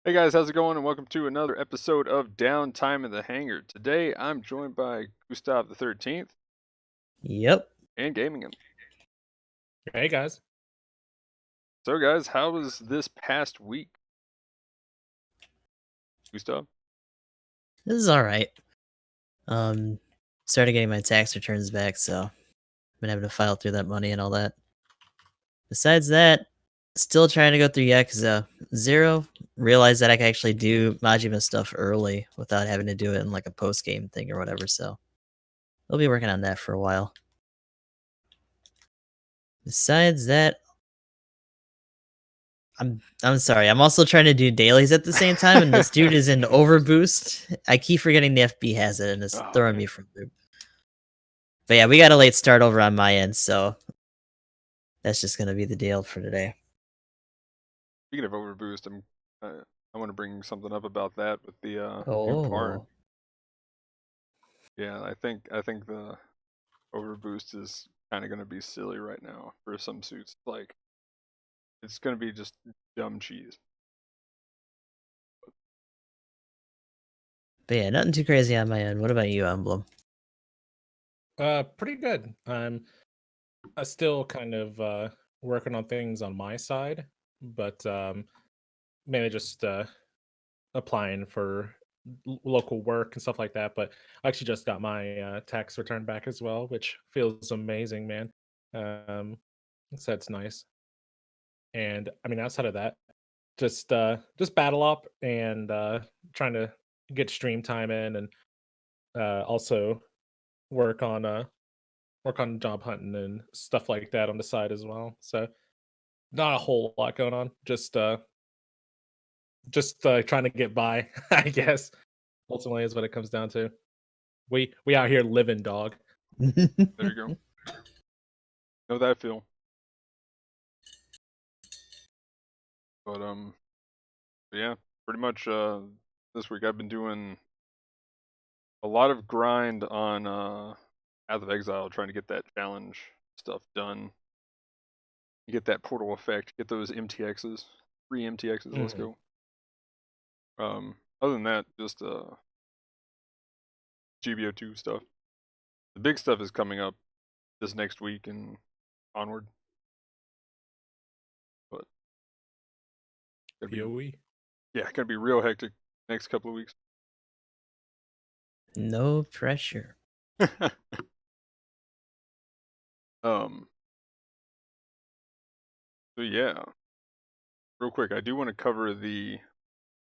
Hey guys, how's it going? And welcome to another episode of Downtime in the Hangar. Today I'm joined by Gustav the 13th Yep. and Gaming. Hey guys. So guys, how was this past week, Gustav? This is alright. Started getting my tax returns back, so been having to file through that money and all that. Besides that, still trying to go through Yakuza 0. Realized that I can actually do Majima stuff early without having to do it in like a post-game thing or whatever, so I'll be working on that for a while. Besides that, I'm sorry, I'm also trying to do dailies at the same time, and this dude is in overboost. I keep forgetting the FB has it, and it's Oh, throwing man. me for a loop. But yeah, we got a late start over on my end, so that's just gonna be the deal for today. Speaking of overboost, I want to bring something up about that with the new part. Oh. Yeah, I think the overboost is kind of going to be silly right now for some suits. Like it's going to be just dumb cheese. But yeah, nothing too crazy on my end. What about you, Emblem? Pretty good. I'm still kind of working on things on my side, but mainly just applying for local work and stuff like that. But I actually just got my tax return back as well, which feels amazing, man. Um, so it's nice. And I mean, outside of that, just battle up and trying to get stream time in, and also work on job hunting and stuff like that on the side as well. So not a whole lot going on. Just trying to get by, I guess. Ultimately is what it comes down to. We out here living, dog. There you go. Know that feel. But yeah, pretty much this week I've been doing a lot of grind on Path of Exile, trying to get that challenge stuff done. You get that portal effect, get those MTXs, 3 MTXs. Let's Mhm. go. Other than that, just GBO2 stuff. The big stuff is coming up this next week and onward. But gonna be PoE. gonna be real hectic next couple of weeks. No pressure. um. So yeah, real quick, I do want to cover the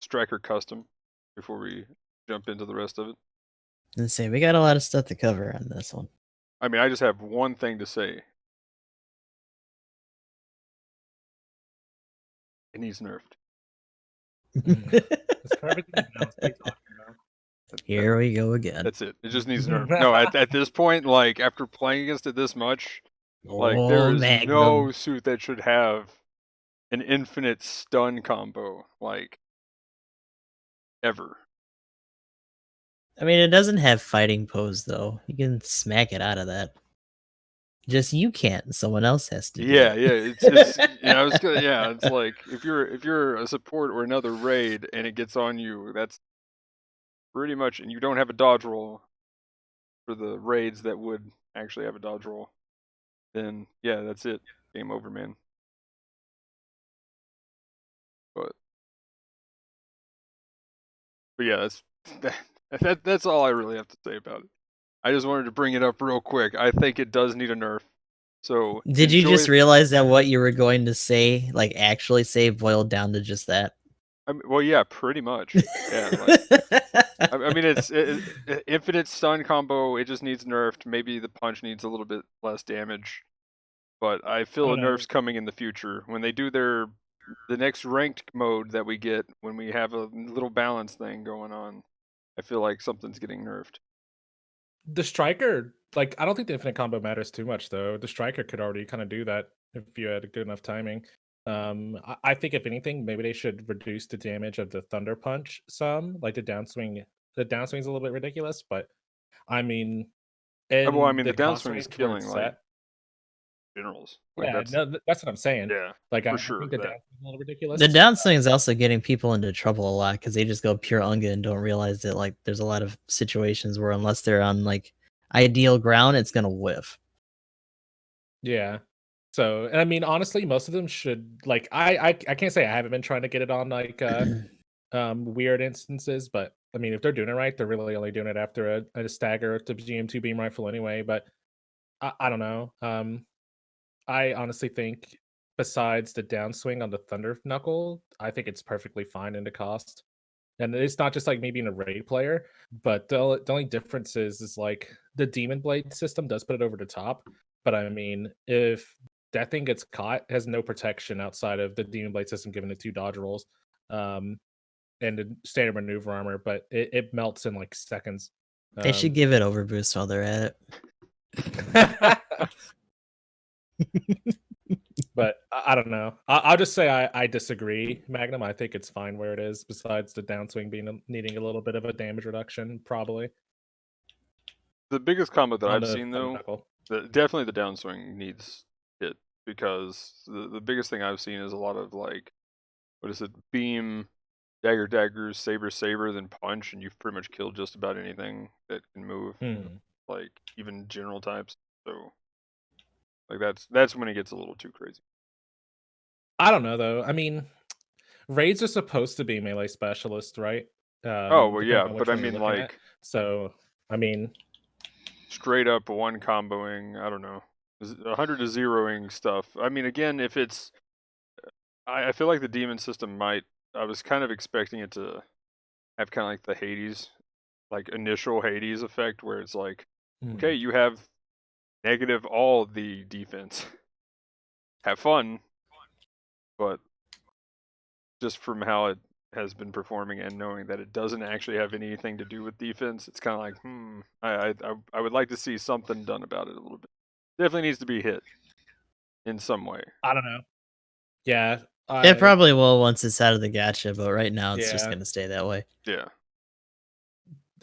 Striker custom before we jump into the rest of it. Let's say we got a lot of stuff to cover on this one. I mean, I just have one thing to say. It needs nerfed. It's for everything else. What are you talking Here we go again. That's it. It just needs nerfed. No, at this point, like after playing against it this much, like there Oh, is Magnum. no suit that should have an infinite stun combo, like ever. I mean, it doesn't have fighting pose though. You can smack it out of that. Just you can't. Someone else has to do Yeah, it. yeah. It's yeah. I was gonna yeah. It's like if you're a support or another raid and it gets on you, that's pretty much, and you don't have a dodge roll for the raids that would actually have a dodge roll, then yeah, that's it. Game over, man. But yeah, that's all I really have to say about it. I just wanted to bring it up real quick. I think it does need a nerf. So Did you just realize that what you were going to say, like actually say, boiled down to just that? I mean, well, yeah, pretty much. Yeah, like I mean, it's infinite stun combo. It just needs nerfed. Maybe the punch needs a little bit less damage, but I feel about? a nerf's coming in the future when they do the next ranked mode that we get when we have a little balance thing going on. I feel like something's getting nerfed. The striker, like, I don't think the infinite combo matters too much though. The striker could already kind of do that if you had good enough timing. I think if anything, maybe they should reduce the damage of the thunder punch some. Like the downswing, is a little bit ridiculous, but I mean, Well, I in mean, the the class downswing is range where killing it's like set, generals. Like Yeah, that's no, that's what I'm saying. yeah, Like, I for think sure. the That downswing is a little ridiculous. The downswing is also getting people into trouble a lot because they just go pure Unga and don't realize that like there's a lot of situations where unless they're on like ideal ground, it's gonna whiff. Yeah. So, and I mean, honestly, most of them should like I can't say I haven't been trying to get it on like weird instances, but I mean, if they're doing it right, they're really only doing it after a stagger with the GM2 beam rifle anyway. But I don't know. I honestly think besides the downswing on the Thunder Knuckle, I think it's perfectly fine into cost. And it's not just like me being a raid player, but the only difference is like the Demon Blade system does put it over the top. But I mean, if that thing gets caught, it has no protection outside of the Demon Blade system giving it 2 dodge rolls, um, and the standard maneuver armor, but it melts in like seconds. They should Um, give it overboost while they're at it. but I don't know. I'll just say I disagree, Magnum. I think it's fine where it is. Besides the downswing needing a little bit of a damage reduction, probably the biggest combo that on I've the seen Thunder though, Knuckle. definitely the downswing needs hit because the biggest thing I've seen is a lot of like what is it, beam, daggers, saber, then punch, and you've pretty much killed just about anything that can move, Hmm. like even general types. So like that's when it gets a little too crazy. I don't know though. I mean, raids are supposed to be melee specialists, right? Oh well, Depending yeah, on but which I one you're mean looking at. like So, I mean, straight up one comboing. I don't know, 100 to zeroing stuff. I mean, again, if it's, I feel like the demon system might. I was kind of expecting it to have kind of like the Hades, like initial Hades effect, where it's like, okay, hmm, you have negative all the defense. Have fun, but just from how it has been performing and knowing that it doesn't actually have anything to do with defense, it's kind of like, I would like to see something done about it a little bit. Definitely needs to be hit in some way. I don't know. Yeah, It I probably will once it's out of the gacha, but right now it's just yeah, gonna stay that way. Yeah.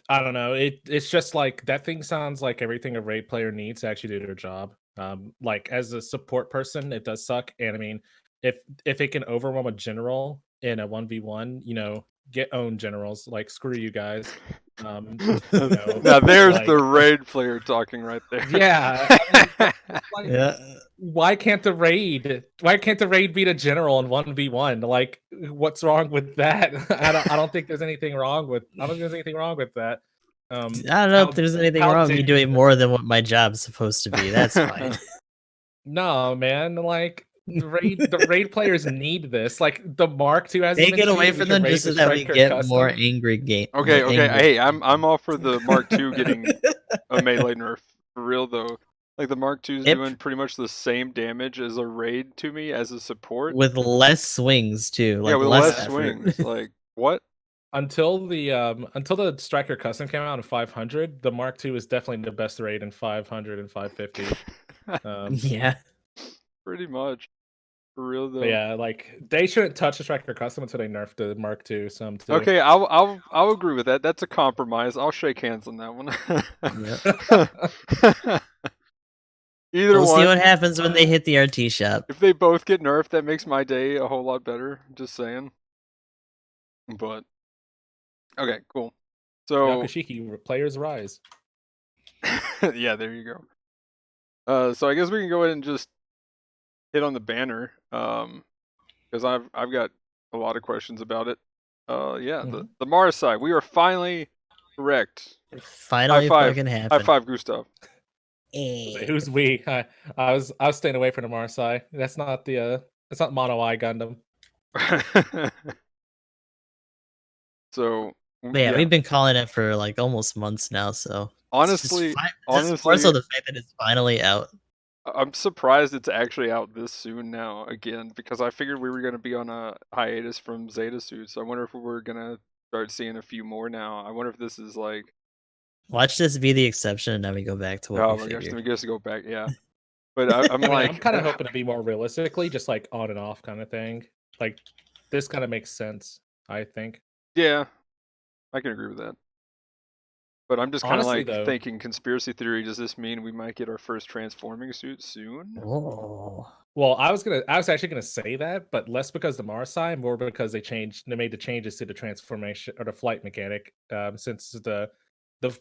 I don't know. It's just like that thing sounds like everything a raid player needs to actually do their job. Like as a support person, it does suck. And I mean, if it can overwhelm a general in a 1v1, get owned generals. Like screw you guys. You know, Now there's the like raid player talking right there. yeah. I mean, like Yeah. why can't the raid beat a general in 1v1? Like, what's wrong with that? I don't think there's anything wrong with that. I don't know if How there's anything how wrong with dare me you doing do more that? than what my job's supposed to be. That's fine. No, man, like the raid players need this. Like the Mark II hasn't Take been it away cheated. We from can them raid just so with that we striker get more custom. angry game. Okay, okay. Angry. Hey, I'm all for the Mark II getting a melee nerf. For real though. Like the Mark II is It doing pretty much the same damage as a raid to me as a support. with less swings too, Yeah, like with less less Yeah. effort. swings. Like what? Until the striker custom came out in 500, the Mark II is definitely the best raid in 500 and 550. Yeah. Pretty much. For real But though. yeah, like they shouldn't touch the striker custom until they nerf the Mark II some too. Okay, I'll agree with that. That's a compromise. I'll shake hands on that one. Yep. Either We'll see what one. happens when they hit the RT shop. If they both get nerfed, that makes my day a whole lot better. Just saying. But okay, cool. So Yakushiki players rise. yeah, there you go. So I guess we can go ahead and just hit on the banner. Because I've got a lot of questions about it. Yeah, Mhm. the Mars side. We are finally correct. High Finally five. fucking High happened. five, Gustav. Who's we? I was staying away from the Marsai. That's not Mono Eye Gundam. So But yeah, yeah, we've been calling it for like almost months now, so it's just honestly, fine. Just more so honestly, the fact that it's finally out. I'm surprised it's actually out this soon now again because I figured we were going to be on a hiatus from Zeta Suits. I wonder if we're going to start seeing a few more now. I wonder if this is like, Watch this be the exception, and then we go back to what oh we my gosh, then figured. we get to go back. Yeah. But I'm I mean, I'm like, kind of hoping to be more realistically, just like on and off kind of thing. Like this kind of makes sense, I think. yeah, I can agree with that. But I'm just kind of Honestly, like though, thinking conspiracy theory. Does this mean we might get our first transforming suit soon? Oh, well, I was actually gonna say that, but less because the Mars side, more because they made the changes to the transformation or the flight mechanic. Since the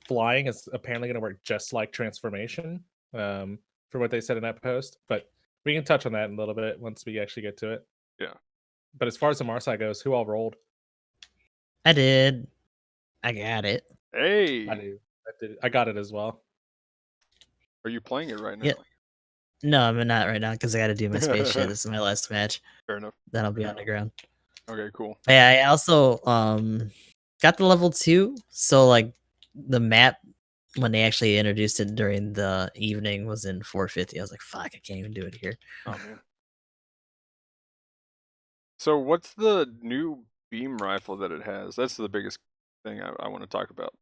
flying is apparently gonna work just like transformation, from what they said in that post. But we can touch on that in a little bit once we actually get to it. Yeah. But as far as the Mars side goes, who all rolled? I did. I got it. I Hey, do. I did. I got it as well. are you playing it right Yeah. now? No, I'm not right now because I got to do my space shit. Fair This is my last match. enough. Then I'll be on the ground. Okay, cool. Yeah, I also got the level 2. So like the map when they actually introduced it during the evening was in 450. I was like, fuck, I can't even do it here. Oh man. So what's the new beam rifle that it has? That's the biggest thing I want to talk about.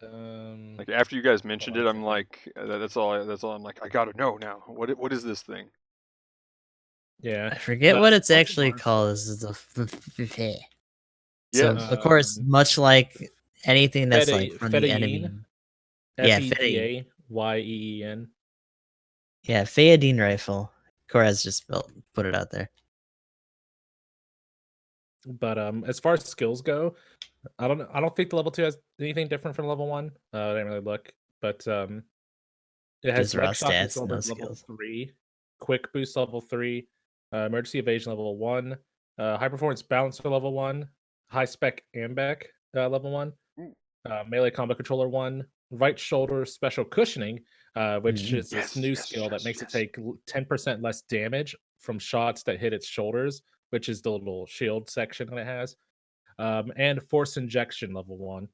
Like after you guys Hold mentioned on it, a I'm second. like, that's all. That's all. I'm like, I gotta know now. What is this thing? Yeah. I forget The what it's What's the actually Mars called. side? This is the so Yes. of course, Um, much like anything that's like from the enemy. Fedayeen, Yeah, Fede. Fedayeen. Yeah, Fayadine rifle. Coraz just put it out there. But as far as skills go, I don't know. I don't think the level 2 has anything different from level 1. I didn't really look, but it has Just raw direct shock stats, no absorbers level skills. 3, quick boost level 3, emergency evasion level 1, high performance bouncer level 1, high spec ambec level 1, Ooh, melee combo controller 1, right shoulder special cushioning, which Mm. is this yes, new yes, skill that yes, makes it yes. take 10% less damage from shots that hit its shoulders, which is the little shield section that it has. And force injection level 1.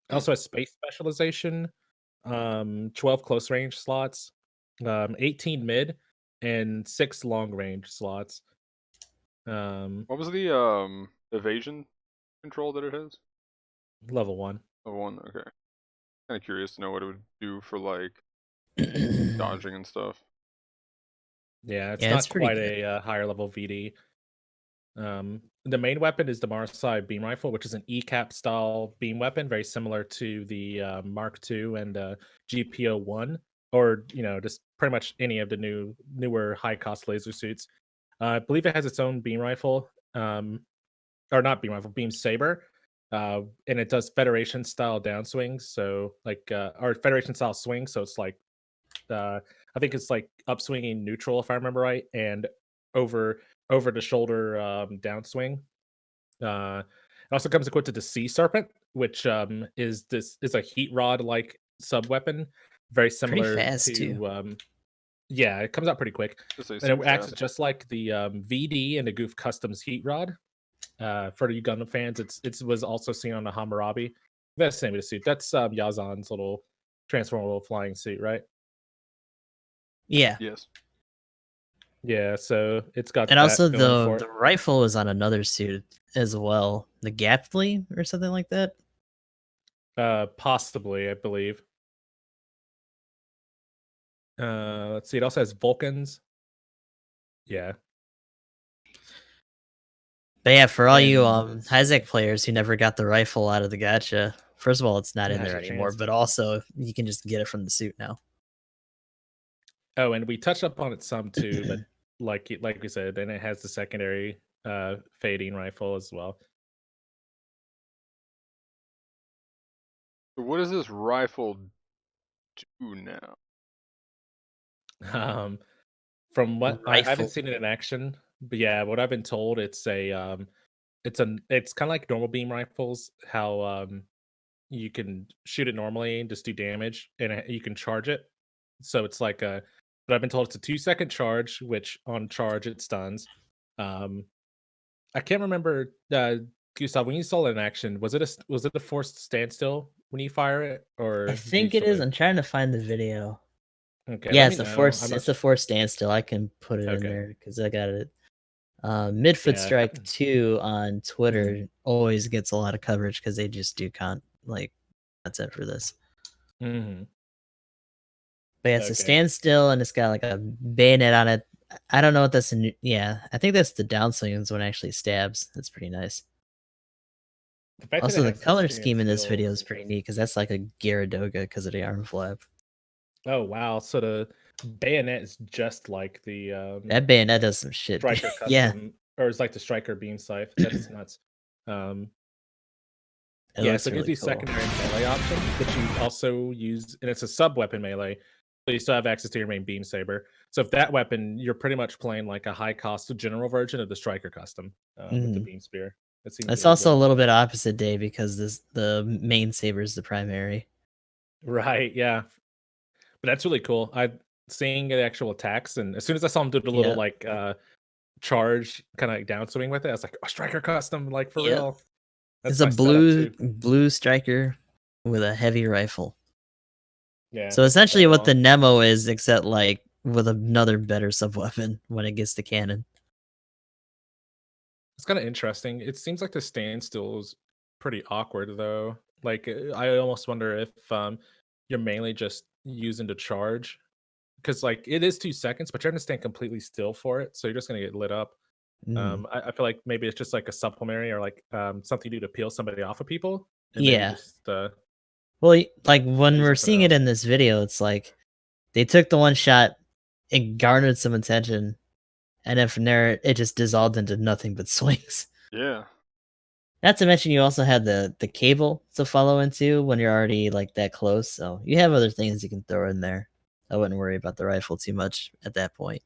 Hmm. Also has space specialization, 12 close range slots, 18 mid, and 6 long range slots. Um, What was the evasion control that it has? Level 1. Oh, one. Okay. Kind of curious to know what it would do for like dodging and stuff. Yeah, it's Yeah, it's not pretty quite good. a higher level VD. The main weapon is the Marsai beam rifle, which is an ECAP style beam weapon, very similar to the Mark II and GPO1, or just pretty much any of the newer high cost laser suits. I believe it has its own beam rifle, or not beam rifle, beam saber, and it does Federation style downswings. So like, or Federation style swing. So it's like, I think it's like upswinging neutral if I remember right, and over over the shoulder downswing. It also comes equipped with the Sea Serpent, which is a heat rod like sub weapon, very Pretty similar fast too. to yeah, it comes out pretty quick, Just say and it super acts fast. just like the VD and the Goof Customs heat rod. For you Gundam fans, it was also seen on the Hammurabi. That's the name of the suit. That's Yazan's little transformable flying suit, right? Yeah. Yes. Yeah, so it's got And also that going the for it. the rifle was on another suit as well. The Gapley or something like that. Possibly, I believe. Let's see. It also has Vulcans. Yeah, But yeah, for all you and Isaac players who never got the rifle out of the gacha, first of all, it's not in now's there your anymore, chance. but also you can just get it from the suit now. Oh, and we touched up on it some too, but like we said, then it has the secondary fading rifle as well. So what does this rifle do now? Um, from what I haven't Rifle. seen it in action, but yeah, what I've been told, it's kind of like normal beam rifles. How you can shoot it normally and just do damage, and you can charge it. So it's like a, but I've been told it's a 2-second charge, which on charge it stuns. Um, I can't remember, Gustav, when you saw it in action, was it a forced standstill when you fire it, I or do you think it still is. live? I'm trying to find the video. Okay, Yeah, let me know. I'm not it's a force standstill. I can put it in okay. there because I got it. Midfoot Yeah. Strike 2 on Mhm, Twitter always gets a lot of coverage because they just do content for this. mhm. But yeah, it's a Okay. standstill and it's got like a bayonet on it. I don't know what that's in. Yeah, I think that's the downswings when it actually stabs. That's pretty nice. The fact that Also, it the has that color stained scheme in this steel video is is pretty interesting. neat because that's like a Gyaradoga because of the arm flap. Oh wow! So the bayonet is just like the That bayonet does some shit, dude. striker Yeah, custom, or it's like the striker beam scythe. That's nuts. Um, it yeah, so looks it gives really you cool. secondary melee option, but you also use, and it's a sub weapon melee, but you still have access to your main beam saber. So if that weapon, you're pretty much playing like a high cost general version of the striker custom with the Mhm. beam spear. It seems It's really also a good. little bit opposite day because the main saber is the primary. Right? Yeah, but that's really cool. I seeing the actual attacks, and as soon as I saw him do the little Yeah, like charge kind of like downswing with it, I was like, oh, striker custom, like for yeah. real. That's It's a my setup too. blue striker with a heavy rifle. Yeah, So right essentially, what the on. Nemo is, except like with another better sub weapon when it gets to cannon. It's kind of interesting. It seems like the standstill is pretty awkward though. Like I almost wonder if you're mainly just using to charge because like it is 2 seconds, but you're gonna stand completely still for it, so you're just gonna get lit up. Mm. I feel like maybe it's just like a supplementary or like something you do to peel somebody off of people, and then you Yeah. just Well, like when do we're something seeing it else. in this video, it's like they took the one shot, it garnered some attention, and then from there it just dissolved into nothing but swings. Yeah. Not to mention you also had the cable to follow into when you're already like that close, so you have other things you can throw in there. I wouldn't worry about the rifle too much at that point.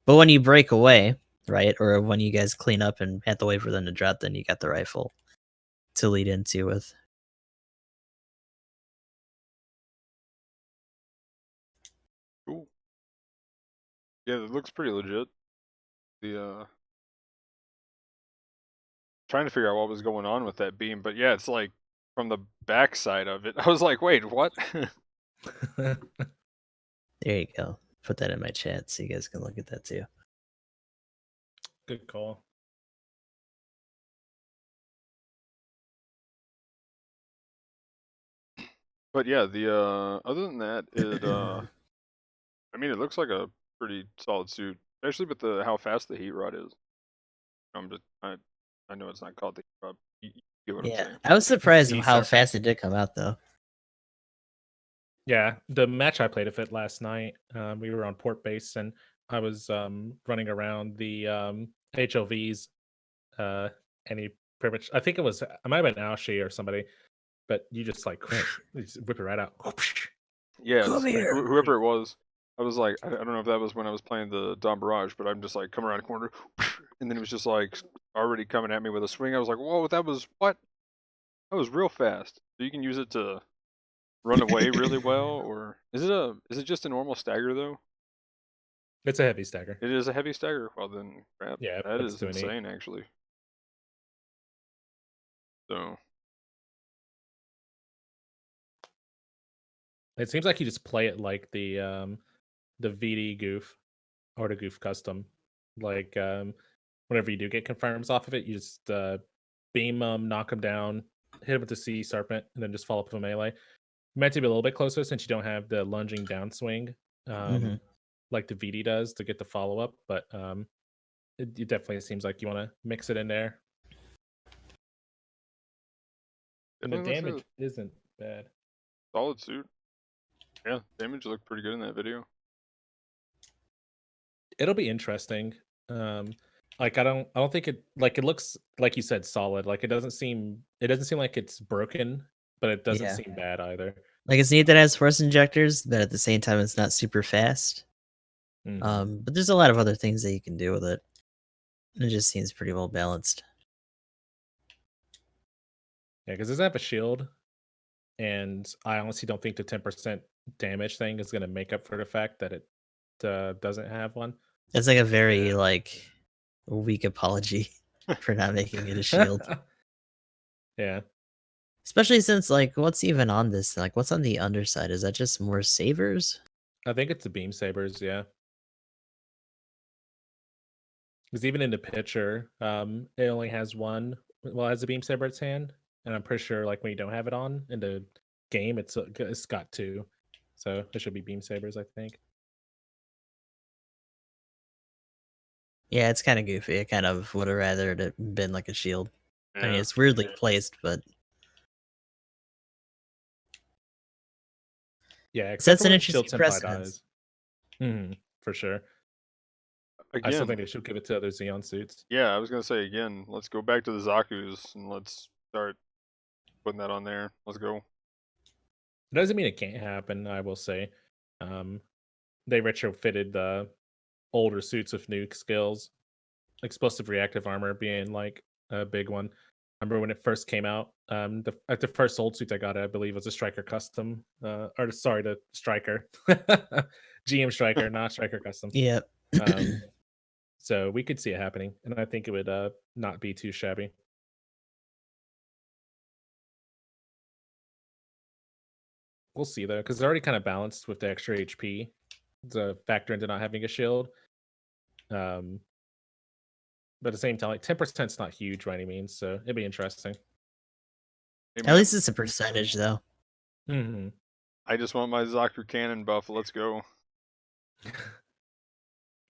But when you break away, right, or when you guys clean up and have to wait for them to drop, then you got the rifle to lead into with. Cool. Yeah, it looks pretty legit. The trying to figure out what was going on with that beam, but yeah, it's like from the backside of it. I was like, wait, what? There you go. Put that in my chat so you guys can look at that too. Good call. But yeah, the other than that, it I mean, it looks like a pretty solid suit, especially with the how fast the heat rod is. I'm just I know it's not called the heat rod. You get what I'm Yeah, saying. I was surprised Sea of how serpent. fast it did come out though. Yeah, the match I played of it last night, we were on port base and I was running around the HLVs, uh, and he pretty much, I think it was, I might have been Aoshi or somebody, but you just like you just whip it right out. Yeah, Come it's here. whoever it was. I was like, I don't know if that was when I was playing the Dawn Barrage, but I'm just like coming around a corner, and then it was just like already coming at me with a swing. I was like, whoa, that was what? That was real fast. So you can use it to run away really well, or is it just a normal stagger though? It's a heavy stagger. It is a heavy stagger. Well then, crap, Yeah, that that's is too neat. insane actually. So It seems like you just play it like the VD goof or the goof custom. Like whenever you do get confirms off of it, you just beam them, knock them down, hit them with the sea serpent, and then just follow up with a melee. Meant to be a little bit closer since you don't have the lunging downswing Hmm. like the VD does to get the follow up, but it definitely seems like you want to mix it in there, and the definitely looks like a damage isn't bad. solid suit. Yeah, damage looked pretty good in that video. It'll be interesting. Um, like I don't think it like it looks like you said solid. Like it doesn't seem like it's broken, but it doesn't Yeah. seem bad either. Like it's neat that it has force injectors, but at the same time it's not super fast. Hmm. But there's a lot of other things that you can do with it. It just seems pretty well balanced. Yeah, because does it have a shield? And I honestly don't think the 10% damage thing is going to make up for the fact that it doesn't have one. It's like a Yeah. very like weak apology for not making it a shield. Yeah, Especially since like what's even on this? Like what's on the underside? Is that just more savers? I think it's the beam sabers. Yeah, because even in the picture, it only has one. Well, it has a beam saber in its hand, and I'm pretty sure like when you don't have it on in the game, it's got two. So it should be beam sabers, I think. Yeah, it's kind of goofy. I kind of would have rather it been like a shield. I mean, Yeah. it's weirdly placed, but Yeah, except sets for an where the Shield interesting Senpai precedence. dies. For sure. I still think Again, they should give it to other Xeon suits. yeah, I was gonna say again, let's go back to the Zaku's and let's start putting that on there. Let's go. It doesn't mean it can't happen, I will say. Um, they retrofitted the older suits with new skills. Explosive reactive armor being like a big one. I remember when it first came out. The first old suit I got, I believe, was a Striker Custom. Or sorry, the Striker, GM Striker, not Striker Custom. Yep. So we could see it happening, and I think it would not be too shabby. We'll see though, because they're already kind of balanced with the extra HP. The factor into not having a shield. But at the same time, like 10% is not huge by any means, so it'd be interesting. Hey At man, least it's a percentage, though. Mm-hmm. I just want my Zaku cannon buff. Let's go.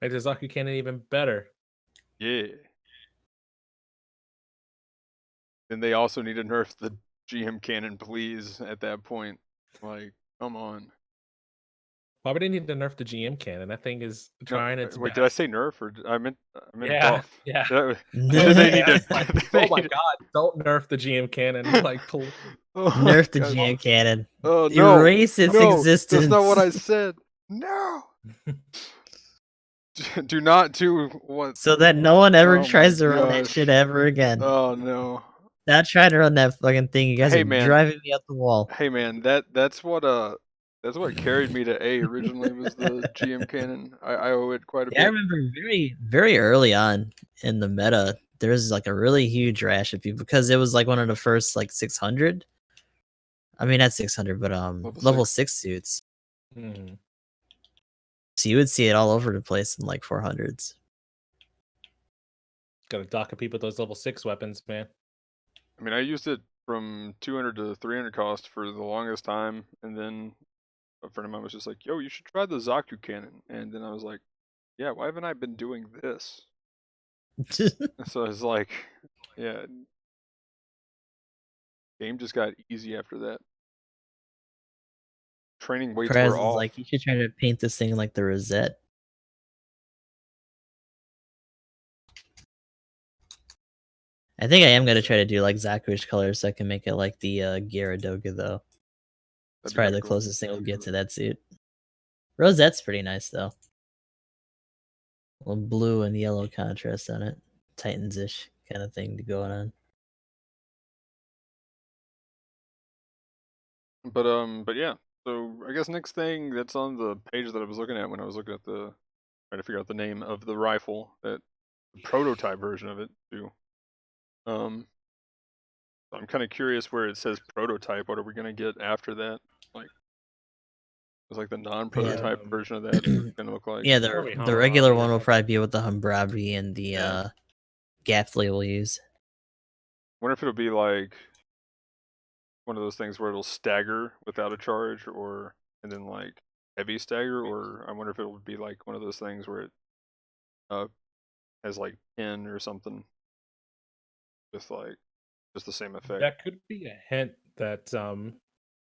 Like the Zaku cannon even better. Yeah. Then they also need to nerf the GM cannon, please. At that point, like, come on. Why would they need to nerf the GM cannon? That thing is No, trying its wait, did I best. say nerf or I meant Yeah, buff? yeah. Did they need Yeah, to? it's like, Did oh they my need god, don't nerf the GM cannon. Like, please. oh my Nerf the God. GM cannon. Oh no, Erase its no, existence. that's not what I said. No. Do not do what? So that no one ever Oh my tries to run that gosh. shit ever again. Oh no. Not trying to run that fucking thing. You guys Hey are man, driving me up the wall. hey man, that's what carried me to A originally was the GM cannon. I owe it quite a Yeah, I bit. remember very early on in the meta, there was like a really huge rash of people because it was like one of the first like 600. I mean, not 600, but level 6 suits. Mhm. So you would see it all over the place in like 400s. Gotta dock of people with those level 6 weapons, man. I mean, I used it from 200 to 300 cost for the longest time, and then a friend of mine was just like, "Yo, you should try the Zaku cannon," and then I was like, "Yeah, why haven't I been doing this?" So it's like, yeah, game just got easy after that. Training weights Kraz were is off. like, you should try to paint this thing like the Rosette. I think I am gonna try to do like Zakuish colors so I can make it like the Gyaradoga though. It's That'd be probably kinda the cool. closest thing we'll get to that suit. Rosette's pretty nice though. A little blue and yellow contrast on it. Titans-ish kind of thing going on. But yeah. So I guess next thing that's on the page that I was looking at when I was looking at the trying to figure out the name of the rifle, that the prototype version of it too. I'm kind of curious where it says prototype. What are we gonna get after that? Like, it's like the non-prototype version of that gonna look like? Yeah, Probably the regular Hammurabi or one will something. probably be what the Humbrabi and the Yeah. Gapfly will use. Wonder if it'll be like one of those things where it'll stagger without a charge, or and then like heavy stagger, or I wonder if it would be like one of those things where it uh has like pin or something with like just the same effect. That could be a hint that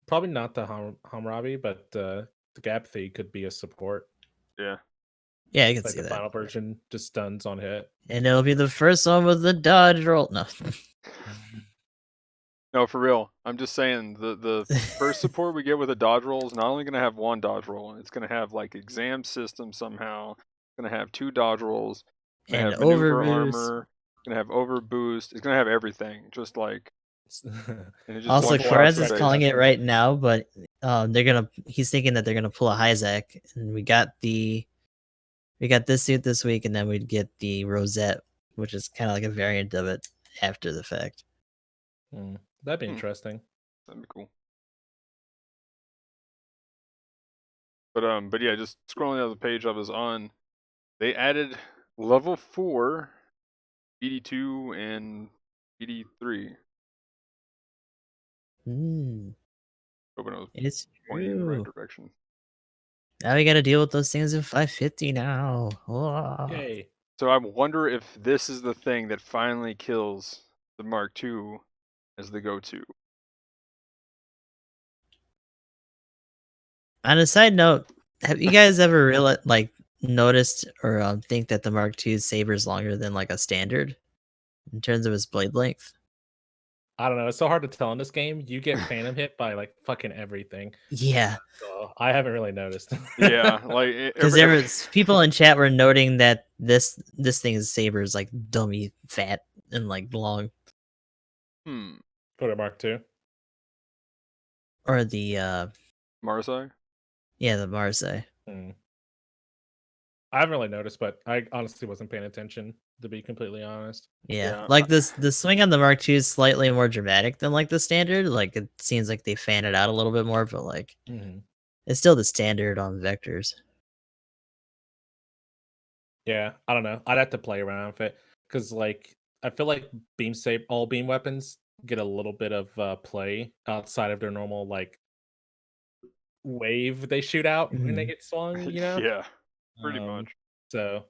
probably not the Hammurabi, but the Gap Thief could be a support. Yeah. Yeah, I can Like see the that. final version just stuns on hit. And it'll be the first one with the dodge roll. No. No, for real. I'm just saying the first support we get with a dodge roll is not only gonna have one dodge roll, it's gonna have like exam system somehow. It's gonna have 2 dodge rolls. It's gonna And have maneuver overboost. armor. It's gonna have overboost. It's gonna have everything. Just like and it just Also, one shots Kraz your is face. calling it right now, but he's thinking that they're gonna pull a Hyzak, and we got this suit this week, and then we'd get the Rosette, which is kind of like a variant of it after the fact. That'd be Hmm. interesting. That'd be cool. But yeah, just scrolling down the page I was on, they added level 4 BD2 and BD3. Mm, Hoping it was it's pointing in the right true. direction. Now we gotta deal with those things in 550 now. Whoa. Yay. So I wonder if this is the thing that finally kills the Mark II as the go-to. On a side note, have you guys ever noticed or think that the Mark II's saber is longer than like a standard in terms of its blade length? I don't know. It's so hard to tell in this game. You get phantom hit by like fucking everything. Yeah, So I haven't really noticed. Yeah, like because there was people in chat were noting that this thing's saber is like dummy fat and like long, Go to Mark II. or the Marsai? yeah, the Marseille. Hmm. I haven't really noticed, but I honestly wasn't paying attention, to be completely honest. Yeah, Yeah, like the swing on the Mark II is slightly more dramatic than like the standard. Like it seems like they fan it out a little bit more, but like Mhm. it's still the standard on vectors. Yeah, I don't know. I'd have to play around with it because, like, I feel like all beam weapons get a little bit of play outside of their normal like wave they shoot out when they Mhm. get swung. You know, yeah, pretty um, much. so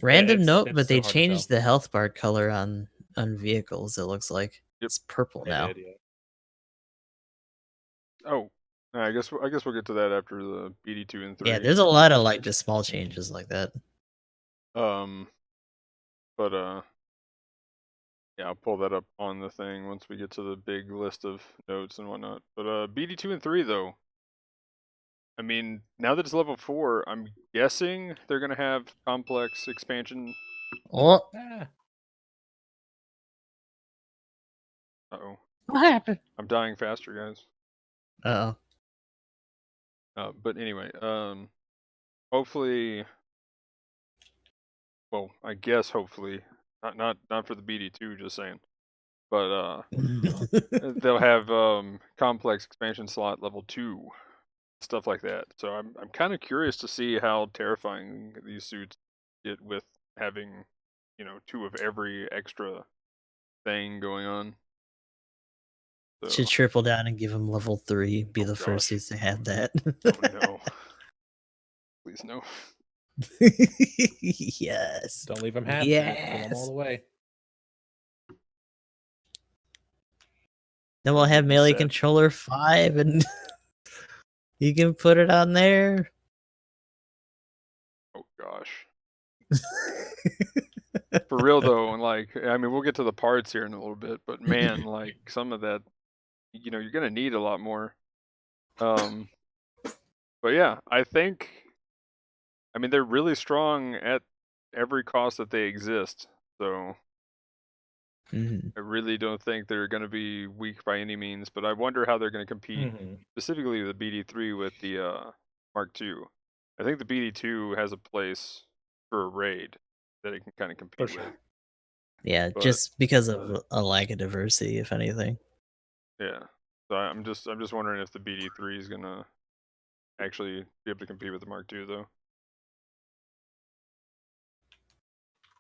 Random note, it's but so they hard to tell. changed the health bar color on vehicles. It looks like Yep. it's purple They now. did, yeah. Oh, I guess we'll get to that after the BD2 and Yeah, 3. there's a lot of like just small Mhm. changes like that. Um, but yeah, I'll pull that up on the thing once we get to the big list of notes and whatnot. But BD2 and 3 though, I mean, now that it's level 4, I'm guessing they're gonna have complex expansion. Oh, Ah, Uh-oh, what happened? I'm dying faster, guys. Oh, But anyway, hopefully, well, I guess hopefully, not for the BD2, just saying. But they'll have complex expansion slot level 2, stuff like that. So I'm kind of curious to see how terrifying these suits get with having, 2 of every extra thing going on. should So, triple down and give them level 3. Be oh the first gosh, suits to have that. oh no, please no. Yes. don't leave them half. Give them all Yes. the way. Then we'll That'd have make me melee sad. controller 5 and you can put it on there. Oh gosh. For real though, and like, I mean, we'll get to the parts here in a little bit, but man, like some of that, you're gonna need a lot more. Um, but yeah, I mean, they're really strong at every cost that they exist. So Mhm. I really don't think they're gonna be weak by any means. But I wonder how they're gonna compete, Mhm. specifically the BD3 with the Mark II. I think the BD2 has a place for a raid that it can kind of For compete with. sure. Yeah, But just because of a lack of diversity, if anything. yeah, so I'm just wondering if the BD3 is gonna actually be able to compete with the Mark II though.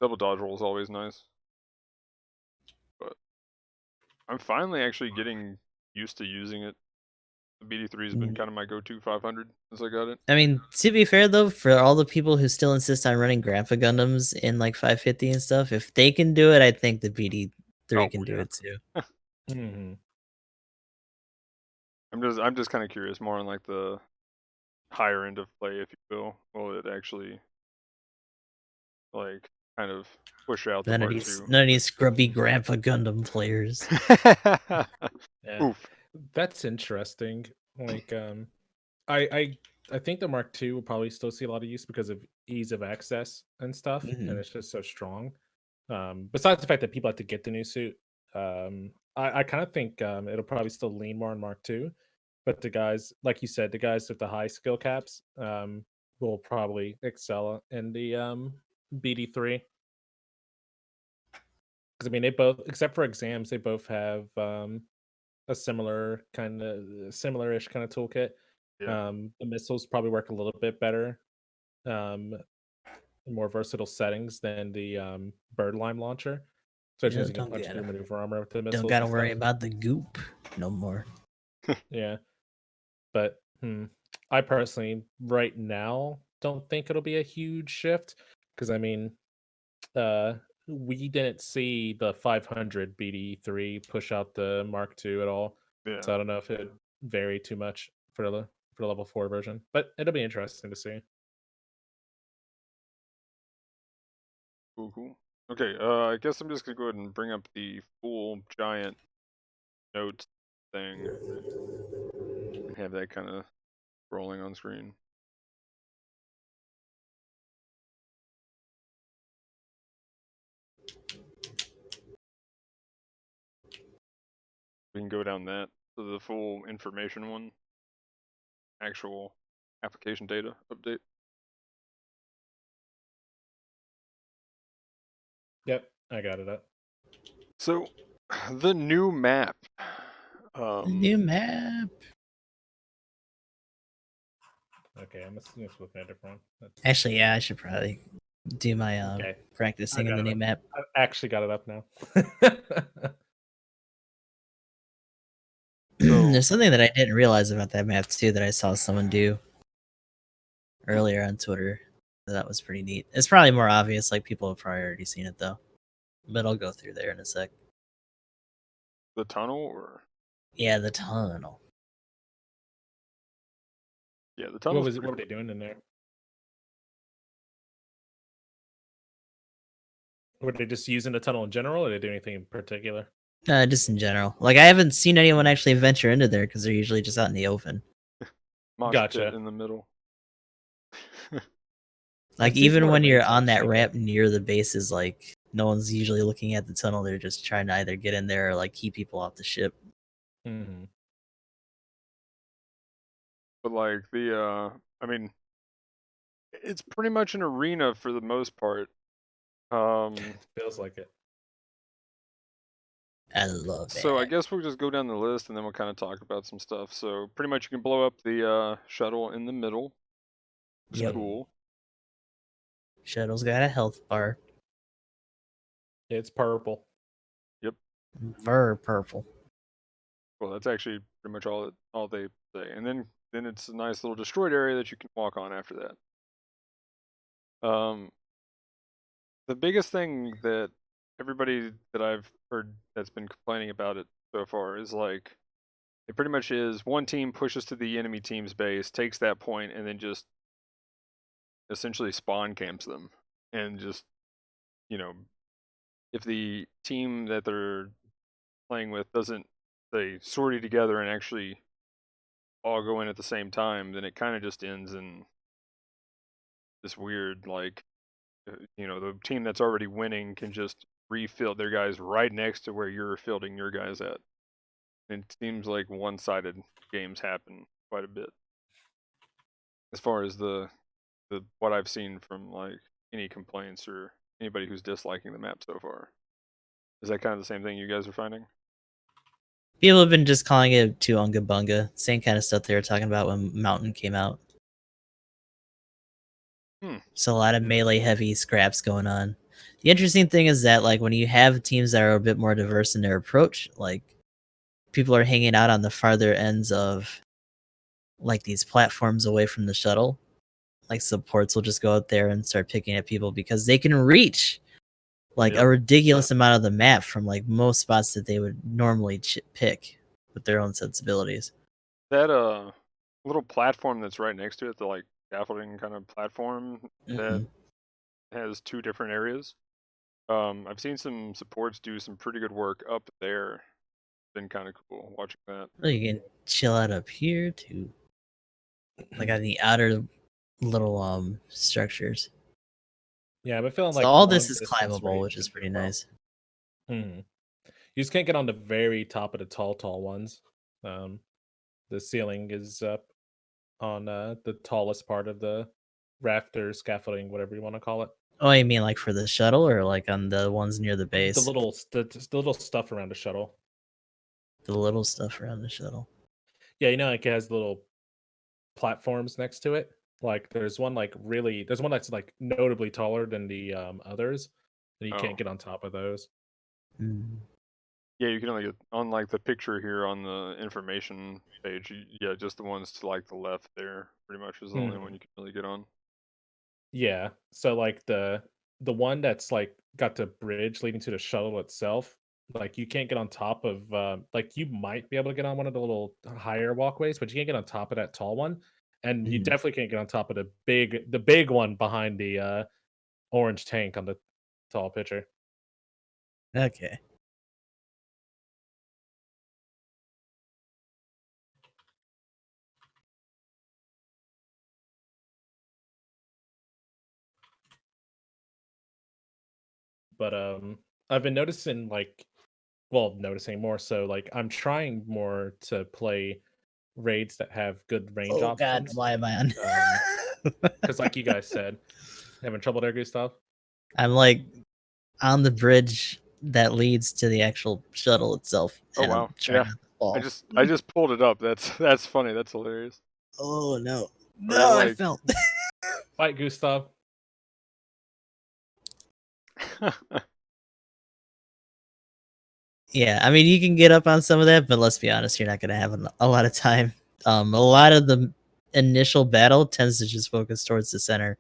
Double dodge roll is always nice, but I'm finally actually getting used to using it. The BD3 has been Mm. kind of my go-to 500 since I got it. I mean, to be fair though, for all the people who still insist on running Grandpa Gundams in like 550 and stuff, if they can do it, I think the BD3 Oh can do yeah, it too. Mhm. I'm just kind of curious more on like the higher end of play, if you will. Will it actually like kind of push out the Mark II? None of these scrubby Grandpa Gundam players. Yeah, Oof. that's interesting. Like, I I I think the Mark II will probably still see a lot of use because of ease of access and stuff, and Mhm. it's just so strong. Besides the fact that people have to get the new suit, I kind of think it'll probably still lean more on Mark II, but the guys, like you said, the guys with the high skill caps, will probably excel in the BD3 because I mean they both, except for exams, they both have a similar-ish kind of toolkit. Yeah. The missiles probably work a little bit better, um, in more versatile settings than the bird lime launcher, especially as Yeah, you can punch through maneuver armor with the don't missiles gotta and worry stuff. about the goop no more. Yeah, but I personally, right now, don't think it'll be a huge shift because I mean, uh, we didn't see the 500 BD3 push out the Mark II at all. Yeah. So I don't know if it vary too much for the level 4 version, but it'll be interesting to see. Cool, cool. Okay, I guess I'm just gonna go ahead and bring up the full giant notes thing and have that kind of rolling on screen. We can go down that to the full information one, actual application data update. Yep, I got it up. So, the new map. New map. Okay, I'm assuming it's looking at a different one. Actually, yeah, I should probably do my Okay, I practicing in got the it new up. map. I actually got it up now. So, There's something that I didn't realize about that map too that I saw someone do earlier on Twitter. That was pretty neat. It's probably more obvious, like people have probably already seen it though. But I'll go through there in a sec. the tunnel, or Yeah, the tunnel. yeah, the What tunnel's was it? pretty What were cool. they doing in there? Were they just using the tunnel in general, or did they do anything in particular? Just in general. Like I haven't seen anyone actually venture into there because they're usually just out in the open. Mosh pit Gotcha. in the middle. Like It seems even more when you're amazing, on that actually. ramp near the bases, like no one's usually looking at the tunnel. They're just trying to either get in there or like keep people off the ship. Mm-hmm. But like I mean, it's pretty much an arena for the most part. Feels like it. I love So I that. guess we'll just go down the list and then we'll kind of talk about some stuff. So pretty much you can blow up the shuttle in the middle. It's Yep. cool. Shuttle's got a health bar. It's purple. Yep. Ver purple. Well, that's actually pretty much all they say. And then it's a nice little destroyed area that you can walk on after that. The biggest thing that everybody that I've heard that's been complaining about it so far is like it pretty much is one team pushes to the enemy team's base, takes that point, and then just essentially spawn camps them. And just, you know, if the team that they're playing with doesn't, say, sortie together and actually all go in at the same time, then it kind of just ends in this weird, like, the team that's already winning can just refill their guys right next to where you're fielding your guys at. And it seems like one-sided games happen quite a bit. As far as the what I've seen from like any complaints or anybody who's disliking the map so far. Is that kind of the same thing you guys are finding? People have been just calling it Tuonga Bunga. Same kind of stuff they were talking about when Mountain came out. So a lot of melee heavy scraps going on. The interesting thing is that like when you have teams that are a bit more diverse in their approach, like people are hanging out on the farther ends of like these platforms away from the shuttle. Like supports will just go out there and start picking at people because they can reach like Yep. a ridiculous amount of the map from like most spots that they would normally pick with their own sensibilities. That little platform that's right next to it, the like scaffolding kind of platform that has two different areas. I've seen some supports do some pretty good work up there. Been kind of cool watching that. Well, you can chill out up here too, like on the outer little structures. Yeah, but feeling So like all long this is distance climbable, range which is should pretty go well. nice. You just can't get on the very top of the tall ones. The ceiling is up on the tallest part of the rafter scaffolding, whatever you want to call it. Oh, you mean like for the shuttle or like on the ones near the The base? the little stuff around the shuttle. The little stuff around the shuttle. Yeah, like it has little platforms next to it. Like there's one that's like notably taller than the others, and you Oh, can't get on top of those. Mm. yeah, you can only get on like the picture here on the information page. Yeah, just the ones to like the left there, pretty much is the only one you can really get on. Yeah, so like the one that's like got the bridge leading to the shuttle itself, like you can't get on top of like you might be able to get on one of the little higher walkways, but you can't get on top of that tall one. And you Mhm. definitely can't get on top of the big one behind the orange tank on the tall picture. Okay. But I've been noticing like well, noticing more so like I'm trying more to play raids that have good range Oh god, options. why am I on? Because like you guys said, having trouble there, Gustav? I'm like on the bridge that leads to the actual shuttle itself, Oh and I'm wow, trying yeah. not to I fall. just I just pulled it up. That's funny. That's hilarious. Oh no. Or you're No, I like, fell. Fight, Gustav. Yeah, I mean, you can get up on some of that, but let's be honest, you're not gonna have a lot of time. A lot of the initial battle tends to just focus towards the center.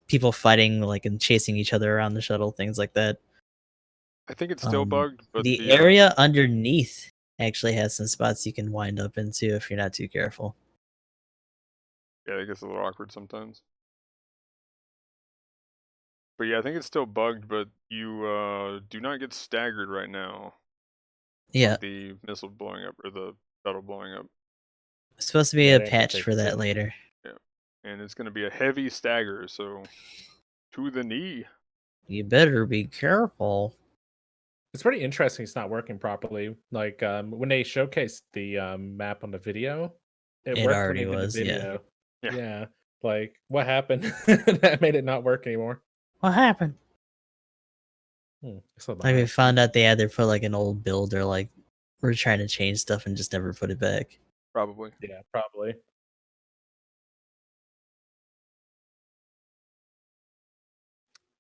People fighting, like, and chasing each other around the shuttle, things like that. I think it's still bugged, but The the area underneath actually has some spots you can wind up into if you're not too careful. yeah, it gets a little awkward sometimes. But yeah, I think it's still bugged, but you do not get staggered right now Yeah, from the missile blowing up or the shuttle blowing up. supposed to be Yeah, a they have to patch for fix that it. later. Yeah. And it's gonna be a heavy stagger, so to the knee. You better be careful. It's pretty interesting it's not working properly. Like, when they showcased the, map on the video, it It worked when they already did the was, yeah. video. Yeah, Yeah. Like, what happened that made it not work anymore? What happened? So Like, we bad. found out they either put, like, an old build or, like, we're trying to change stuff and just never put it back. probably. Yeah, probably.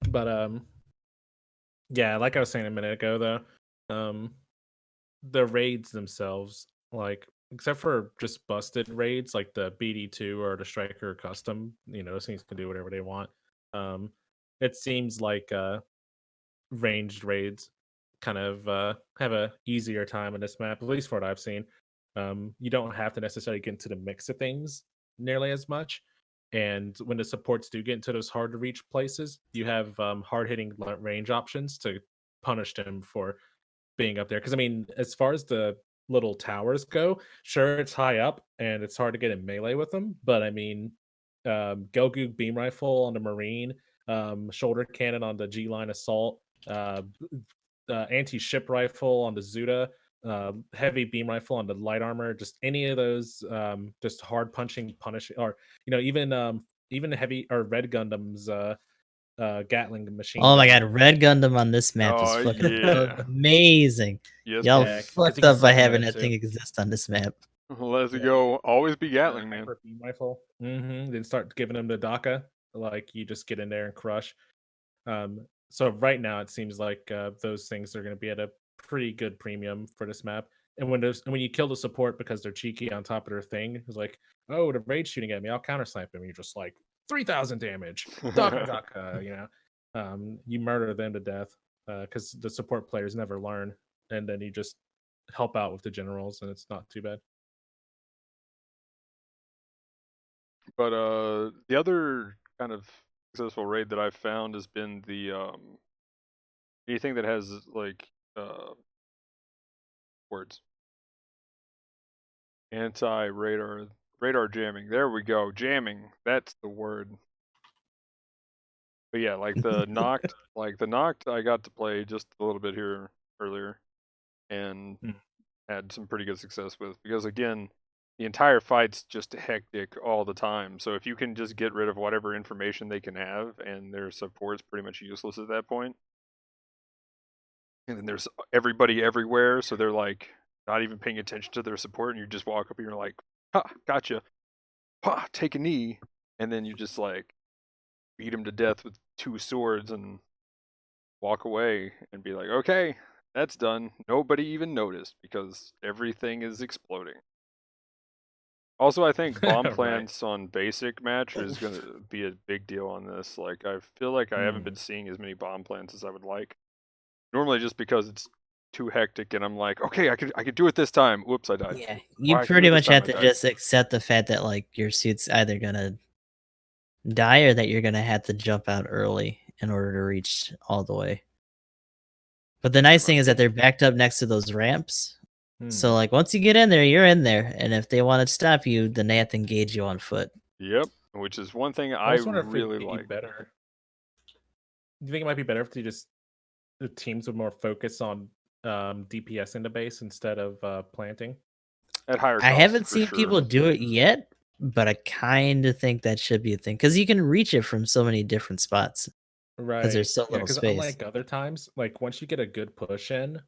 But, yeah, like I was saying a minute ago, though, the raids themselves, like, except for just busted raids like the BD2 or the Striker Custom, those things can do whatever they want. Um, it seems like ranged raids kind of have a easier time in this map, at least for what I've seen. You don't have to necessarily get into the mix of things nearly as much. And when the supports do get into those hard to reach places, you have hard hitting range options to punish them for being up there. Because I mean, as far as the little towers go, sure, it's high up and it's hard to get in melee with them. But I mean, Gogu beam rifle on the Marine, shoulder cannon on the G line assault, anti-ship rifle on the Zuda, heavy beam rifle on the light armor. Just any of those, just hard punching, punishing, or even the heavy or red Gundam's Gatling machine Oh my gun. god, Red Gundam on this map is Oh fucking yeah. amazing. Yes, Y'all Yeah, please. because you fucked can up by summon having that that too. thing exist on this map. Let's Yeah, you go. Always be get the Gatling, man. hyper beam rifle. Then start giving them the DACA. Like you just get in there and crush. So right now it seems like those things are going to be at a pretty good premium for this map. And when you kill the support because they're cheeky on top of their thing, it's like, oh, the raid shooting at me, I'll counter snipe him. You're just like 3,000 damage, DACA DACA. You murder them to death because the support players never learn, and then you just help out with the generals, and it's not too bad. But the other kind of successful raid that I've found has been the anything that has like words anti-radar jamming. There we go, jamming. That's the word. But yeah, like the knocked, I got to play just a little bit here earlier, and Mm. had some pretty good success with because again, the entire fight's just hectic all the time. So if you can just get rid of whatever information they can have, and their support's pretty much useless at that point, and then there's everybody everywhere, so they're like not even paying attention to their support, and you just walk up and you're like, ha, gotcha, ha, take a knee, and then you just like beat him to death with two swords and walk away and be like, okay, that's done. Nobody even noticed because everything is exploding. Also, I think bomb Right. plants on basic match is gonna be a big deal on this. Like, I feel like I haven't been Mm. seeing as many bomb plants as I would like. Normally, just because it's too hectic, and I'm like, okay, I could do it this time. Whoops, I died. Yeah, Oh, you I can do pretty it this much time. have I to died. just accept the fact that, like, your suit's either gonna die or that you're gonna have to jump out early in order to reach all the way. But the nice Pretty thing much. is that they're backed up next to those ramps. So, Mm. like, once you get in there, you're in there, and if they wanna stop you, then they have to engage you on foot. Yep. Which is one thing I I almost wonder if really it'd be like. better. Do you think it might be better if the teams would more focus on DPS in the base instead of planting? At higher I cost, haven't for seen sure. people do it yet, but I kinda think that should be a thing because you can reach it from so many different spots because Right. there's so Yeah, little because space. unlike other times, like once you get a good push in,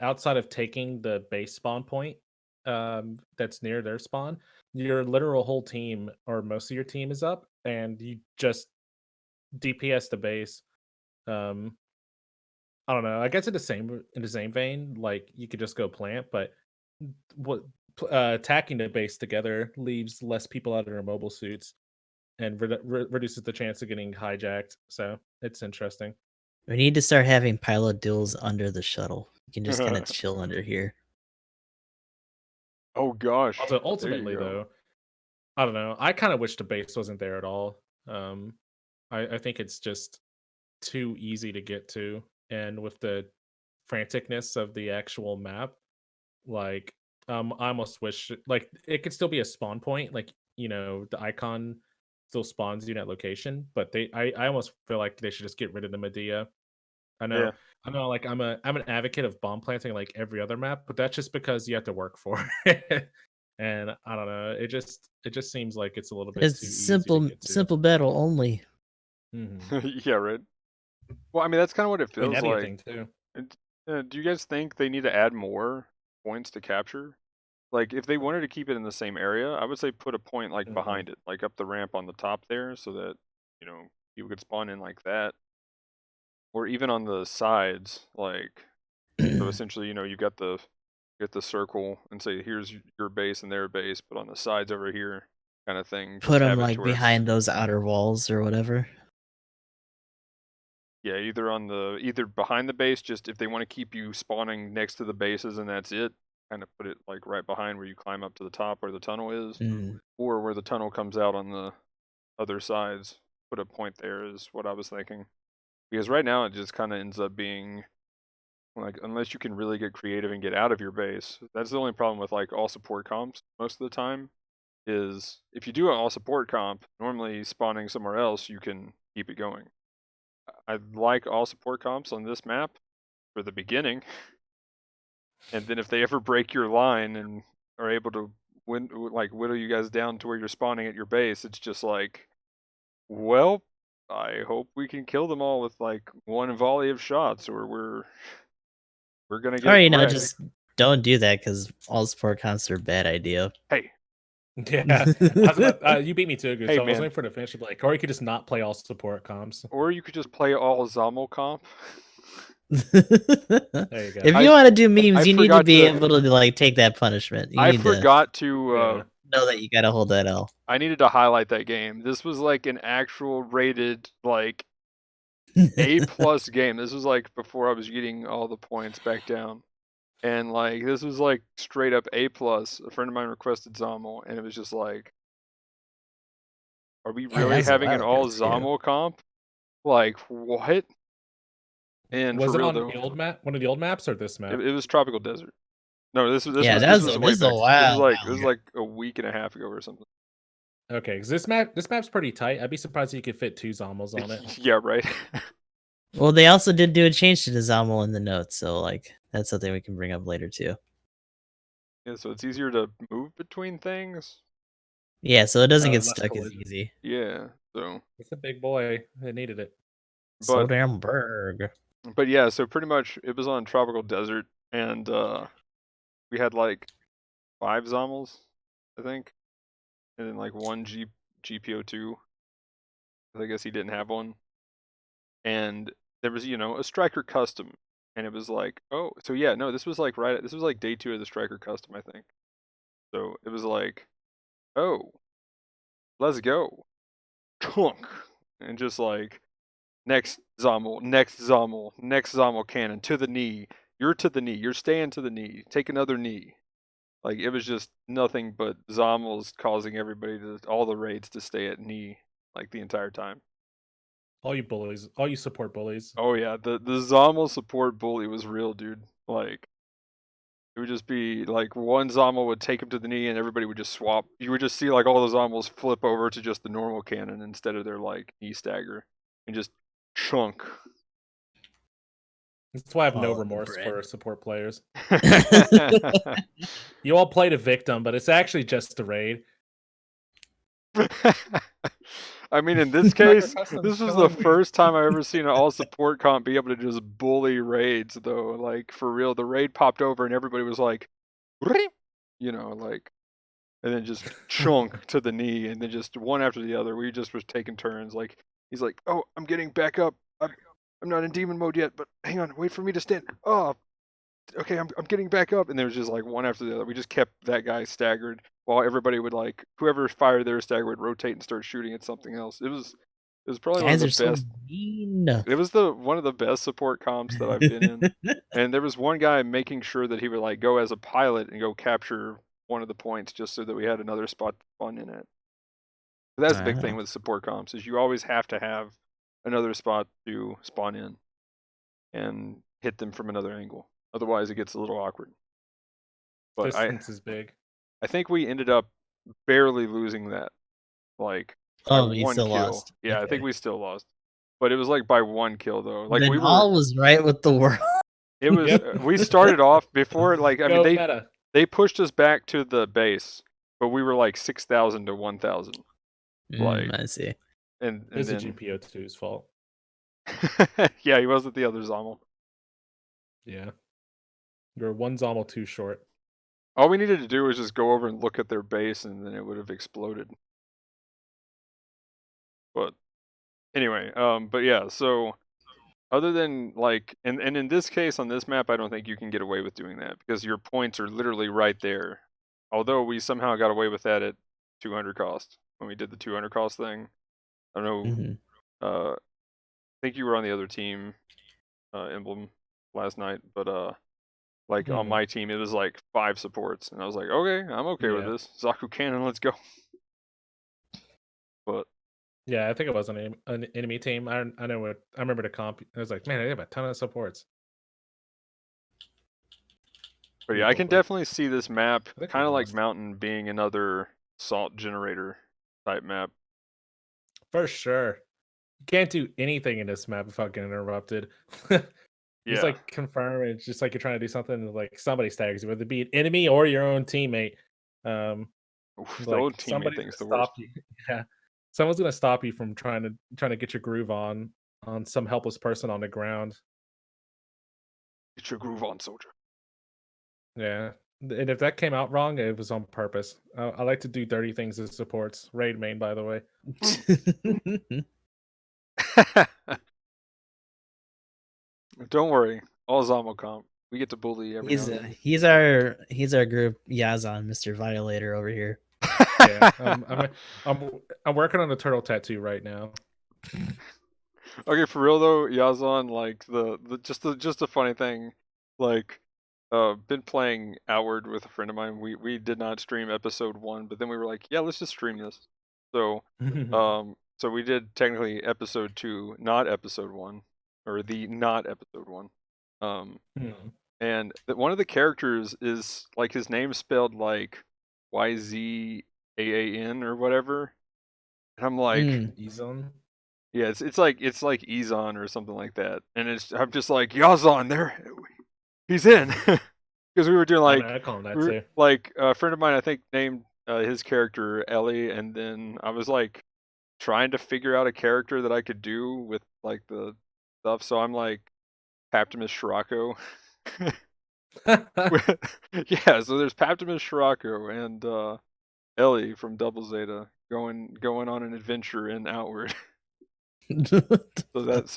outside of taking the base spawn point, that's near their spawn, your literal whole team or most of your team is up, and you just DPS the base. Um, I don't know. I guess in the same vein, like you could just go plant, but what attacking the base together leaves less people out of their mobile suits and reduces the chance of getting hijacked. So it's interesting. We need to start having pilot duels under the shuttle. You can just kinda chill under here. Oh gosh, Also, there you ultimately, go. though, I don't know. I kind of wish the base wasn't there at all. Um, I think it's just too easy to get to, and with the franticness of the actual map, like, I almost wish like it could still be a spawn point, like the icon still spawns you in that location, but I almost feel like they should just get rid of the Medea. I know, Yeah. I know. Like I'm an advocate of bomb planting like every other map, but that's just because you have to work for it. And I don't know. It just seems like it's a little bit It's too easy to get to. simple battle only. Hmm. Yeah, right. Well, I mean, that's kind of what it I mean, feels that'd be a like. thing too. And, do you guys think they need to add more points to capture? Like, if they wanted to keep it in the same area, I would say put a point like Hmm. behind it, like up the ramp on the top there, so that people could spawn in like that, or even on the sides. Like, so essentially, you get the circle and say here's your base and their base, but on the sides over here, kind of thing. Put Just them have it to like, where it's behind those outer walls or whatever. yeah, either behind the base, just if they want to keep you spawning next to the bases and that's it, kind of put it like right behind where you climb up to the top where the tunnel is, Mm. or where the tunnel comes out on the other sides. Put a point there is what I was thinking. Because right now it just kind of ends up being like unless you can really get creative and get out of your base. That's the only problem with like all support comps most of the time is if you do an all support comp, normally spawning somewhere else you can keep it going. I like all support comps on this map for the beginning, and then if they ever break your line and are able to whittle you guys down to where you're spawning at your base, it's just like, well, I hope we can kill them all with like one volley of shots, or we're gonna Or, get wrecked. just don't do that because all support comps are a bad idea. Hey, Yeah, I was about. You beat me to it, hey, so I was man, waiting for the finish. Like, or you could just not play all support comms. or you could just play all Zommel comp. There you go. If you I wanna do I memes, you need to forgot be to able to, like, take that punishment. You I need to forgot to Yeah. know that you gotta hold that L. I needed to highlight that game. This was like an actual rated like A+ game. This was like before I was getting all the points back down. And like this was like straight up A+. A friend of mine requested Zommel and it was just like, are we Yeah, that really was a having while an ago all too. Zommel comp? Like what? And for Was it real on though, the old map? One of the old maps or this it, map? it was Tropical Desert. No, Yeah, this that was was way this is a back. while It was ago. like a week and a half ago or something. Okay, because this map's pretty tight. I'd be surprised if you could fit two Zommels on it. Yeah, right. Well, they also did do a change to the Zommel in the notes, so, like, that's something we can bring up later too. Yeah, so it's easier to move between things. Yeah, so it doesn't get Less stuck as collision. easy. Yeah. So, It's a big boy. It needed it. So but damn berg. yeah, so pretty much it was on Tropical Desert, and we had like 5 Zommels, I think, and then like one GPO2. I guess he didn't have one, and there was a striker custom, and it was like, oh, so yeah, no, this was like this was like day 2 of the striker custom, I think. So it was like oh, let's go, chunk, and just like next Zommel, next Zommel, next Zommel cannon to the knee. You're to the knee. You're staying to the knee. Take another knee. Like it was just nothing but Zommels causing everybody to all the raids to stay at knee like the entire time. All you bullies, all you support bullies. Oh yeah, the Zommel support bully was real, dude. Like it would just be like one Zommel would take him to the knee and everybody would just swap. You would just see like all the Zommels flip over to just the normal cannon instead of their like knee stagger and just chunk. That's why I have no All the remorse bread. for support players. You all played a victim, but it's actually just the raid. I mean, in this Tiger case, Custom's this was the killing me. first time I ever seen an all support comp be able to just bully raids, though. Like for real, the raid popped over and everybody was like, you know, like, and then just chunk to the knee, and then just one after the other. We just was taking turns. Like he's like, "Oh, I'm getting back up. I'm not in demon mode yet, but hang on, wait for me to stand. Oh, okay, I'm getting back up," and there was just like one after the other. We just kept that guy staggered while everybody would like whoever fired their stagger would rotate and start shooting at something else. It was probably one of Guys the are so best. mean. It was the one of the best support comps that I've been in. And there was one guy making sure that he would like go as a pilot and go capture one of the points just so that we had another spot to spawn in it. But that's the big thing Wow. with support comps is you always have to have another spot to spawn in and hit them from another angle. Otherwise, it gets a little awkward. But Distance is big. I think we ended up barely losing that, like by Oh, you one still kill. lost. Yeah, I think Okay. we still lost, but it was like by one kill though. Like Then we were, all was right with the world. it was. Yep. We started off before, like I mean Go meta. they pushed us back to the base, but we were like 6,000 to 1,000. Like I see. and It's the then GBO2's fault. yeah, he wasn't the other Zommel. Yeah. You're one Zommel too short. All we needed to do was just go over and look at their base, and then it would have exploded. But anyway, but yeah, so other than like, and in this case on this map, I don't think you can get away with doing that because your points are literally right there. Although we somehow got away with that at 200 cost when we did the 200 cost thing. I don't know. Mhm. I think you were on the other team, Emblem, last night, but like on my team, it was like 5 supports, and I was like, okay, I'm okay with Yeah. this. Zaku Cannon, let's go. But Yeah, I think it was an enemy team. I know what I remember the comp. I was like, man, they have a ton of supports. But yeah, I can Probably. definitely see this map, I think we kind of like lost. Mountain, being another salt generator type map. For sure. You can't do anything in this map without getting interrupted. Yeah, Just like confirm, it's just like you're trying to do something, and like somebody stags you, whether it be an enemy or your own teammate. oof, It's the like old teammate somebody's thing's gonna the worst. stop you. Yeah, someone's gonna stop you from trying to get your groove on some helpless person on the ground. Get your groove on, soldier. Yeah, and if that came out wrong, it was on purpose. I like to do dirty things as supports. Raid main, by the way. Don't worry, all Zomo comp. We get to bully every now and then. he's our group Yazan, Mr. Violator over here. Yeah, I'm working on the turtle tattoo right now. Okay, for real though, Yazan, like just a funny thing, like been playing Outward with a friend of mine. We did not stream episode 1, but then we were like, yeah, let's just stream this. So so we did technically episode 2, not episode 1, or the not episode 1. And one of the characters is like his name's spelled like YZAAN or whatever. And I'm like, Izon. yeah, it's like Ezon or something like that. And I'm just like, Yazan there. He's in. Because we were doing like I call him that too. like a friend of mine I think named his character Ellie, and then I was like trying to figure out a character that I could do with like the stuff. So I'm like Paptimus Scirocco. Yeah, so there's Paptimus Scirocco and Ellie from Double Zeta going on an adventure in Outward. So that's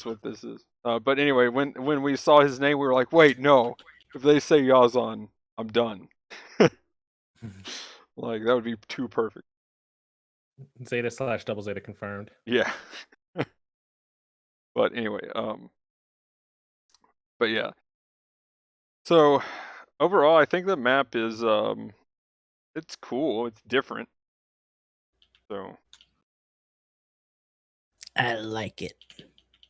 what this is. But anyway, when we saw his name, we were like, wait, no. If they say Yazan, I'm done. Like that would be too perfect. Zeta/double Zeta confirmed. Yeah. But anyway, but yeah. So overall, I think the map is it's cool. It's different. So I like it.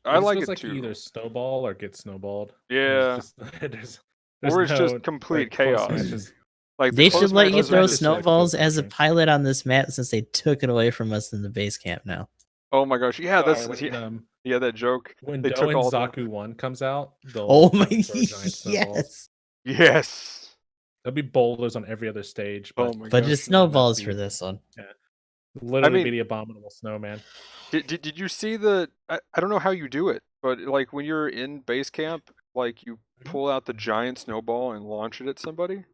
I It just like feels it like you too. either snowball or get snowballed. There's Yeah. just there's Or it's no just complete like close chaos. matches. Like the They should close let you matches are throw matches just feel like close snowballs as a matches. pilot on this map since they took it away from us in the base camp now. oh my gosh. Yeah, that's When yeah, that joke. when They took Doen all the Zaku 1 comes out, Oh they'll my, throw giant snowballs. yes. Yes. There'll be boulders on every other stage, Oh but my But gosh. just not enough snowballs to for be, this one. I literally be mean, the abominable snowman. did you see the I don't know how you do it, but like when you're in base camp, like you pull out the giant snowball and launch it at somebody?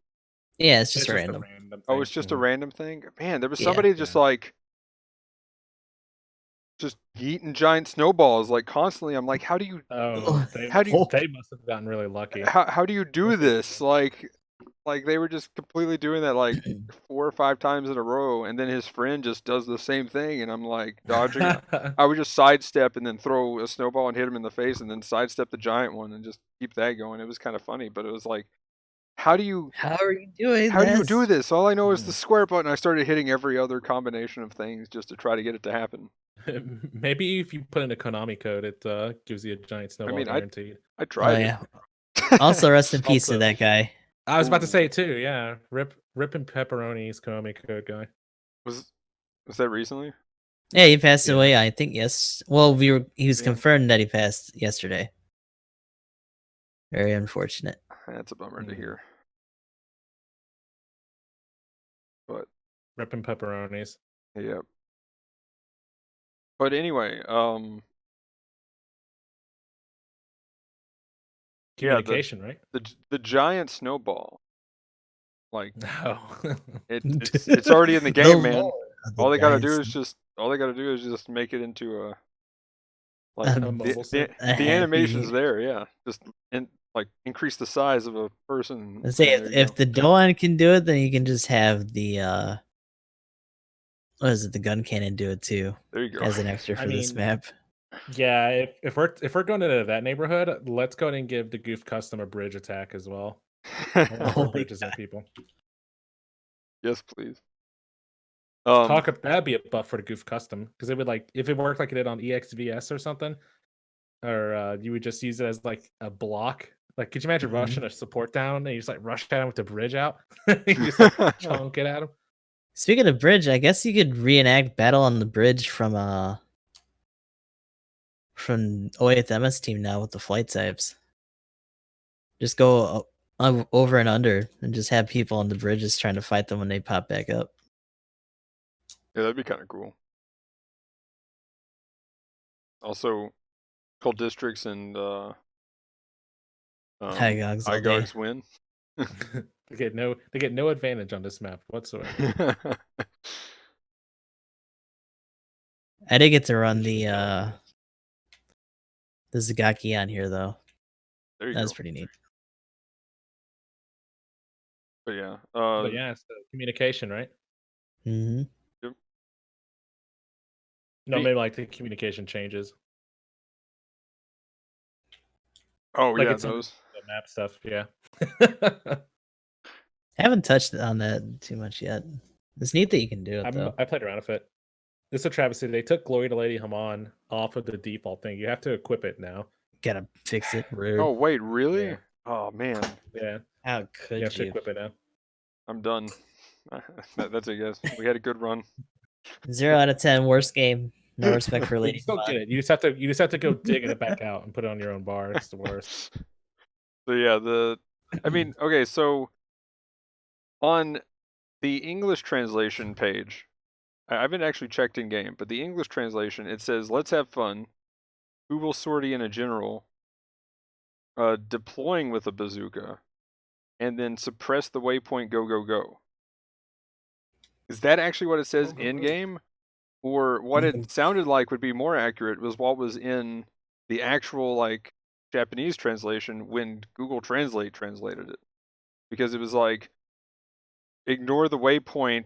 Yeah, it's just It's just a random. random Oh, thing. it's just a random thing? Man, there was Yeah. somebody just Yeah. like just yeeting giant snowballs like constantly. I'm like, how do you Oh, how do you they must have gotten really lucky. how do you do Must be this? Like they were just completely doing that like 4 or 5 times in a row, and then his friend just does the same thing, and I'm like dodging it. I would just sidestep and then throw a snowball and hit him in the face, and then sidestep the giant one and just keep that going. It was kind of funny, but it was like, how do you How are you doing how do you do this? this? All I know is the square button. I started hitting every other combination of things just to try to get it to happen. Maybe if you put in a Konami code, it gives you a giant I snowball mean, guaranteed. I Oh tried it. yeah. Also, rest in peace to Also, that guy. I was about to Ooh. say too. Yeah, Rip and Pepperoni's Konami code guy. Was that recently? Yeah, he passed Yeah. away. I think yes. Well, he was Yeah. confirmed that he passed yesterday. Very unfortunate. That's a bummer to hear. But Rip and Pepperoni's. yeah. But anyway, yeah, Communication, right? the giant snowball, like No. it's already in the game, man. lore of the All they gotta do Giants. is just make it into a A mobile sim. the animation's happy. there, yeah. Just like increase the size of a person. Let's say And there you if go. the Doan can do it, then you can just have the what is it? The gun cannon do it too There you go. as an extra I for this mean, map. yeah. If we're going into that neighborhood, let's go ahead and give the Goof Custom a bridge attack as well. I want to Oh throw my bridges at people. Yes, please. That'd be a buff for the Goof Custom because it would like if it worked like it did on EXVS or something, or you would just use it as like a block. Like, could you imagine Mhm. rushing a support down and you just like rush at him with the bridge out? You just like chunk it at him. Speaking of bridge, I guess you could reenact battle on the bridge from 08th MS team now with the flight types. Just go over and under and just have people on the bridges trying to fight them when they pop back up. Yeah, that'd be kind of cool. Also, called districts and Hygogs all day. Hygogs win. They get no advantage on this map whatsoever. I did get to run the Zagaki on here though. There you That's go. pretty neat. But yeah, But yeah, it's the communication, right? Mm-hmm. Yep. No, maybe like the communication changes. Oh Like yeah, it's under those. the map stuff. Yeah. Haven't touched on that too much yet. It's neat that you can do it though. I played around with it. This is a travesty. They took Glory to Lady Haman off of the default thing. You have to equip it now. Gotta fix it. Rude. Oh wait, really? Yeah. Oh man, Yeah. How You could have to you? equip it now. I'm done. That's it, guys. We had a good run. 0 out of 10, worst game. No respect for You Lady still get it. You just have to go digging it back out and put it on your own bar. It's the worst. So yeah, I mean, okay, so on the English translation page, I haven't actually checked in game, but the English translation, it says, "Let's have fun. Who will sortie in a general? Deploying with a bazooka, and then suppress the waypoint. Go go go." Is that actually what it says in game? Or what it sounded like would be more accurate was what was in the actual like Japanese translation when Google Translate translated it. Because it was like, ignore the waypoint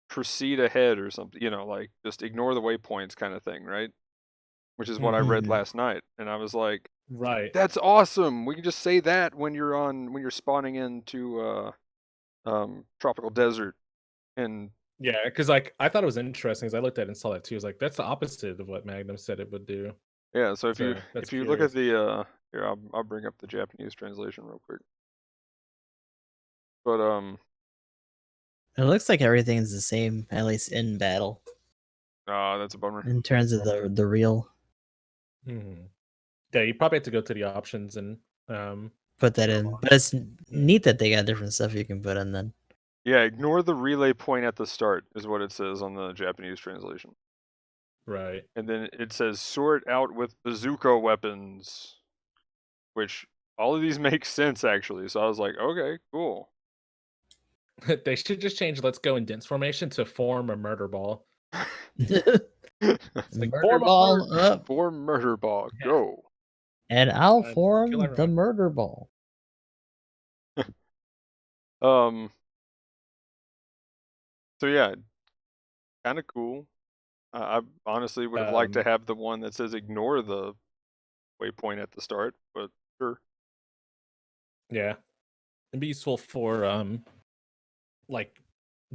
proceed ahead or something, like just ignore the waypoints kind of thing, right? Which is what I read Mhm. Mhm. last night, and I was like, Right. "That's awesome! We can just say that when you're spawning into tropical desert." And Yeah, because like I thought it was interesting as I looked at it and saw that too. I was like, that's the opposite of what Magnum said it would do. yeah, so if you So that's if you look at curious. the here, I'll bring up the Japanese translation real quick. But It looks like everything's the same, at least in battle, that's a bummer. in terms of the real. Mhm. Yeah, you probably have to go to the options and Put that turn 'em in. on. But it's Mhm. neat that they got different stuff you can put in then. Yeah, ignore the relay point at the start is what it says on the Japanese translation. Right. And then it says sort out with bazooka weapons, which all of these make sense actually. So I was like, okay, cool. They should just change "Let's go" in dense formation to "form a murder ball." It's like Murder form a murder. ball up, For murder ball, Yeah, go. and I'll kill form the everyone. murder ball. Um. So yeah, kind of cool. I honestly would have liked to Um, have the one that says ignore the waypoint at the start, but sure. yeah, it'd be useful for like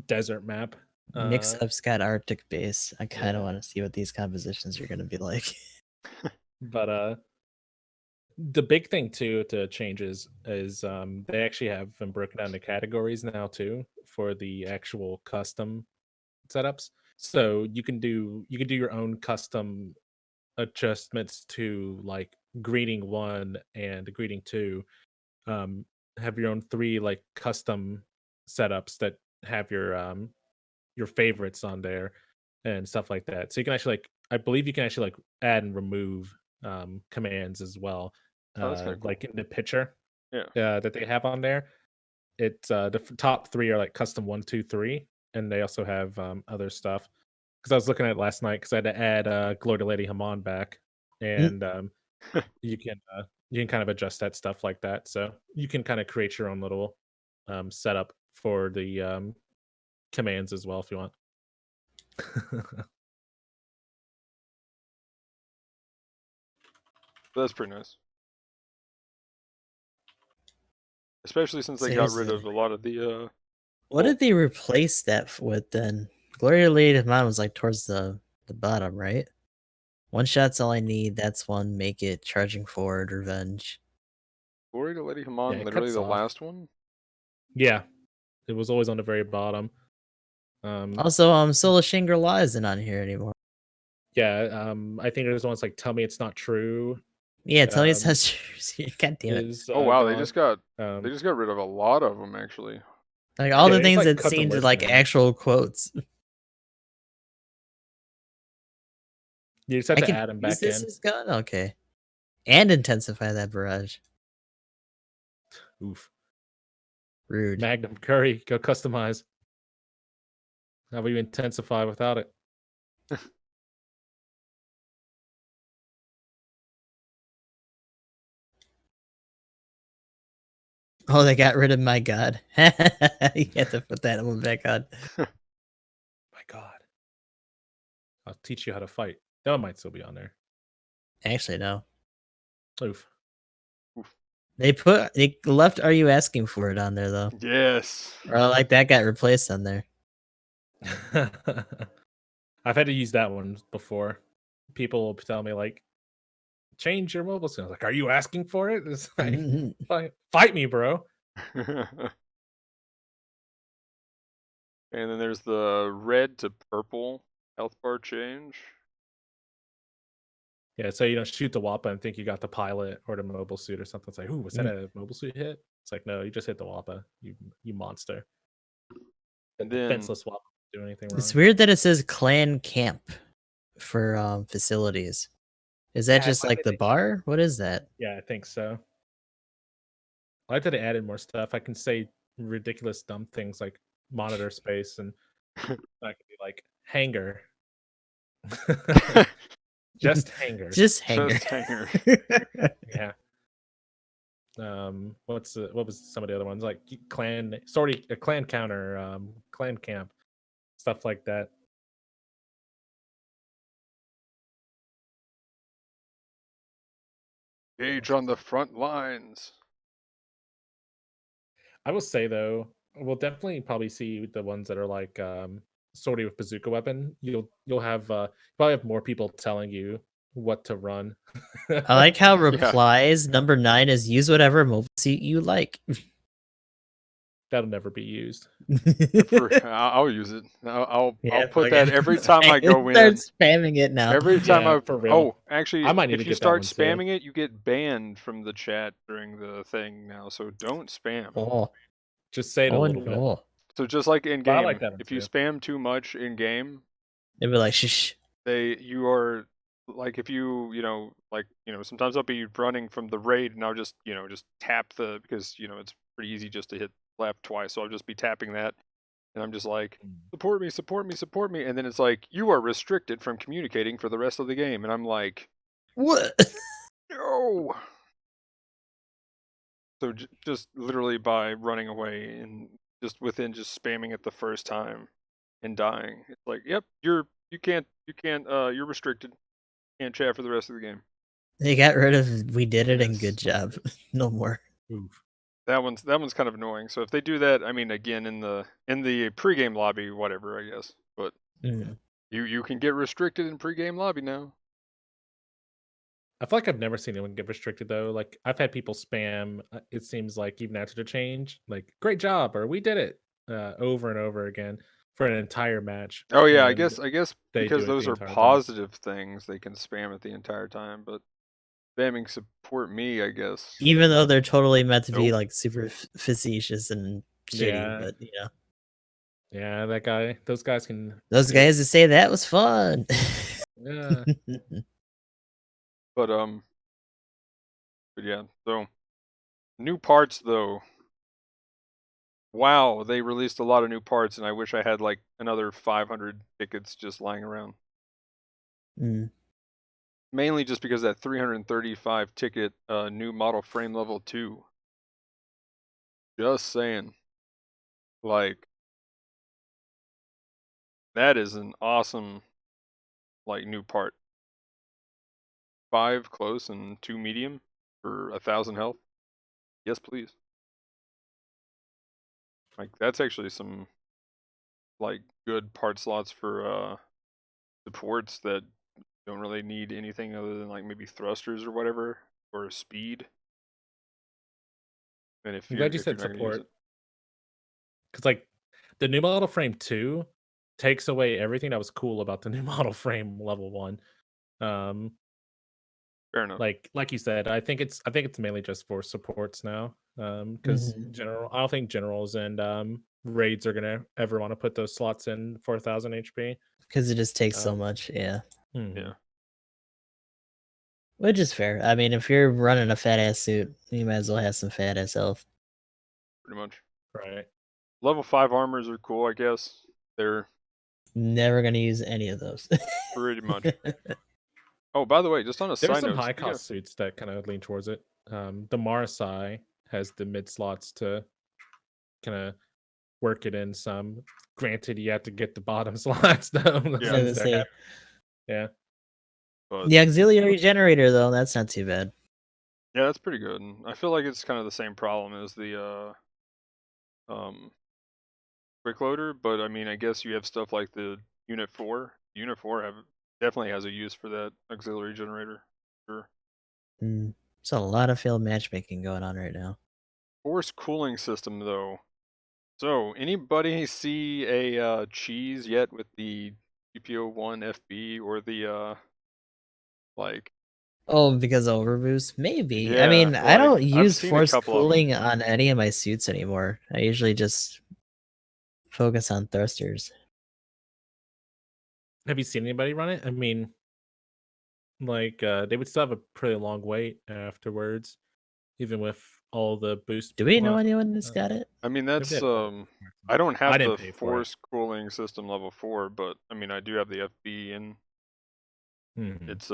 desert map. Mix Uh, up's got Arctic base. I kind of yeah, want to see what these compositions are going to be like. but the big thing too to changes is they actually have them broken down into categories now too for the actual custom setups. So you can do your own custom adjustments to like greeting 1 and greeting 2. Um, have your own 3 like custom setups that have your favorites on there and stuff like that. So you can actually like I believe you can actually like add and remove commands as well. Oh, that's kind of cool. Like in the picture Yeah. that they have on there. It's top 3 are like custom 1, 2, 3, and they also have other stuff. Because I was looking at it last night because I had to add Glory to Lady Haman back, Mm, and you can you can kind of adjust that stuff like that. So you can kind of create your own little setup for the commands as well if you want. That's pretty nice. Especially since they got rid of seriously. a lot of the What well, did they replace that with then? Gloria Lady of Mine was like towards the bottom, right? One shot's all I need. That's one. Make it. Charging forward. Revenge. Glory to Lady Yeah, Haman, it literally cuts the off. last one. Yeah, it was always on the very bottom. Um, Also, Sola Shangri-La isn't on here anymore. yeah, I think there's ones like "Tell Me It's Not True" Yeah, tell me it's um, not true. God damn it. is Oh wow, they gone. just got they Um, just got rid of a lot of them actually. Like all yeah, the they just things like that cut the seemed list like down. actual quotes. You just have I to can add them use back this in. as gun? Okay. And intensify that barrage. Oof. Rude. Magnum Curry, go customize. How about you intensify without it? Oh, they got rid of my god. You have to put that one back on. My God, I'll teach you how to fight. That one might still be on there. Actually, no. Oof. Oof. They left Are You Asking For It on there though. Yes. Or like that got replaced on there. I've had to use that one before. People will tell me like, change your mobile skills. Like, are you asking for it? It's like, fight me, bro. And then there's the red to purple health bar change. Yeah, so you don't shoot the Wappa and think you got the pilot or the mobile suit or something. It's like, ooh, was that Mm. a mobile suit hit? It's like, no, you just hit the Wappa. You monster. The And then defenseless Wappa didn't do anything It's wrong. weird that it says clan camp for facilities. Is that Yeah, I just like like that. the bar? What is that? Yeah, I think so. I like that they added more stuff. I can say ridiculous, dumb things like monitor space, and I can be like Hangar, just Hangar. Just hanger. just hanger. Yeah. What was some of the other ones like clan sorry a clan counter clan camp stuff like that. Gauge on the front lines. I will say though, we'll definitely probably see the ones that are like sortie with bazooka weapon. You'll have probably have more people telling you what to run. I like how Yeah. replies number 9 is use whatever mobile suit you like. That'll never be used. I'll use it. I'll Yeah, put fucking that every time I go start in. spamming it now. Every time Yeah, I for real. oh, actually, I might need to if you get that start one too. spamming it, you get banned from the chat during the thing now. So don't spam. Oh, Just say it a oh little bit. no. So just like in But I like game, that one if you too. spam too much in game, They'd be like, shh. you are like if sometimes I'll be running from the raid and I'll just just tap because it's pretty easy just to hit left twice. So I'll just be tapping that and I'm just like, support me, support me, support me, and then it's like you are restricted from communicating for the rest of the game, and I'm like, What? no. So just literally by running away and just just spamming it the first time and dying, it's like, yep, you're restricted. Can't chat for the rest of the game. They got rid of we did it and good Yes. job. No more. Oof. That one's kind of annoying. So if they do that, I mean, again in the pregame lobby, whatever, I guess. But Mm. you can get restricted in pregame lobby now. I feel like I've never seen anyone get restricted though. Like I've had people spam. It seems like even after the change, like "great job" or "we did it" over and over again for an entire match, Oh yeah, I and guess they because do it those the are entire time. positive things, they can spam it the entire time. But spamming support me, I guess. Even though they're totally meant to be Nope. like super facetious and shitty, Yeah, but yeah, that guy. Those guys can those do it. guys that say that was fun. Yeah, But yeah. So new parts though. Wow, they released a lot of new parts, and I wish I had like another 500 tickets just lying around. Mm. Mainly just because that 335 ticket new model frame level 2. Just saying. Like that is an awesome like new part. 5 close and 2 medium for 1,000 health. Yes, please. Like that's actually some like good part slots for supports that don't really need anything other than like maybe thrusters or whatever or speed. And I'm glad you if you're said not gonna use support it, because like the new model frame 2 takes away everything that was cool about the new model frame level 1. Um, fair enough. like you said, I think it's mainly just for supports now. Because Mhm. I don't think generals and raids are gonna ever want to put those slots in for 1,000 HP. 'Cause it just takes so Um, much, yeah. mhm, Yeah, Which is fair. I mean, if you're running a fat ass suit, you might as well have some fat ass health. pretty much. right. Level 5 armors are cool, I guess. They're Never gonna use any of those. pretty much. Oh, by the way, just on a There's side some note, high speaking of cost suits that kind of lean towards it. The Marsai has the mid slots to kind of work it in some. Granted, you have to get the bottom slots though. Those yeah, ones Gonna that say kind yeah. but the auxiliary generator though, that's not too bad. yeah, that's pretty good. And I feel like it's kind of the same problem as the um quick loader, but I mean, I guess you have stuff like the Unit 4. Unit 4 definitely has a use for that auxiliary generator. Sure. Mm. There's a lot of failed matchmaking going on right now. Force cooling system though. So, anybody see a cheese yet with the GPO1 FB or the like Oh, because of overboost? Maybe. I yeah, mean, I like don't I've use seen a force couple of them. cooling on any of my suits anymore. I usually just focus on thrusters. Have you seen anybody run it? I mean, like they would still have a pretty long wait afterwards, even with all the boost. Do we know Well, anyone that's uh, got it? I mean, maybe they that's have all. I don't I have didn't the pay for it. force cooling system level 4, but I mean, I do have the FB and Mhm. it's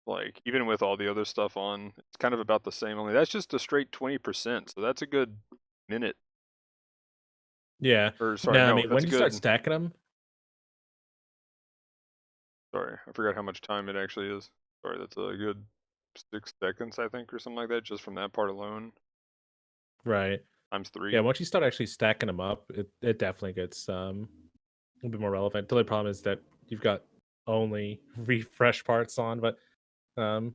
like even with all the other stuff on, it's kind of about the same only that's just a straight 20%, so that's a good minute. Yeah. Or sorry, No, I no, mean, that's when a you start good. stacking them, Sorry, I forgot how much time it actually is. Sorry, that's a good 6 seconds, I think, or something like that, just from that part alone. right? Times Yeah, 3. once you start actually stacking them up, it definitely gets a little bit more relevant. The only problem is that you've got only refresh parts on, but um,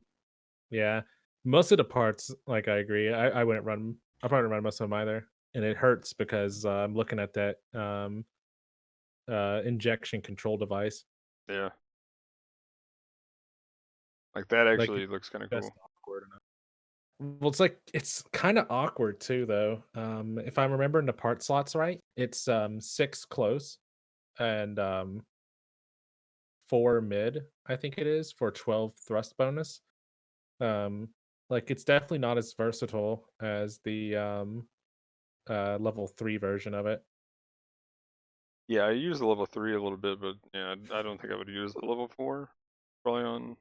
yeah, most of the parts, like I agree, I wouldn't run. I probably wouldn't run most of them either, and it hurts because I'm looking at that injection control device. Yeah, like that Like actually looks kind of that's cool. awkward. Well, it's like it's kind of awkward too, though. If I'm remembering the part slots right, it's 6 close and 4 mid. I think it is for 12 thrust bonus. Um, like it's definitely not as versatile as the level 3 version of it. Yeah, I use the level 3 a little bit, but yeah, I don't think I would use the level 4. Probably on.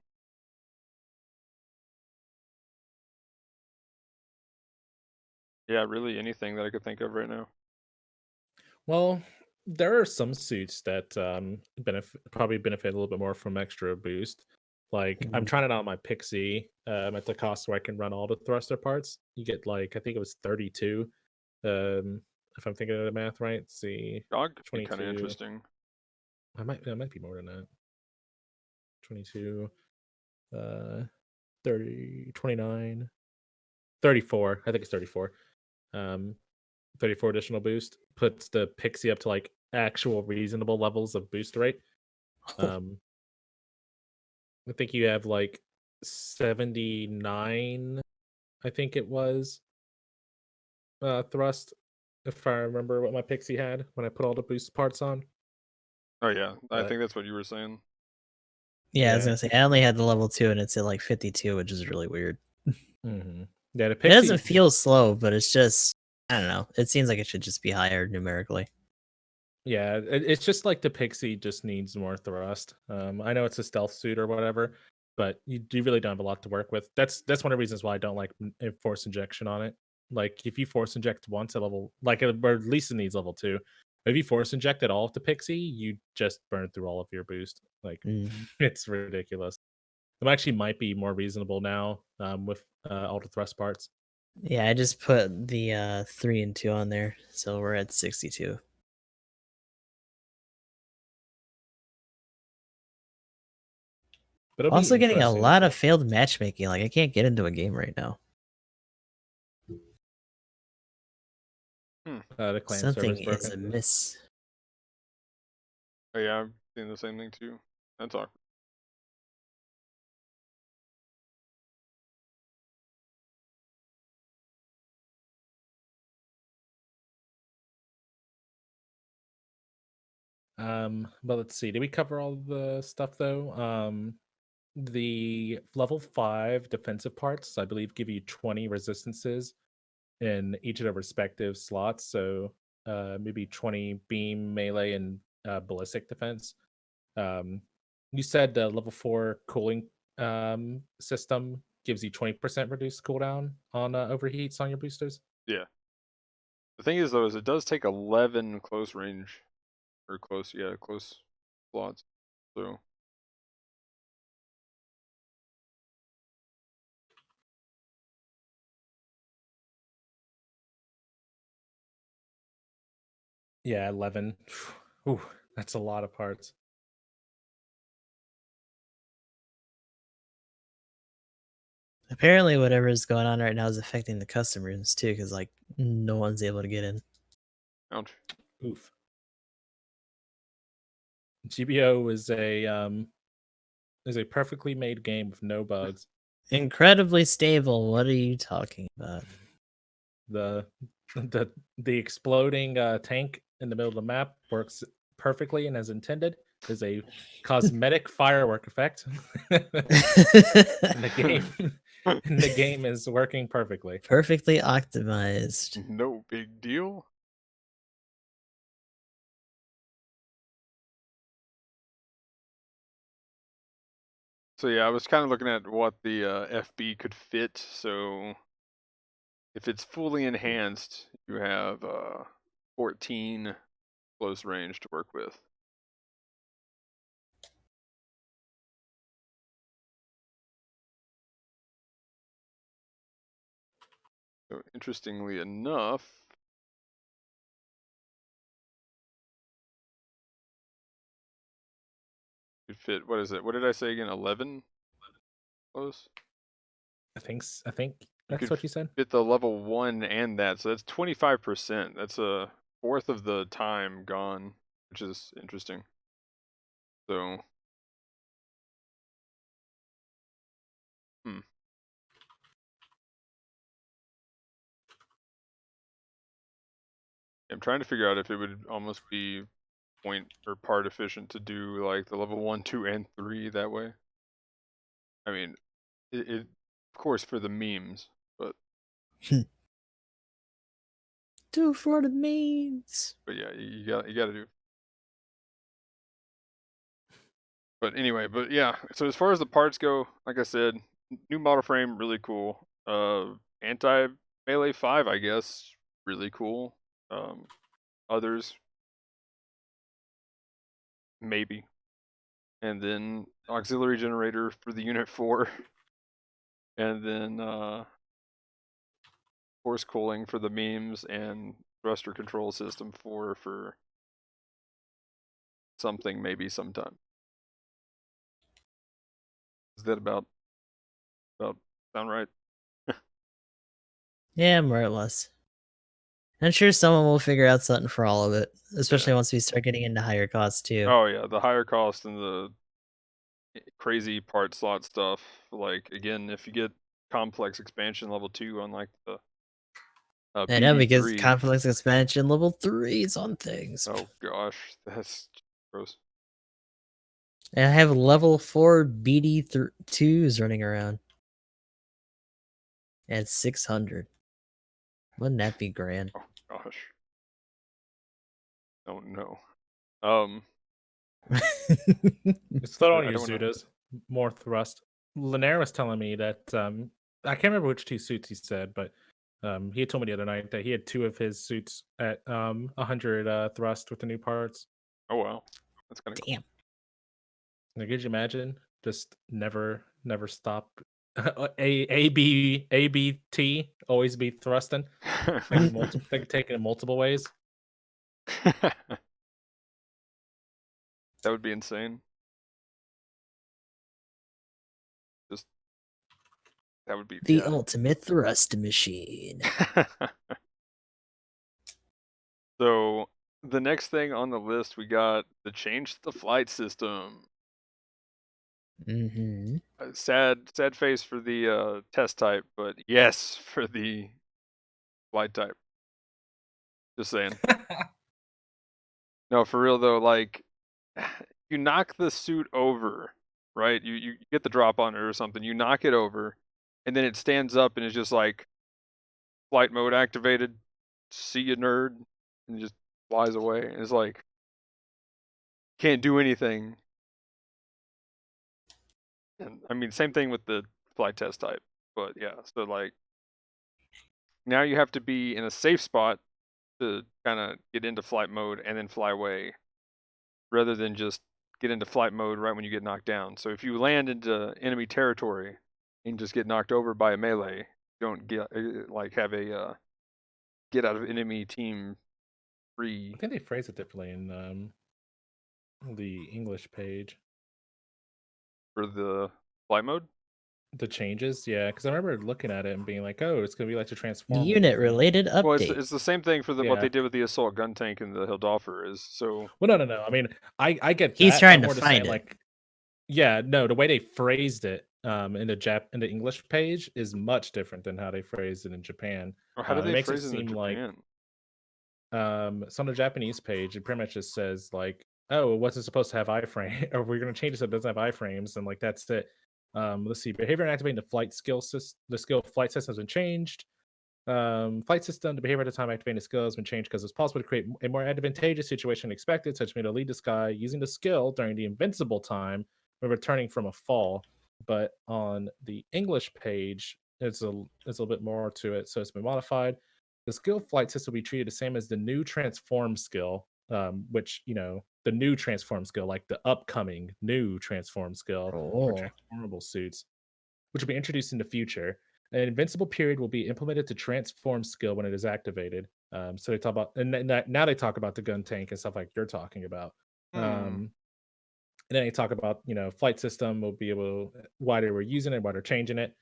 Yeah, really anything that I could think of right now. Well, there are some suits that probably benefit a little bit more from extra boost. Like I'm Mhm. trying it out on my Pixie at the cost where I can run all the thruster parts. You get like I think it was 32. If I'm thinking of the math right. Let's see, Dog could be kind of 22. interesting. I might be more than that. 22, uh, 30, 29, 34. I think it's 34. Um, 34 additional boost puts the Pixie up to like actual reasonable levels of boost rate. Um, I think you have like 79, I think it was, thrust, if I remember what my Pixie had when I put all the boost parts on. Oh yeah, I But think that's what you were saying. Yeah, I was yeah. gonna say I only had the level 2 and it's at like 52, which is really weird. Yeah, the It doesn't Pixie. feel slow, but it's just I don't know. It seems like it should just be higher numerically. Yeah, it's just like the Pixie just needs more thrust. I know it's a stealth suit or whatever, but you really don't have a lot to work with. That's one of the reasons why I don't like force injection on it. Like if you force inject once at level, like or at least it needs level 2. If you force inject at all with the Pixie, you just burn through all of your boost. Like Mhm. it's ridiculous. It actually might be more reasonable now with all the thrust parts. Yeah, I just put the 3 and 2 on there, so we're at 62. But it'll be Also getting a interesting to lot see. of failed matchmaking. Like I can't get into a game right now. Hmm. The clan Something server's is broken. amiss. Oh yeah, I've seen the same thing too. That's awkward. But let's see. Did we cover all the stuff though? The level 5 defensive parts, I believe, give you 20 resistances in each of their respective slots. So maybe 20 beam, melee, and ballistic defense. Um, you said the level 4 cooling system gives you 20% reduced cooldown on overheats on your boosters. Yeah. The thing is though, is it does take 11 close range or close slots. So Yeah, 11. Ooh, that's a lot of parts. Apparently, whatever is going on right now is affecting the customers too, because like no one's able to get in. ouch. Oof. GBO is a perfectly made game with no bugs. Incredibly stable. What are you talking about? The the exploding tank in the middle of the map works perfectly and as intended. Is a cosmetic firework effect. and the game and the game is working perfectly. Perfectly optimized. No big deal. So yeah, I was kind of looking at what the FB could fit. So if it's fully enhanced, you have 14 close range to work with. So interestingly enough, could fit, what is it? What did I say again? 11 close? I think You that's could what you said. fit the level 1 and that, so that's 25%. That's a fourth of the time gone, which is interesting. So, hmm. I'm trying to figure out if it would almost be point or part efficient to do like the level 1, 2, and 3 that way. I mean, it of course for the memes, but Do for the memes. yeah, you got to do. But anyway, but yeah. So as far as the parts go, like I said, new model frame, really cool. Anti melee 5, I guess, really cool. Others, maybe. And then auxiliary generator for the unit 4, and then force cooling for the memes, and thruster control system 4 for something, maybe sometime. Is that about sound right? Yeah, more or less. I'm sure someone will figure out something for all of it, especially Yeah. once we start getting into higher costs too. Oh yeah, the higher cost and the crazy part slot stuff. Like again, if you get complex expansion level 2 on like the I know, because BD3, complex expansion level 3s on things. oh gosh, that's gross. And I have level 4 BD2s running around at 600. Wouldn't that be grand? Oh gosh. Oh no. Um, Just throw on I your don't know. Zudas, more thrust. Linaire was telling me that I can't remember which two suits he said, but he had told me the other night that he had two of his suits at 100 thrust with the new parts. Oh wow, that's kind of cool. Damn. Like, could you imagine just never stop? A B T always be thrusting, taking it multiple ways. That would be insane. Just that would be, The yeah. ultimate thrust machine. So the next thing on the list, we got the change to the flight system. Mm-hmm. Sad face for the test type, but yes for the flight type. Just saying. No, for real though, like you knock the suit over, right? You get the drop on it or something. You knock it over, and then it stands up and is just like flight mode activated. See you, nerd, and just flies away. And it's like can't do anything. And I mean, same thing with the flight test type. But yeah, so like now you have to be in a safe spot to kind of get into flight mode and then fly away, rather than just get into flight mode right when you get knocked down. So if you land into enemy territory and just get knocked over by a melee, you don't get like have a get out of enemy team free I think they phrase it differently in the English page. for the flight mode. The changes, yeah, because I remember looking at it and being like, "Oh, it's gonna be like the transformable Unit thing." related Well, update. it's the same thing for what Yeah. they did with the assault gun tank and the Hildolfer is so. Well, no. I mean, I get He's that, but trying I'm to more just saying find it. like, yeah, no, the way they phrased it in the English page is much different than how they phrased it in Japan. Or how do It they makes it phrase it in seem like Japan? so on the Japanese page, it pretty much just says like, "Oh, it wasn't supposed to have iframe, or we're going to change it so it doesn't have iframes," and like that's it. Let's see, behavior and activating the flight skill system. The skill flight system has been changed. Flight system, the behavior at the time activating the skill has been changed because it's possible to create a more advantageous situation than expected, such as to lead the sky using the skill during the invincible time when returning from a fall. But on the English page, it's a little bit more to it, so it's been modified. The skill flight test will be treated the same as the new transform skill, which, the new transform skill, like the upcoming new transform skill for Oh. transformable suits, which will be introduced in the future. An invincible period will be implemented to transform skill when it is activated. So they talk about, now they talk about the gun tank and stuff like you're talking about. Hmm. And then they talk about, flight system will be able why they were using it, why they're changing it.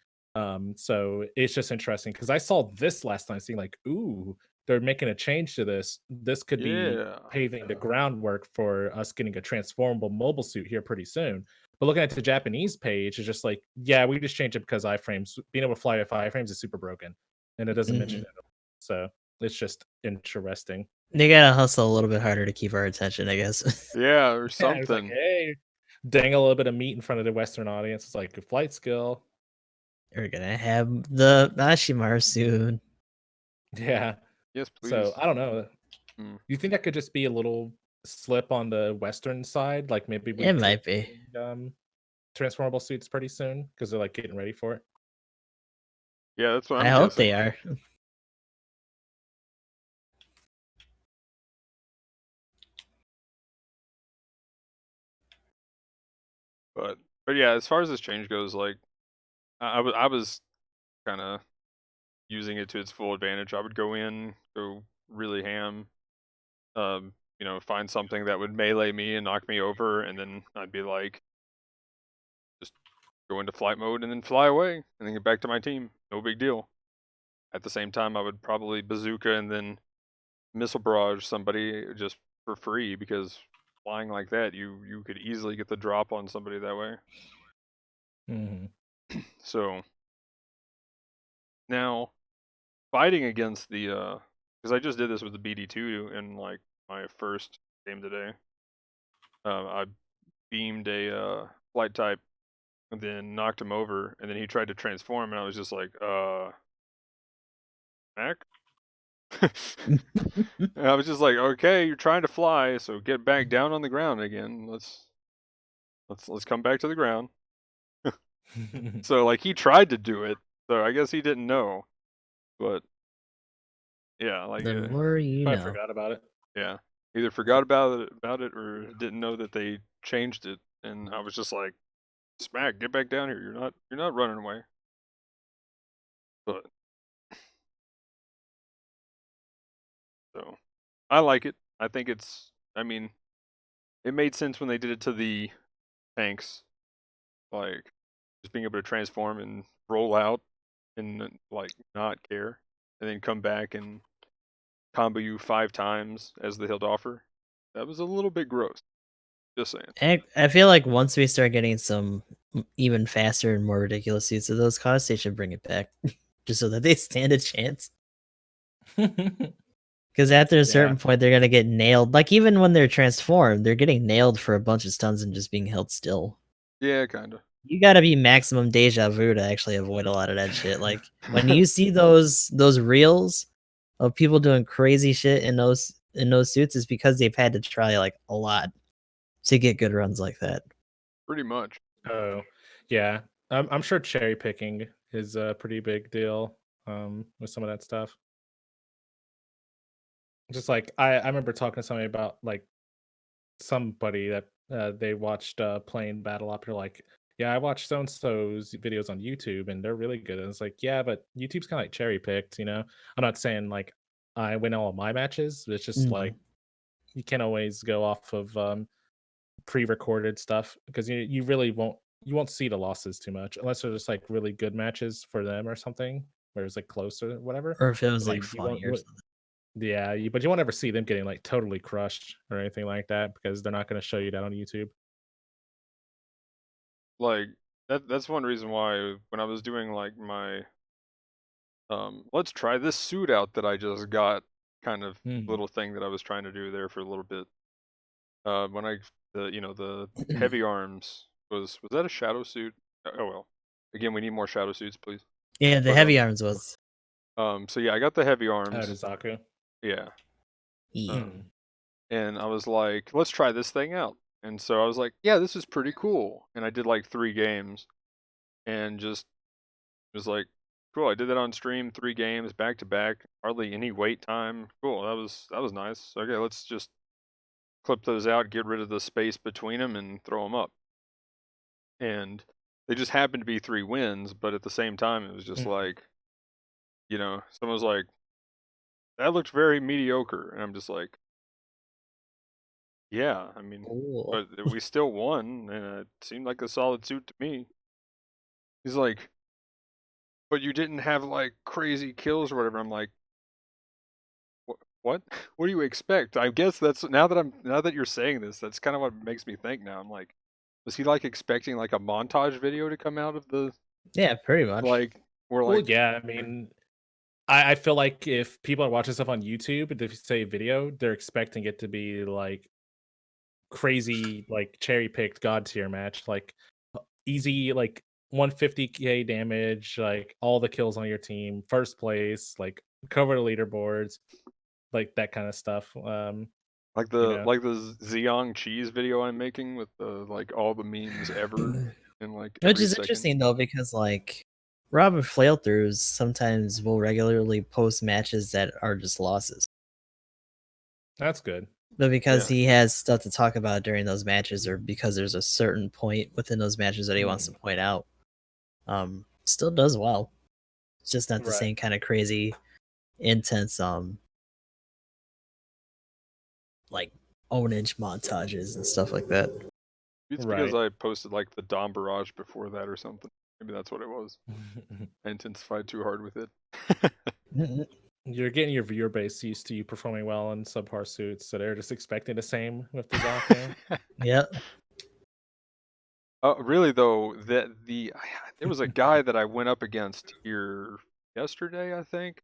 So it's just interesting because I saw this last time, seeing like, ooh, they're making a change to this. This could be Yeah. paving the groundwork for us getting a transformable mobile suit here pretty soon. But looking at the Japanese page, it's just like, yeah, we just changed it because iframes being able to fly with iframes is super broken, and it doesn't mention Mhm. it. So it's just interesting. They gotta hustle a little bit harder to keep our attention, I guess. Yeah, or Yeah, it's like, something. hey, dang a little bit of meat in front of the Western audience. It's like a flight skill. We're gonna have the Ashimaru soon. Yeah. Yes, So please. I don't know. Mm. You think that could just be a little slip on the Western side? Like maybe we It could might be. transformable suits pretty soon because they're like getting ready for it. Yeah, that's what I I'm hope they guessing. are. But yeah, as far as this change goes, like I was kind of using it to its full advantage. I would go really ham, find something that would melee me and knock me over, and then I'd be like, just go into flight mode and then fly away, and then get back to my team. No big deal. At the same time, I would probably bazooka and then missile barrage somebody just for free because flying like that, you could easily get the drop on somebody that way. Hmm. So now fighting against the because I just did this with the BD2 in like my first game today. I beamed a flight type and then knocked him over, and then he tried to transform, and I was just like, Mac. And I was just like, okay, you're trying to fly, so get back down on the ground again. Let's come back to the ground. So like he tried to do it, so I guess he didn't know, but yeah, like The more you I know. forgot about it. yeah, either forgot about it or didn't know that they changed it, and I was just like, Smack, get back down here. You're not running away. But so I like it. I think I mean, it made sense when they did it to the tanks, like just being able to transform and roll out and like not care, and then come back and combo you 5 times as the hilt offer. That was a little bit gross. Just saying. I feel like once we start getting some even faster and more ridiculous suits of those costs, they should bring it back. Just so that they stand a chance. Because after a Yeah. certain point, they're gonna get nailed. Like even when they're transformed, they're getting nailed for a bunch of stuns and just being held still. Yeah, kind You gotta be maximum deja vu to actually avoid a lot of that shit. Like when of. you see those reels of people doing crazy shit in those suits, is because they've had to try like a lot to get good runs like that. Pretty much. Oh, yeah. I'm sure cherry picking is a pretty big deal with some of that stuff. Just like I remember talking to somebody about like somebody that they watched playing Battle Op. They're like, yeah, I watched so and so's videos on YouTube and they're really good. And it's like, yeah, but YouTube's kind of like cherry picked, you know? I'm not saying like I win all of my matches, but it's just Mhm. like you can't always go off of pre-recorded stuff because you won't see the losses too much unless they're just like really good matches for them or something where it's like close or whatever. Or if it was But like you funny won't or something. yeah, but you won't ever see them getting like totally crushed or anything like that because they're not going to show you that on YouTube. Like that's one reason why when I was doing like my let's try this suit out that I just got kind of Hmm. little thing that I was trying to do there for a little bit. When the heavy arms was that a shadow suit? Oh well. Again, we need more shadow suits, please. Yeah, the But heavy arms was. so yeah, I got the heavy Oh, to arms. Zaku. Yeah. Yeah. Hmm. And I was like, let's try this thing out. And so I was like, yeah, this is pretty cool. And I did like 3 games and just was like, Cool. I did that on stream, 3 games back to back, hardly any wait time. Cool. That was nice. Okay, let's just clip those out, get rid of the space between them, and throw them up. And they just happened to be 3 wins, but at the same time, it was just like, you know, someone was like, "That looked very mediocre," and I'm just like, "Yeah, I mean, Cool. but we still won, and it seemed like a solid suit to me." He's like, "But you didn't have like crazy kills or whatever." I'm like, What? What do you expect? I guess that's now that you're saying this, that's kind of what makes me think now. I'm like, was he like expecting like a montage video to come out of the Yeah, pretty much. like or Well, like yeah, I mean, I feel like if people are watching stuff on YouTube and if you say video, they're expecting it to be like crazy, like cherry picked god tier match, like easy, like 150k damage, like all the kills on your team, first place, like cover the leaderboards, like that kind of stuff. You know, like the Ziyang cheese video I'm making with the like all the memes ever in like Which every is second. interesting though, because like Robert Flailthroughs sometimes will regularly post matches that are just losses. that's good. But because Yeah. he has stuff to talk about during those matches, or because there's a certain point within those matches that he wants to point out, still does well. It's just not the Right. same kind of crazy, intense, like ownage montages and stuff like that. It's because Right. I posted like the Dom Barrage before that or something. Maybe that's what it was. I intensified too hard with it. You're getting your viewer base used to you performing well in subpar suits, so they're just expecting the same with the Zafio. Yep. Really though, there was a guy that I went up against here yesterday, I think,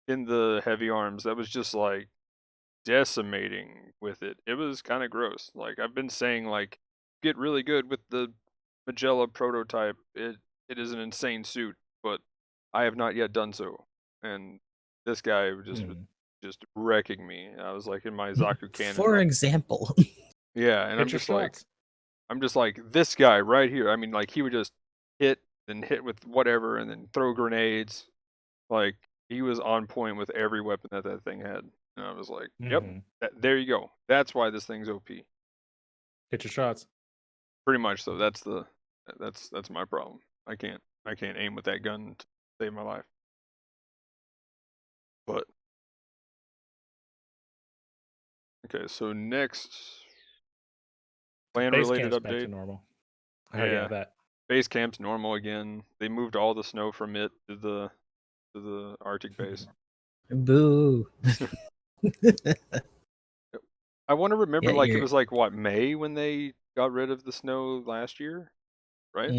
in the heavy arms that was just like decimating with it. It was kind of gross. Like I've been saying, like get really good with the Magella prototype. It is an insane suit, but I have not yet done so. And this guy was just wrecking me. I was like in my Zaku cannon, For like example. yeah, and Hit your shots. I'm just like this guy right here. I mean, like he would just hit and hit with whatever, and then throw grenades. Like he was on point with every weapon that that thing had, and I was like, "Yep, there you go. That's why this thing's OP." Hit your shots. Pretty much. So that's my problem. I can't aim with that gun to save my life. But okay, so next plan Base related camp's back to update. normal. Oh yeah, that. Base camp's normal again. They moved all the snow from it to the Arctic base. Boo. I want to remember, Yeah, like, it you're. was like, what, May when they got rid of the snow last year, right?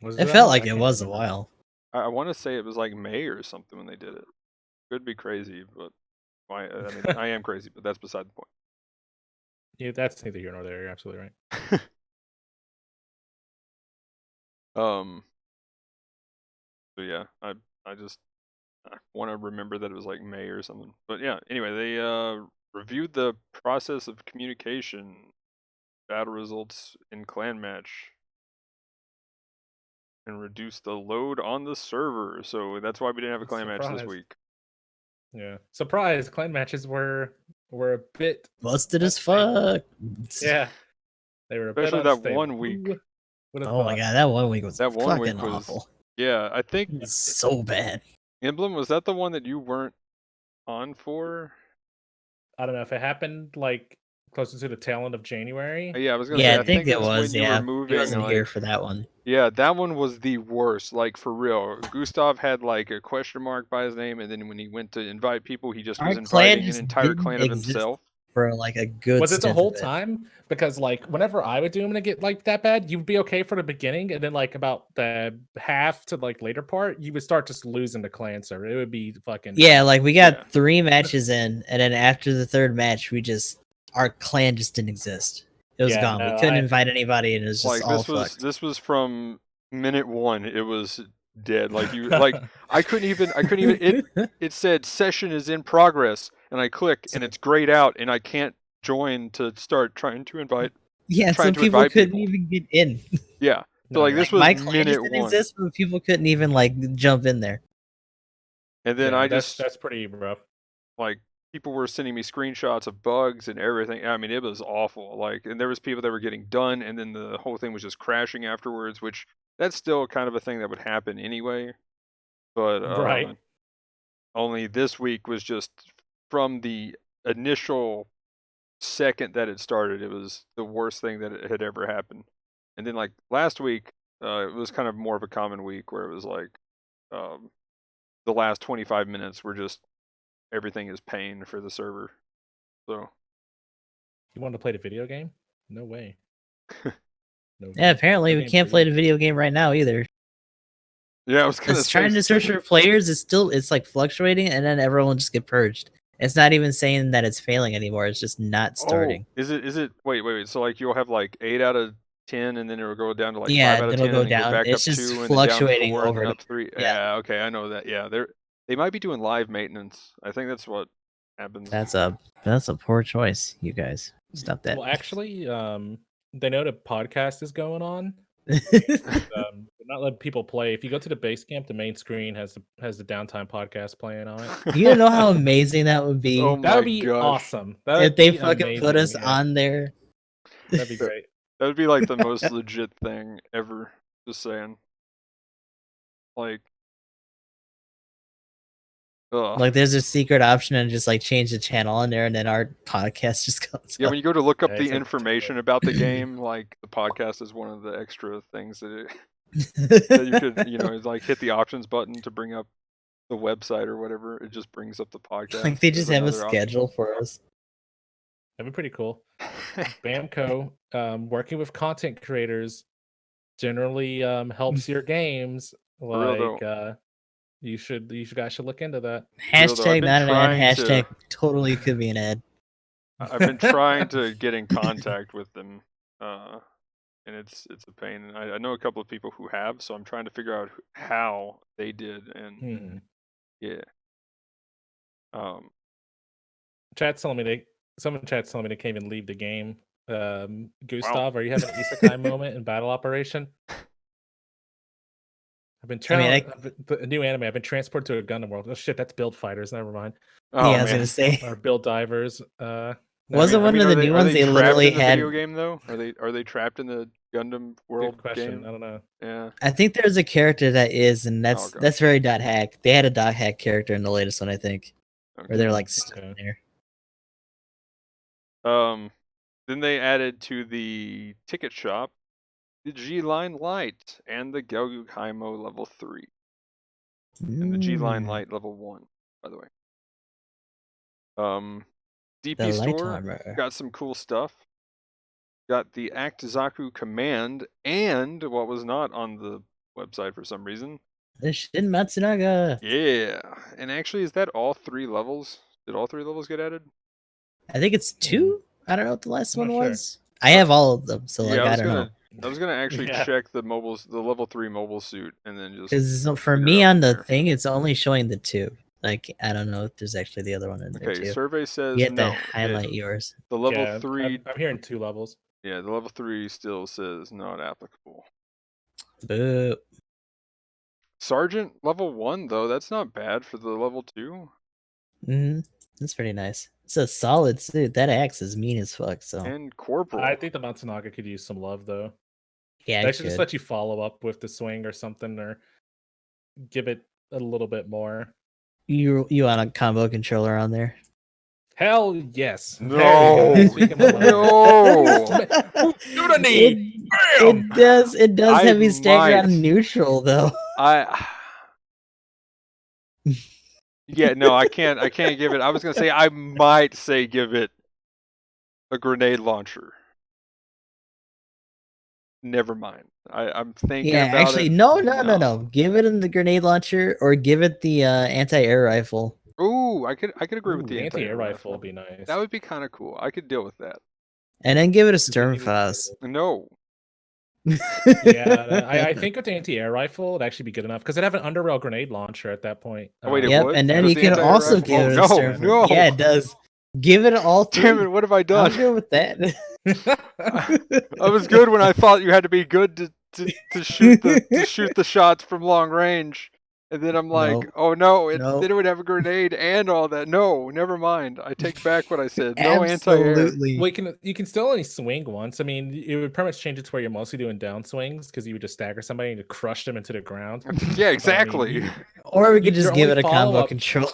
Was It that felt much? like I it can't was a remember. while. I want to say it was like May or something when they did it. Could be crazy, but I mean, I am crazy, but that's beside the Yeah, that's neither here nor there. You're absolutely right. point. So yeah, I just I want to remember that it was like May or something. But yeah, anyway, they reviewed the process of communication, battle results in clan match, and reduced the load on the server. So that's why we didn't have a clan match this Surprise. week. Yeah. Surprise, clan matches were a bit Busted as unstable. fuck. Yeah. They were a bit Especially that unstable. one week. Who would have Oh my thought? god, that 1 week was That one fucking week was awful. yeah, I think It was so bad. Emblem, was that the one that you weren't on for? I don't know if it happened like closer to the tail end of January. Yeah, I was gonna Yeah, say I I think think it it's when was. you were Yeah, he moving, wasn't here like for that one. yeah, that one was the worst, like for real. Gustav had like a question mark by his name, and then when he went to invite people, he just Our was clan inviting an just entire didn't clan of exist himself. for like a good Was it the stint whole of it. time? Because like whenever I would do them and it get like that bad, you'd be okay for the beginning, and then like about the half to like later part, you would start just losing the clan server. It would be fucking Yeah, like we got Yeah. 3 matches in, and then after the 3rd match, our clan just didn't exist. It was Yeah, gone. We no, couldn't invite anybody, and it was just Like all fucked. this was from minute 1. It was dead. Like you like I couldn't even it said session is in progress, and I click and it's grayed out, and I can't join to start trying to invite Yeah, trying some to people invite couldn't people. even get in. Yeah. So like this was My clan just minute didn't 1, exist, but people couldn't even like jump in there. and then yeah, I that's just pretty rough. like people were sending me screenshots of bugs and everything. I mean, it was awful. Like, and there was people that were getting done, and then the whole thing was just crashing afterwards. Which that's still kind of a thing that would happen anyway. But Right. only this week was just from the initial second that it started, it was the worst thing that it had ever happened. And then like last week, it was kind of more of a common week where it was like the last 25 minutes were just everything is pain for the server. So You want to play the video game? No way. No Yeah, game. apparently No we game's can't for play you. the video game right now either. yeah, I was gonna It's say trying to search for players. It's like fluctuating, and then everyone will just get purged. It's not even saying that it's failing anymore. It's just not starting. Oh, is it? Wait. So like you'll have like 8 out of 10, and then it'll go down to like 5 Yeah, out of it'll 10, and go then go down. back It's up just 2, and then down fluctuating 4, and over then and up 3. yeah. Yeah, okay, I know that. Yeah, they might be doing live maintenance. I think that's what happens. That's a poor choice, you guys. Stop that. Well, actually, they know the podcast is going on. They're not letting people play. If you go to the base camp, the main screen has the Downtime podcast playing on it. You know how amazing that would be Oh That my would be gosh. awesome. That if would they be fucking put us amazing, yeah. on there. That'd be great. That would be like the most legit thing ever. Just saying. Like, ugh. Like there's a secret option and just like change the channel on there, and then our podcast just comes Yeah, up. when you go to look up Yeah, the it's like- information about the game, like the podcast is one of the extra things that that you could, like hit the options button to bring up the website or whatever. It just brings up the podcast. Like they as just have a another option. schedule for us. That'd be pretty cool. Bamco, working with content creators generally helps your games. real though. Like you guys should look into that. Real though, I've Hashtag been not an ad. trying Hashtag to- totally could be an ad. I've been trying to get in contact with them, and it's a pain. And I know a couple of people who have, so I'm trying to figure out how they did. And yeah, Chat's telling me someone in chat's telling me they can't even leave the game. Gustav, are you having an isekai moment in Battle Operation? I've been trying the new anime. I've been transported to a Gundam world. Oh shit, that's Build Fighters. Never mind. oh, Yeah, I was man. gonna say. Or Build Divers. Wasn't one of the new ones they literally had? Video game though? Are they trapped in the Gundam world Good question. game? I don't know. Yeah. I think there's a character that is, and gosh. that's very dot hack. They had a dot hack character in the latest one, I think, where they're like stuck in there. Then they added to the ticket shop the G Line Light and the Gelgu Kaimo level 3. And the G Line Light level 1, by the way. DP Store got some cool stuff. Got the Act Zaku command and what was not on the website for some reason. The Shin Matsunaga. Yeah. And actually, is that all 3 levels? Did all 3 levels get added? I think it's 2. I don't know what the last one Not sure. was. I have all of them, so like I don't know. I was gonna actually check the level 3 mobile suit, and then just because for me on the thing, it's only showing the 2. Like I don't know if there's actually the other one in there too. Okay, survey says you have no. to highlight yours. The level 3. I'm hearing 2 levels. Yeah, the level 3 still says not applicable. Boo. Sergeant level 1 though, that's not bad for the level 2. That's pretty nice. It's a solid suit. That axe is mean as fuck. So and corporal. I think the Matsunaga could use some love though. Yeah, they should just let you follow up with the swing or something, or give it a little bit more. You want a combo controller on there? Hell yes. No. No. Do the knee. It does have me stagger on neutral though. Yeah, no, I can't give it. I was gonna say I might say give it a grenade launcher. Never mind. I'm thinking about actually, it. No. Give it in the grenade launcher or give it the anti-air rifle. Ooh, I could agree with the anti-air rifle would be nice. That would be kind of cool. I could deal with that. And then give it a Sturmfass. No. Yeah, I think with the anti-air rifle, it'd actually be good enough because it'd have an underrail grenade launcher at that point. Oh, wait, yep, and then you can also give it a Sturmfass. No. Yeah, it does. Give it all 3. Damn it, what have I done? I'm good with that. I was good when I thought you had to be good to to shoot the shots from long range, and then I'm like, Nope. oh no, Nope. then it would have a grenade and all that. No, never mind. I take back what I said. No anti-air. Absolutely. Well, you can still only swing once. I mean, it would pretty much change it to where you're mostly doing down swings because you would just stagger somebody and you crush them into the ground. Yeah, But I mean, exactly. Or we could your just give only it a combo follow-up controller.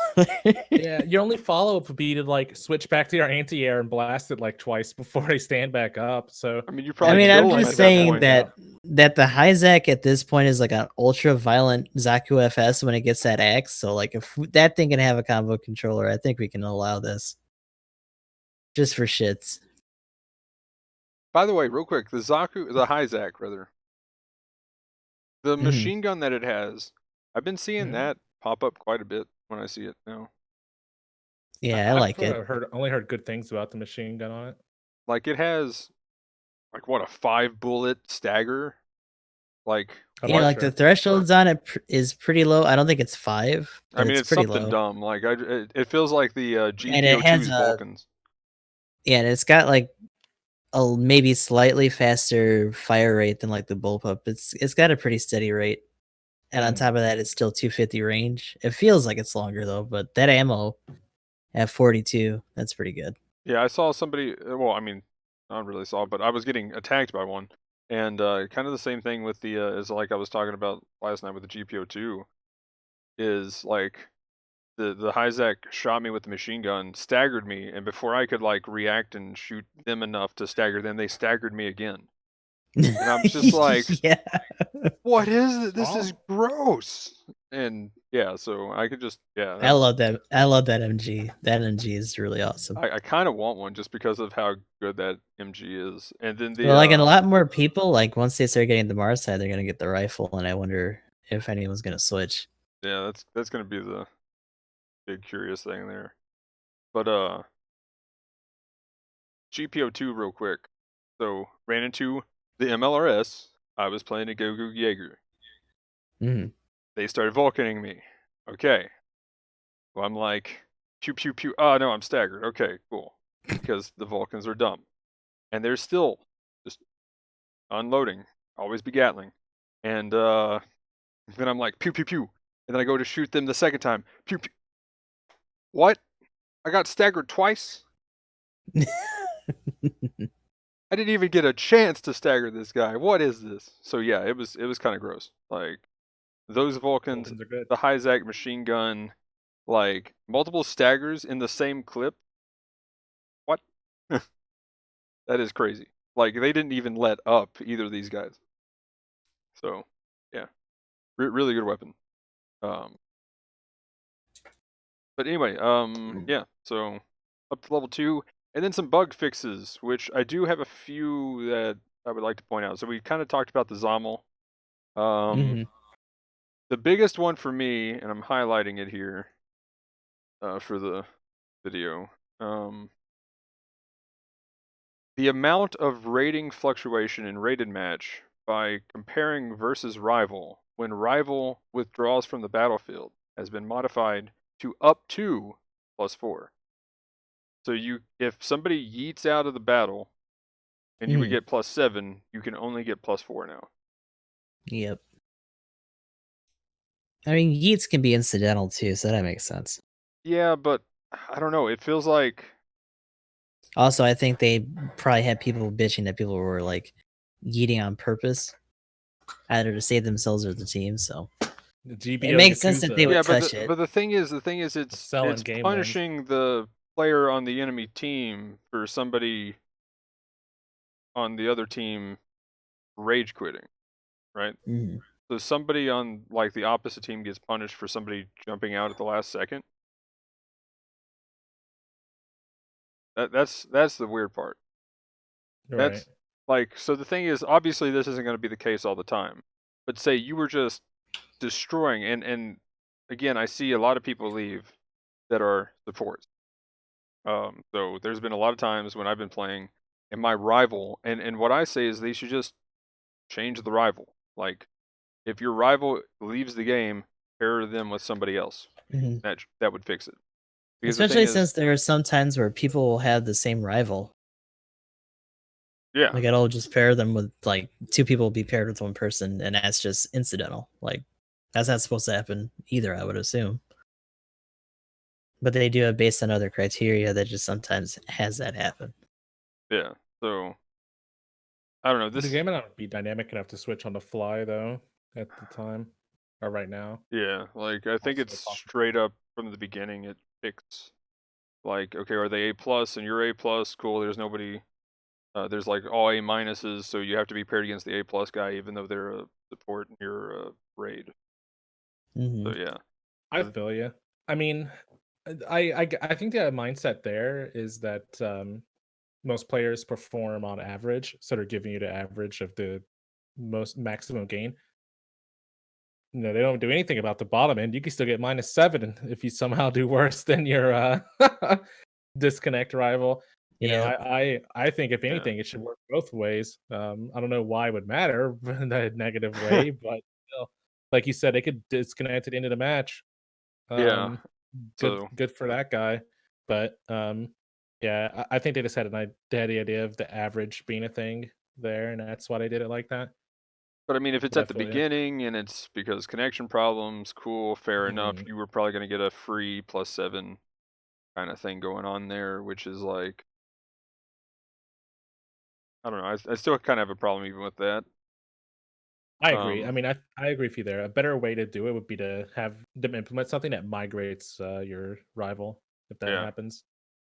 yeah, your only follow-up would be to, like, switch back to your anti-air and blast it, like, twice before they stand back up, so I mean, you I probably mean, I'm kill them just at that saying point. that the Hyzak at this point is like an ultra violent Zaku FS when it gets that axe. So like if that thing can have a combo controller, I think we can allow this. Just for shits. By the way, real quick, the Hyzak rather, the Mhm. machine gun that it has, I've been seeing Mhm. that pop up quite a bit when I see it now. Yeah, I like it. I've only heard good things about the machine gun on it. Like it has, like what, a 5-bullet stagger? Like I'm Yeah, not what? like the sure. thresholds on it is pretty low. I don't think it's 5, I but mean, it's it's pretty something low. dumb. Like it feels like the And it has GBO2's a Vulcans. yeah, and it's got like a maybe slightly faster fire rate than like the bullpup. It's got a pretty steady rate. And on Mm. top of that, it's still 250 range. It feels like it's longer though, but that ammo at 42, that's pretty good. Yeah, I saw somebody. Well, I mean, I don't really saw, but I was getting attacked by one, and kind of the same thing with the is like I was talking about last night with the GPO2 is like the Hyzak shot me with the machine gun, staggered me, and before I could like react and shoot them enough to stagger them, they staggered me again. And I'm just like, Yeah. what is it? This Oh. is gross. And yeah, so I could just yeah, I love that. I love that MG. That MG is really awesome. I kind of want one just because of how good that MG is. And then Well, like, and a the lot more people, like, once they start getting the Mars side, they're gonna get the rifle, and I wonder if anyone's gonna switch. yeah, that's gonna be the big curious thing there. But GPO2 real quick. So ran into the MLRS. I was playing a Go Jaeger. Mhm. They started Vulcaning me. Okay. Well, I'm like, pew pew pew. Oh no, I'm staggered. Okay, cool. Because the Vulcans are dumb, and they're still just unloading. Always be Gatling, and then I'm like pew pew pew, and then I go to shoot them the second time. Pew pew. What? I got staggered twice. I didn't even get a chance to stagger this guy. What is this? So yeah, it was kind of gross. Like those Vulcans, Vulcans are good. the Hyzak machine gun, like multiple staggers in the same clip. What? That is crazy. Like they didn't even let up either of these guys. So yeah, really good weapon. Um, but anyway, yeah. So up to level 2, and then some bug fixes, which I do have a few that I would like to point out. So we kind of talked about the Zommel. Mhm. The biggest one for me, and I'm highlighting it here for the video, the amount of rating fluctuation in rated match by comparing versus rival when rival withdraws from the battlefield has been modified to up to +4. So if somebody yeets out of the battle and you would Mhm. get +7, you can only get +4 now. Yep. I mean, yeets can be incidental too, so that makes sense. Yeah, but I don't know. It feels like Also, I think they probably had people bitching that people were, like, yeeting on purpose, either to save themselves or the team, so The it GBO makes sense that they Yakuza would yeah, touch it. but the thing is selling it's game wins. punishing the player on the enemy team for somebody on the other team rage quitting, right? Mhm. So somebody on like the opposite team gets punished for somebody jumping out at the last second. That's the weird part. Right. That's like so the thing is obviously this isn't going to be the case all the time. But say you were just destroying and again I see a lot of people leave that are supports. So there's been a lot of times when I've been playing and my rival and what I say is they should just change the rival. Like if your rival leaves the game, pair them with somebody else. Mhm. That would fix it. Because the thing Especially is, since there are some times where people will have the same rival. Yeah, Like it'll just pair them with like two people will be paired with one person, and that's just incidental. Like that's not supposed to happen either, I would assume. But they do it based on other criteria that just sometimes has that happen. yeah. So I don't know. The This, game might not be dynamic enough to switch on the fly though at the time or right now. yeah, like I think Also it's a straight up from the beginning. It picks like, okay, are they A plus and you're A plus? Cool. There's nobody. There's like all A minuses, so you have to be paired against the A plus guy, even though they're a support and you're a raid. Hmm. So yeah, I uh, feel you. I mean, I think the mindset there is that most players perform on average, so they're giving you the average of the most maximum gain. No, they don't do anything about the bottom end. You can still get -7 if you somehow do worse than your disconnect rival. You know, Yeah. I think if yeah, anything, it should work both ways. I don't know why it would matter in a negative way, but still, like you said, they could disconnect at the end of the match. yeah. Um, So, good for that guy. But yeah, I think they just had they had the idea of the average being a thing there, and that's why they did it like that. but I mean, if it's But I at the feel you. beginning and it's because connection problems, cool, fair enough. Mhm. You were probably gonna get a free +7 kind of thing going on there, which is like, I don't know. I still kind of have a problem even with that. I agree. I Um, mean, I agree with you there. A better way to do it would be to have them implement something that migrates your rival if that yeah. happens.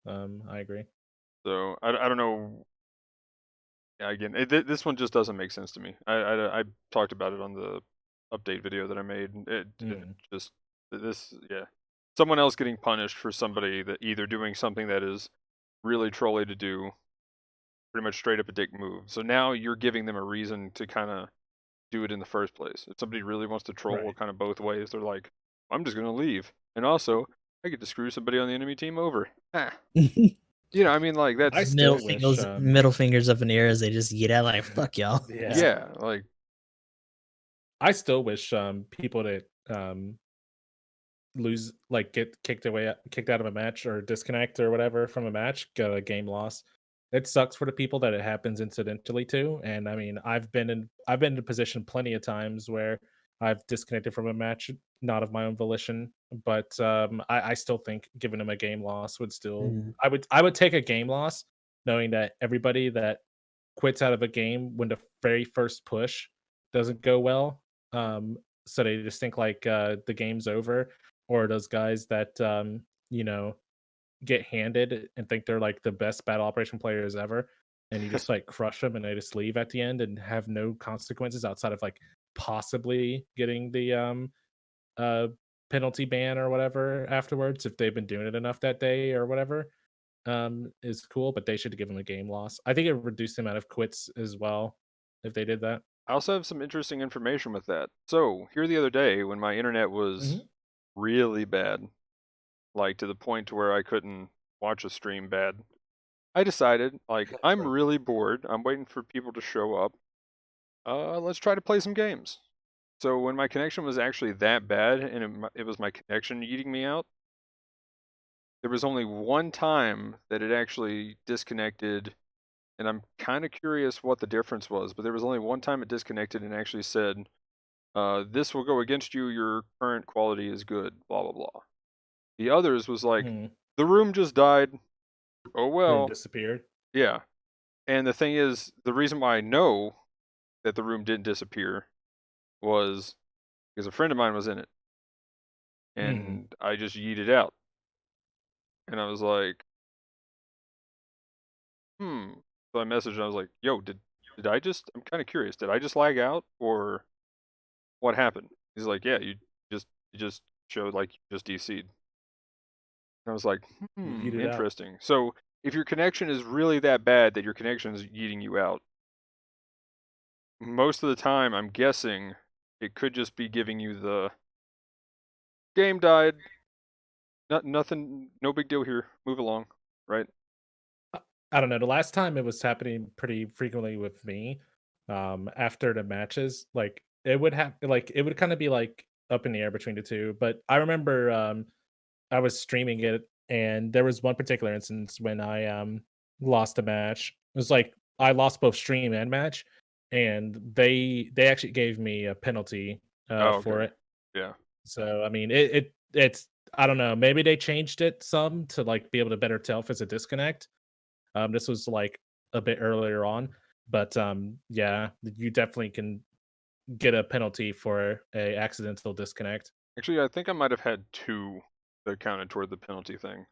I agree. So I don't know. Yeah, again, this one just doesn't make sense to me. I talked about it on the update video that I made. It Mm, just this yeah, someone else getting punished for somebody that either doing something that is really trolly to do, pretty much straight up a dick move. So now you're giving them a reason to kind of do it in the first place. If somebody really wants to troll right. kind of both ways, they're like, I'm just gonna leave, and also I get to screw somebody on the enemy team over. Ah. I mean, like I that's still wish. Middle fingers up in the air as they just get out like fuck y'all. Yeah, yeah, like I still wish people that lose like get kicked out of a match or disconnect or whatever from a match get a game loss. It sucks for the people that it happens incidentally to. And I mean, I've been in a position plenty of times where I've disconnected from a match not of my own volition, but I still think giving them a game loss would still Mm, I would take a game loss knowing that everybody that quits out of a game when the very first push doesn't go well. So they just think like the game's over, or those guys that you know, get handed and think they're like the best battle operation players ever, and you just like crush them and they just leave at the end and have no consequences outside of like possibly getting the uh penalty ban or whatever afterwards if they've been doing it enough that day or whatever is cool, but they should give them a game loss. I think it would reduce the amount of quits as well if they did that. I also have some interesting information with that. So, here the other day when my internet was Hmm. really bad, like to the point to where I couldn't watch a stream bad, I decided, like, That's I'm right. really bored. I'm waiting for people to show up. Let's try to play some games. So, when my connection was actually that bad and it was my connection eating me out, there was only one time that it actually disconnected, and I'm kind of curious what the difference was, but there was only one time it disconnected and actually said, this will go against you. Your current quality is good. Blah blah blah. The others was like, Mm. the room just died. Oh And it well. disappeared. Yeah. And the thing is, the reason why I know that the room didn't disappear was because a friend of mine was in it, Mm. and I just yeeted out, and I was like, hmm. So I messaged and I was like, yo, did I just? I'm kind of curious. Did I just lag out or what happened? He's like, yeah, you just showed like you just DC'd. And I was like, You eat it out. interesting. So if your connection is really that bad that your connection is eating you out, most of the time, I'm guessing it could just be giving you the game died. Nothing, no big deal here. Move along, right? I I don't know. The last time it was happening pretty frequently with me, after the matches, like it would have like it would kind of be like up in the air between the two. But I remember I was streaming it and there was one particular instance when I lost a match. It was like I lost both stream and match, and they actually gave me a penalty Oh, for okay. it. Yeah. So I mean, it's I don't know. Maybe they changed it some to like be able to better tell if it's a disconnect. This was like a bit earlier on, but yeah, you definitely can get a penalty for a accidental disconnect. Actually, I think I might have had 2 that counted toward the penalty thing.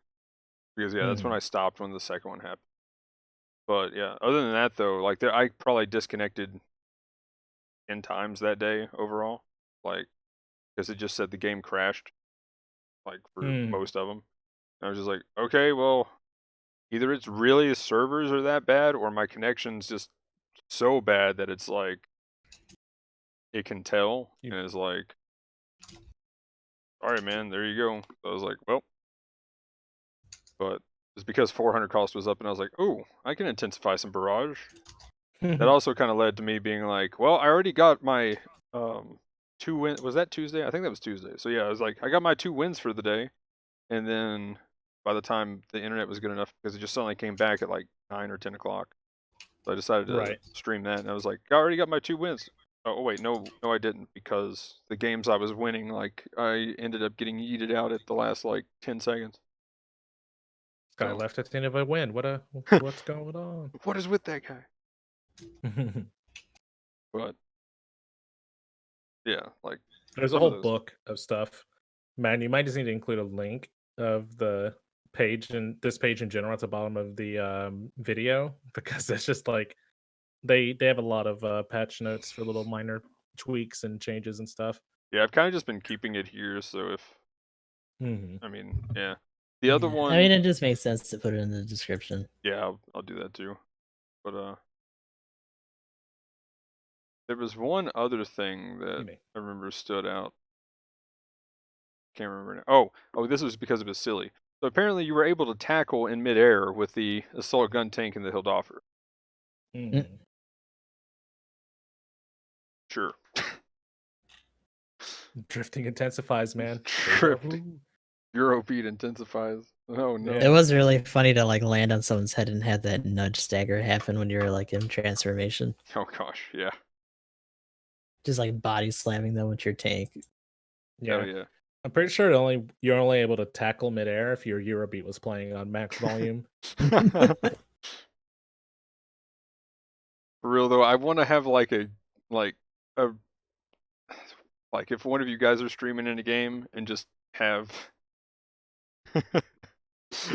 Because, yeah, that's when Mhm. I stopped when the second one happened. But, yeah, other than that, though, like, I probably disconnected 10 times that day overall. Like, because it just said the game crashed, like, for Mhm. most of them. I was just like, okay, well, either it's really the servers are that bad or my connection's just so bad that it's like, it can tell. You- And it's like, all right, man, there you go. So I was like, well, but it's because 400 cost was up, and I was like, oh, I can intensify some barrage. That also kind of led to me being like, well, I already got my 2 win. Was that Tuesday? I think that was Tuesday. So yeah, I was like, I got my 2 wins for the day, and then by the time the internet was good enough, because it just suddenly came back at like 9 or 10 o'clock, so I decided to right. stream that, and I was like, I already got my 2 wins. Oh wait, no, I didn't, because the games I was winning, like I ended up getting yeeted out at the last like 10 seconds. This guy So left at the end of a win. What's going on? what is with that guy? But yeah, like There's a some of whole those. book of stuff. Man, you might just need to include a link of the page and this page in general at the bottom of the video because it's just like they have a lot of patch notes for little minor tweaks and changes and stuff. Yeah, I've kind of just been keeping it here, so if Hmm. I mean, yeah. The other Yeah, I mean, one, it just makes sense to put it in the description. yeah, I'll do that too. But there was one other thing that You may. I remember stood out. Can't remember now. Oh, this was because it was silly. So apparently you were able to tackle in midair with the assault gun tank and the Hildoffer. Mm. Mm. Sure. Drifting intensifies, man. Deja Drifting. vu. Eurobeat intensifies. Oh It Yeah. no. was really funny to like land on someone's head and have that nudge stagger happen when you're like in transformation. Oh gosh, yeah. Just like body slamming them with your tank. Hell Yeah. yeah. I'm pretty sure you're only able to tackle midair if your Eurobeat was playing on max volume. For real though, I want to have like a like if one of you guys are streaming in a game and just have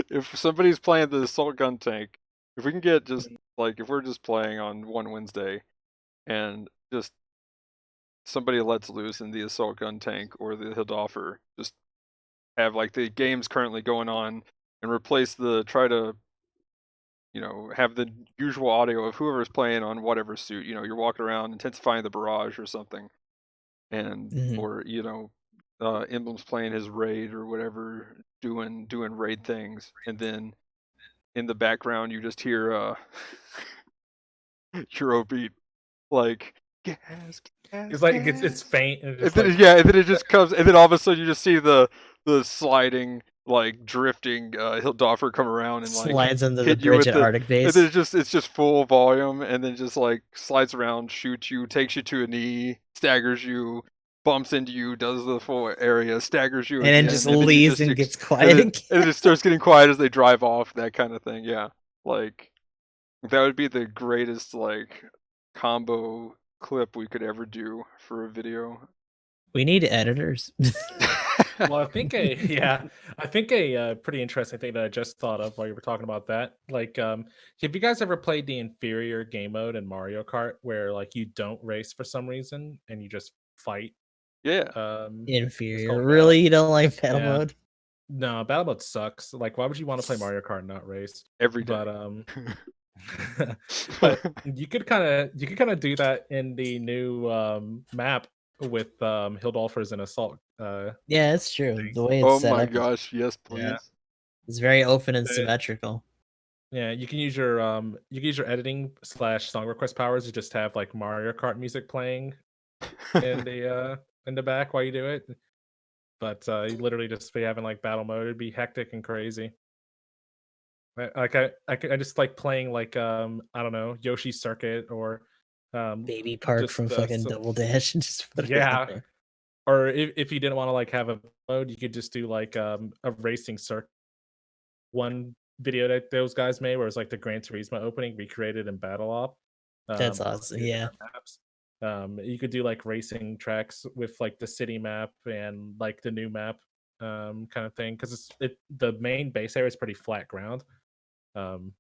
if somebody's playing the assault gun tank, if we can get just like if we're just playing on one Wednesday and just somebody lets loose in the assault gun tank or the Hildoffer, just have like the games currently going on and replace the try to have the usual audio of whoever's playing on whatever suit. You're walking around intensifying the barrage or something, and Mhm. or Emblem's playing his raid or whatever, doing raid things, and then in the background you just hear Eurobeat like gas, gas, It's like it's gas. faint and And just then like yeah, and then it just comes, and then all of a sudden you just see the sliding, like drifting Hildoffer come around and like Slides under the hit you bridge with at the, Arctic and then Base. it's just full volume, and then just like slides around, shoots you, takes you to a knee, staggers you, bumps into you, does the full area, staggers you And then again, just and then you leaves just and gets and quiet then again. and then it starts getting quiet as they drive off, that kind of thing. Yeah, like that would be the greatest like combo clip we could ever do for a video. We need editors. well, I think a yeah, I think a pretty interesting thing that I just thought of while you were talking about that. Like, have you guys ever played the inferior game mode in Mario Kart where like you don't race for some reason and you just fight? Yeah, It's Inferior. called battle. Really? You don't like battle Yeah, mode? no, battle mode sucks. Like, why would you want to play Mario Kart and not race? every day. But but you could kind of do that in the new map with Hildolfers and Assault. Yeah, it's true. The way it's Oh set my up is gosh, yes, Yeah. please. it's very open and Uh, symmetrical. Yeah, you can use your editing slash song request powers to just have like Mario Kart music playing in the back while you do it. But you literally just be having like battle mode. It'd be hectic and crazy. I just like playing like I don't know, Yoshi's Circuit or Baby Park from just fucking Double Dash and just put it on yeah. there. Or if you didn't want to like have a mode, you could just do like a racing circuit. One video that those guys made where it's like the Gran Turismo opening recreated in Battle Op. That's On awesome. two Yeah. different maps. You could do like racing tracks with like the city map and like the new map kind of thing because the main base area is pretty flat ground. Um,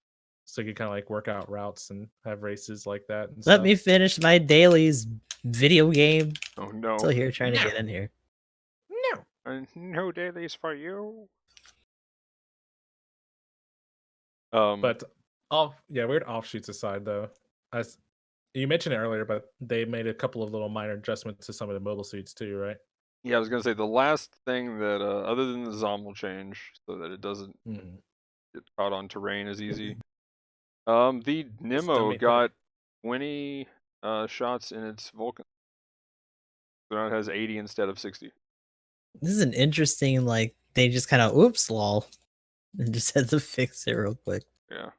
so you can kind of like work out routes and have races like that and Let stuff. me finish my dailies video game. Oh Still no. here trying to No. get in here. No. No dailies for you. But weird offshoots aside though, as you mentioned it earlier, but they made a couple of little minor adjustments to some of the mobile suits too, right? Yeah, I was gonna say the last thing that, other than the zombie change, so that it doesn't Mm. get caught on terrain as easy. The It's done Nemo me for got 20 shots in its Vulcan. So now it has 80 instead of 60. This is an interesting, like, they just kind of, oops, lol, and just had to fix it real quick. Yeah.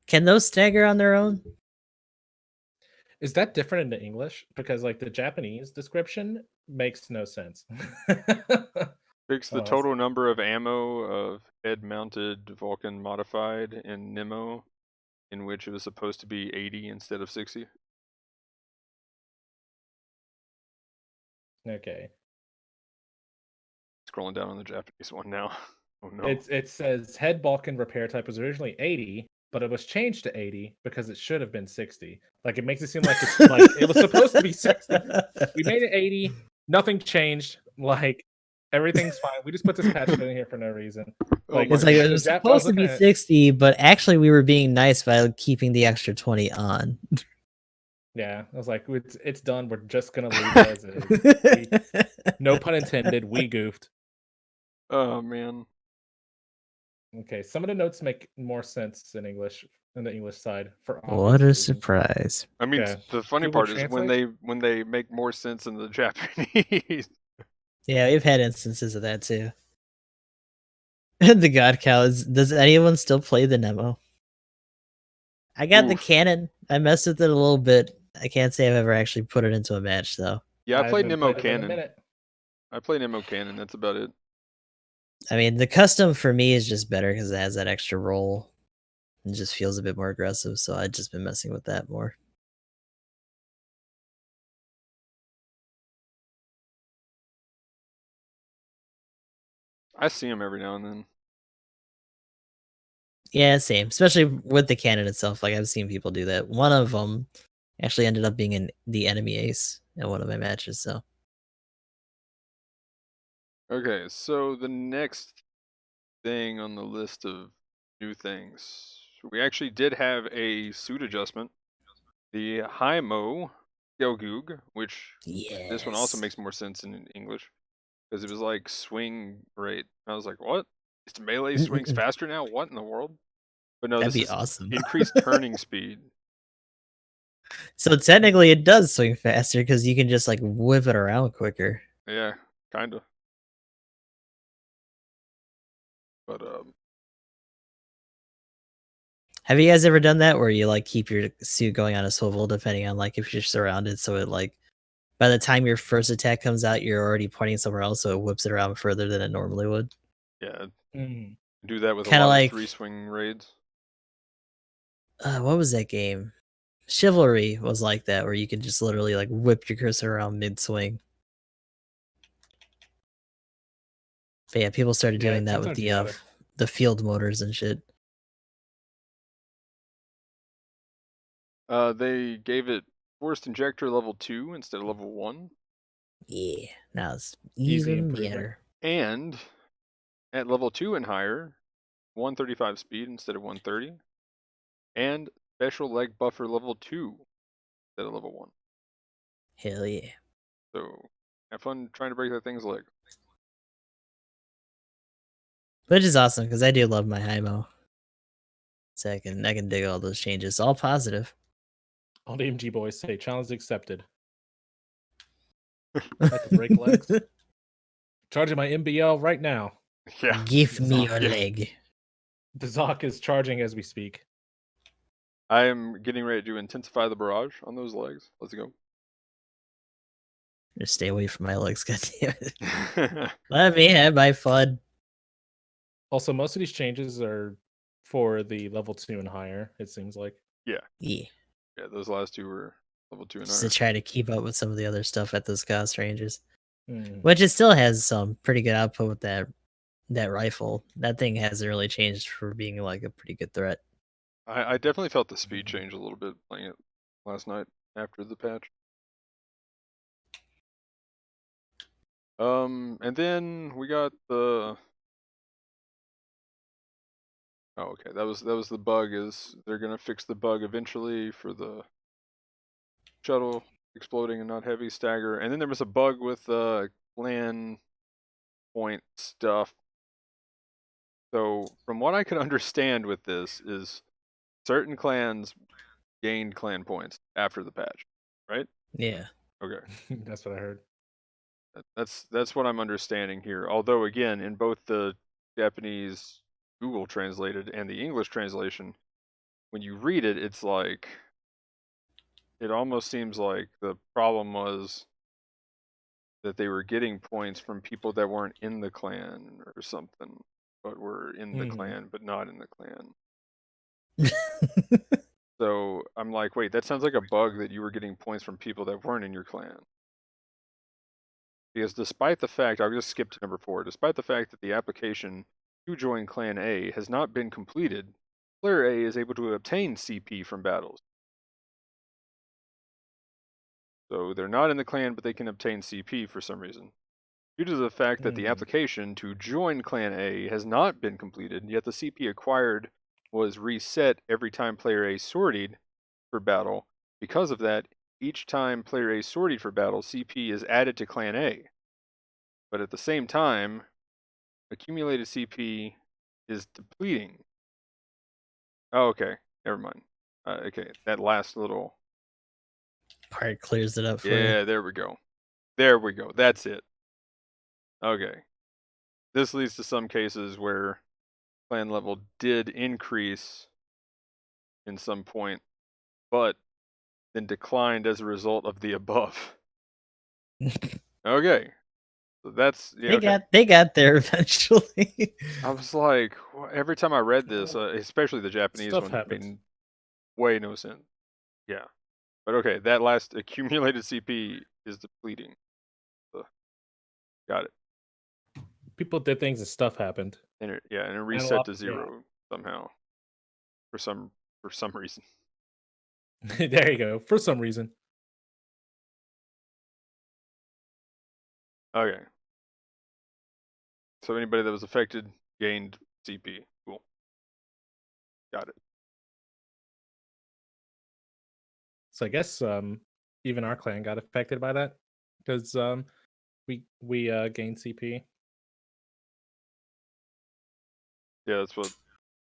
Can those stagger on their own? Is that different in the English? Because like the Japanese description makes no sense. Fix the Oh, that's- total number of ammo of head-mounted Vulcan modified in Nemo, in which it was supposed to be 80 instead of 60. okay. Scrolling down on the Japanese one now. Oh no. It says head Balkan repair type was originally 80, but it was changed to 80 because it should have been 60. Like it makes it seem like it's like it was supposed to be 60. We made it 80, nothing changed. Like everything's fine. We just put this patch in here for no reason. Oh Like my It's like it god. the was Jap I was supposed to looking be at 60, but actually we were being nice by keeping the extra 20 on. yeah, I was like, it's done. We're just gonna leave it as is. No pun intended, we goofed. Oh man. Okay, some of the notes make more sense in English in the English side for What obvious a reasons. surprise. I mean, Yeah. the funny Google part is when Translate? they make more sense in the Japanese. Yeah, we've had instances of that too. The God Cow is. Does anyone still play the Nemo? I got the Oof. cannon. I messed with it a little bit. I can't say I've ever actually put it into a match though. Yeah, I I played haven't Nemo played it in a Cannon. minute. I played Nemo Cannon. That's about it. I mean, the custom for me is just better because it has that extra roll. It just feels a bit more aggressive, so I've just been messing with that more. I see him every now and then. Yeah, same. Especially with the cannon itself. Like I've seen people do that. One of them actually ended up being the enemy ace in one of my matches. So Okay, so the next thing on the list of new things, we actually did have a suit adjustment. The Haimo Gyogug, which this one also yes, makes more sense in English because it was like swing rate. I was like, what? It's melee swings faster now? What in the world? But no, that'd this be is awesome. increased turning speed. So technically, it does swing faster because you can just like whip it around quicker. Yeah, kind of. But Have you guys ever done that where you like keep your suit going on a swivel depending on like if you're surrounded, so it like by the time your first attack comes out, you're already pointing somewhere else, so it whips it around further than it normally would. yeah, Mm. do that with a Kind of lot of like 3-swing raids. what was that game? Chivalry was like that, where you could just literally like whip your cursor around mid swing. But yeah, people started Yeah, doing that with sometimes you gotta. the field motors and shit. They gave it forced injector level 2 instead of level 1, Yeah, now it's Easy even improvement. better. and at level 2 and higher, 135 speed instead of 130, and special leg buffer level 2 instead of level 1. Hell yeah. So have fun trying to break that thing's leg. Which is awesome because I do love my Hymo. So I can dig all those changes. All positive. All the MG boys say challenge accepted. Like to break legs. Charging my MBL right now. Yeah. Give me Soft. your leg. The Zoc is charging as we speak. I am getting ready to intensify the barrage on those legs. Let's go. Just stay away from my legs, goddammit. Let me have my fun. Also, most of these changes are for the level 2 and higher, it seems like. Yeah. Yeah. Yeah, those last two were level 2 and Just to higher. try to keep up with some of the other stuff at those cost ranges. Mm. Which it still has some pretty good output with that rifle. That thing hasn't really changed for being like a pretty good threat. I definitely felt the speed change a little bit playing it last night after the patch. And then we got the. Oh, okay. That was the bug. Is they're gonna fix the bug eventually for the shuttle exploding and not heavy stagger. And then there was a bug with clan point stuff. So from what I could understand with this is certain clans gained clan points after the patch, right? Yeah. Okay. That's what I heard. That's what I'm understanding here. Although again, in both the Japanese Google translated and the English translation, when you read it, it's like it almost seems like the problem was that they were getting points from people that weren't in the clan or something, but were in the Mm. clan but not in the clan. So I'm like, wait, that sounds like a bug that you were getting points from people that weren't in your clan. Because despite the fact, I'll just skip to number 4, despite the fact that the application to join Clan A has not been completed, player A is able to obtain CP from battles. So they're not in the clan, but they can obtain CP for some reason. Due to the fact that the application to join Clan A has not been completed, yet the CP acquired was reset every time player A sortied for battle. Because of that, each time player A sortied for battle, CP is added to Clan A. But at the same time, accumulated CP is depleting. Oh, okay. Never mind. Okay, that last little. Part clears it up for you. Yeah, there we go. There we go. That's it. Okay. This leads to some cases where clan level did increase in some point, but then declined as a result of the above. Okay. So that's yeah, okay. They got there eventually. I was like, every time I read this, especially the Japanese Stuff one, happens. made way no sense. Yeah. But okay, that last accumulated CP is depleting. So, got it. People did things and stuff happened. And it And reset to 0 somehow. For some reason. There you go. For some reason. Okay. So anybody that was affected gained CP. Cool. Got it. So I guess even our clan got affected by that because we gained CP. Yeah, that's what I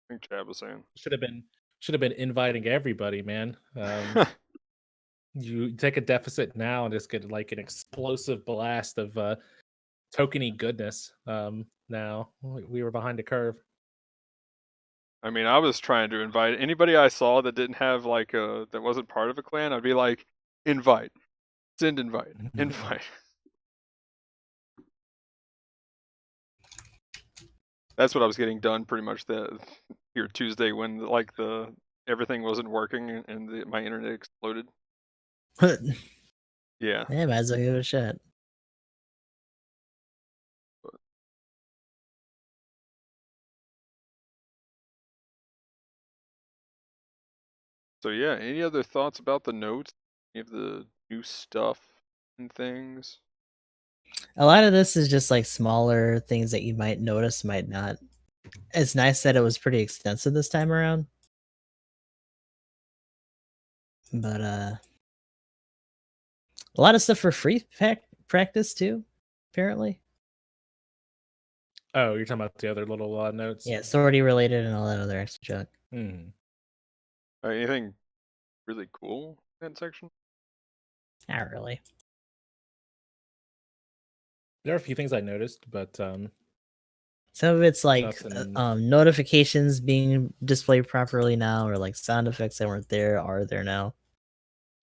think Chad was saying. Should have been inviting everybody, man. You take a deficit now and just get like an explosive blast of tokeny goodness. Now we were behind the curve. I mean, I was trying to invite anybody I saw that didn't have like a that wasn't part of a clan. I'd be like, invite, send invite, invite. That's what I was getting done pretty much here Tuesday when like the everything wasn't working and my internet exploded. Yeah. Yeah, might as well give it a shot. So yeah, any other thoughts about the notes? Any of the new stuff and things? A lot of this is just like smaller things that you might notice, might not. It's nice that it was pretty extensive this time around. But a lot of stuff for free practice too, apparently. Oh, you're talking about the other little notes? Yeah, sorority related and all that other extra junk. Mm. Anything really cool in that section? Not really. There are a few things I noticed, but Some of it's like Nothing. notifications being displayed properly now, or like sound effects that weren't there are there now.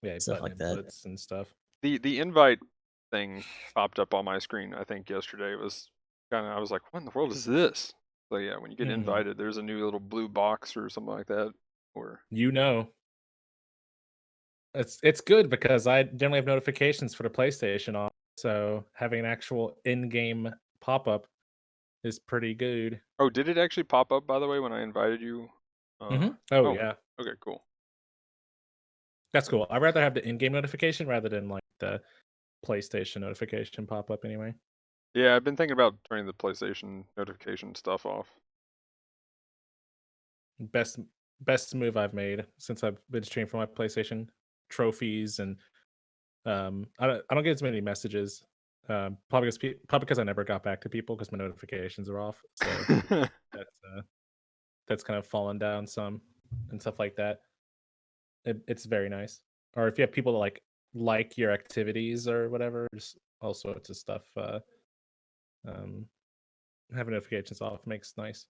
Yeah, Stuff button like that. inputs and stuff. The invite thing popped up on my screen, I think yesterday. It was I was like, what in the world is this? So yeah, when you get invited, there's a new little blue box or something like that. Or You know, it's good because I generally have notifications for the PlayStation on, so having an actual in-game pop-up is pretty good. oh, did it actually pop up by the way when I invited you? Oh Oh, yeah, okay, cool. that's cool. I'd rather have the in-game notification rather than like the PlayStation notification pop up anyway. Yeah, I've been thinking about turning the PlayStation notification stuff off. Best move I've made since I've been streaming for my PlayStation trophies, and I don't get as many messages. Probably because I never got back to people because my notifications are off. So that's kind of fallen down some and stuff like that. It's very nice. Or if you have people that like your activities or whatever, just all sorts of stuff. Um, having notifications off makes nice.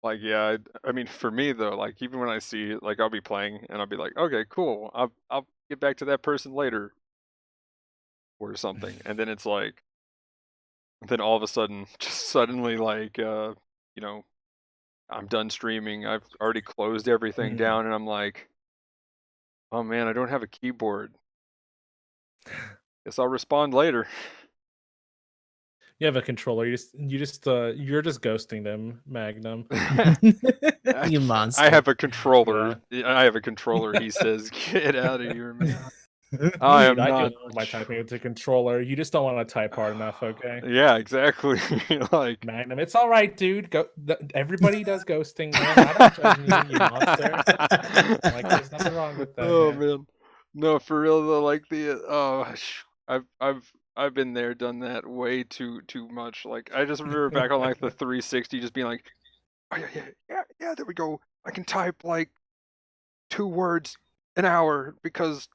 Like, yeah, I mean, for me though, like even when I see it, like I'll be playing and I'll be like, okay, cool, I'll get back to that person later or something, and then it's like, then all of a sudden, just suddenly, like, you know, I'm done streaming, I've already closed everything down, and I'm like, oh man, I don't have a keyboard. Guess I'll respond later. You have a controller. You're just ghosting them, Magnum. You monster. I have a controller. Yeah. I have a controller. He says, "Get out of here, man." I Dude, am I do not. all of my typing with the controller. You just don't want to type hard enough, okay? Yeah, exactly. Like Magnum, it's all right, dude. Everybody does ghosting, man. I'm not judging you, you monster. Like, there's nothing wrong with that, oh man. man, no, for real though. Like I've been there, done that way too much. Like I just remember back on like the 360, just being like, oh yeah, there we go. I can type like 2 words an hour because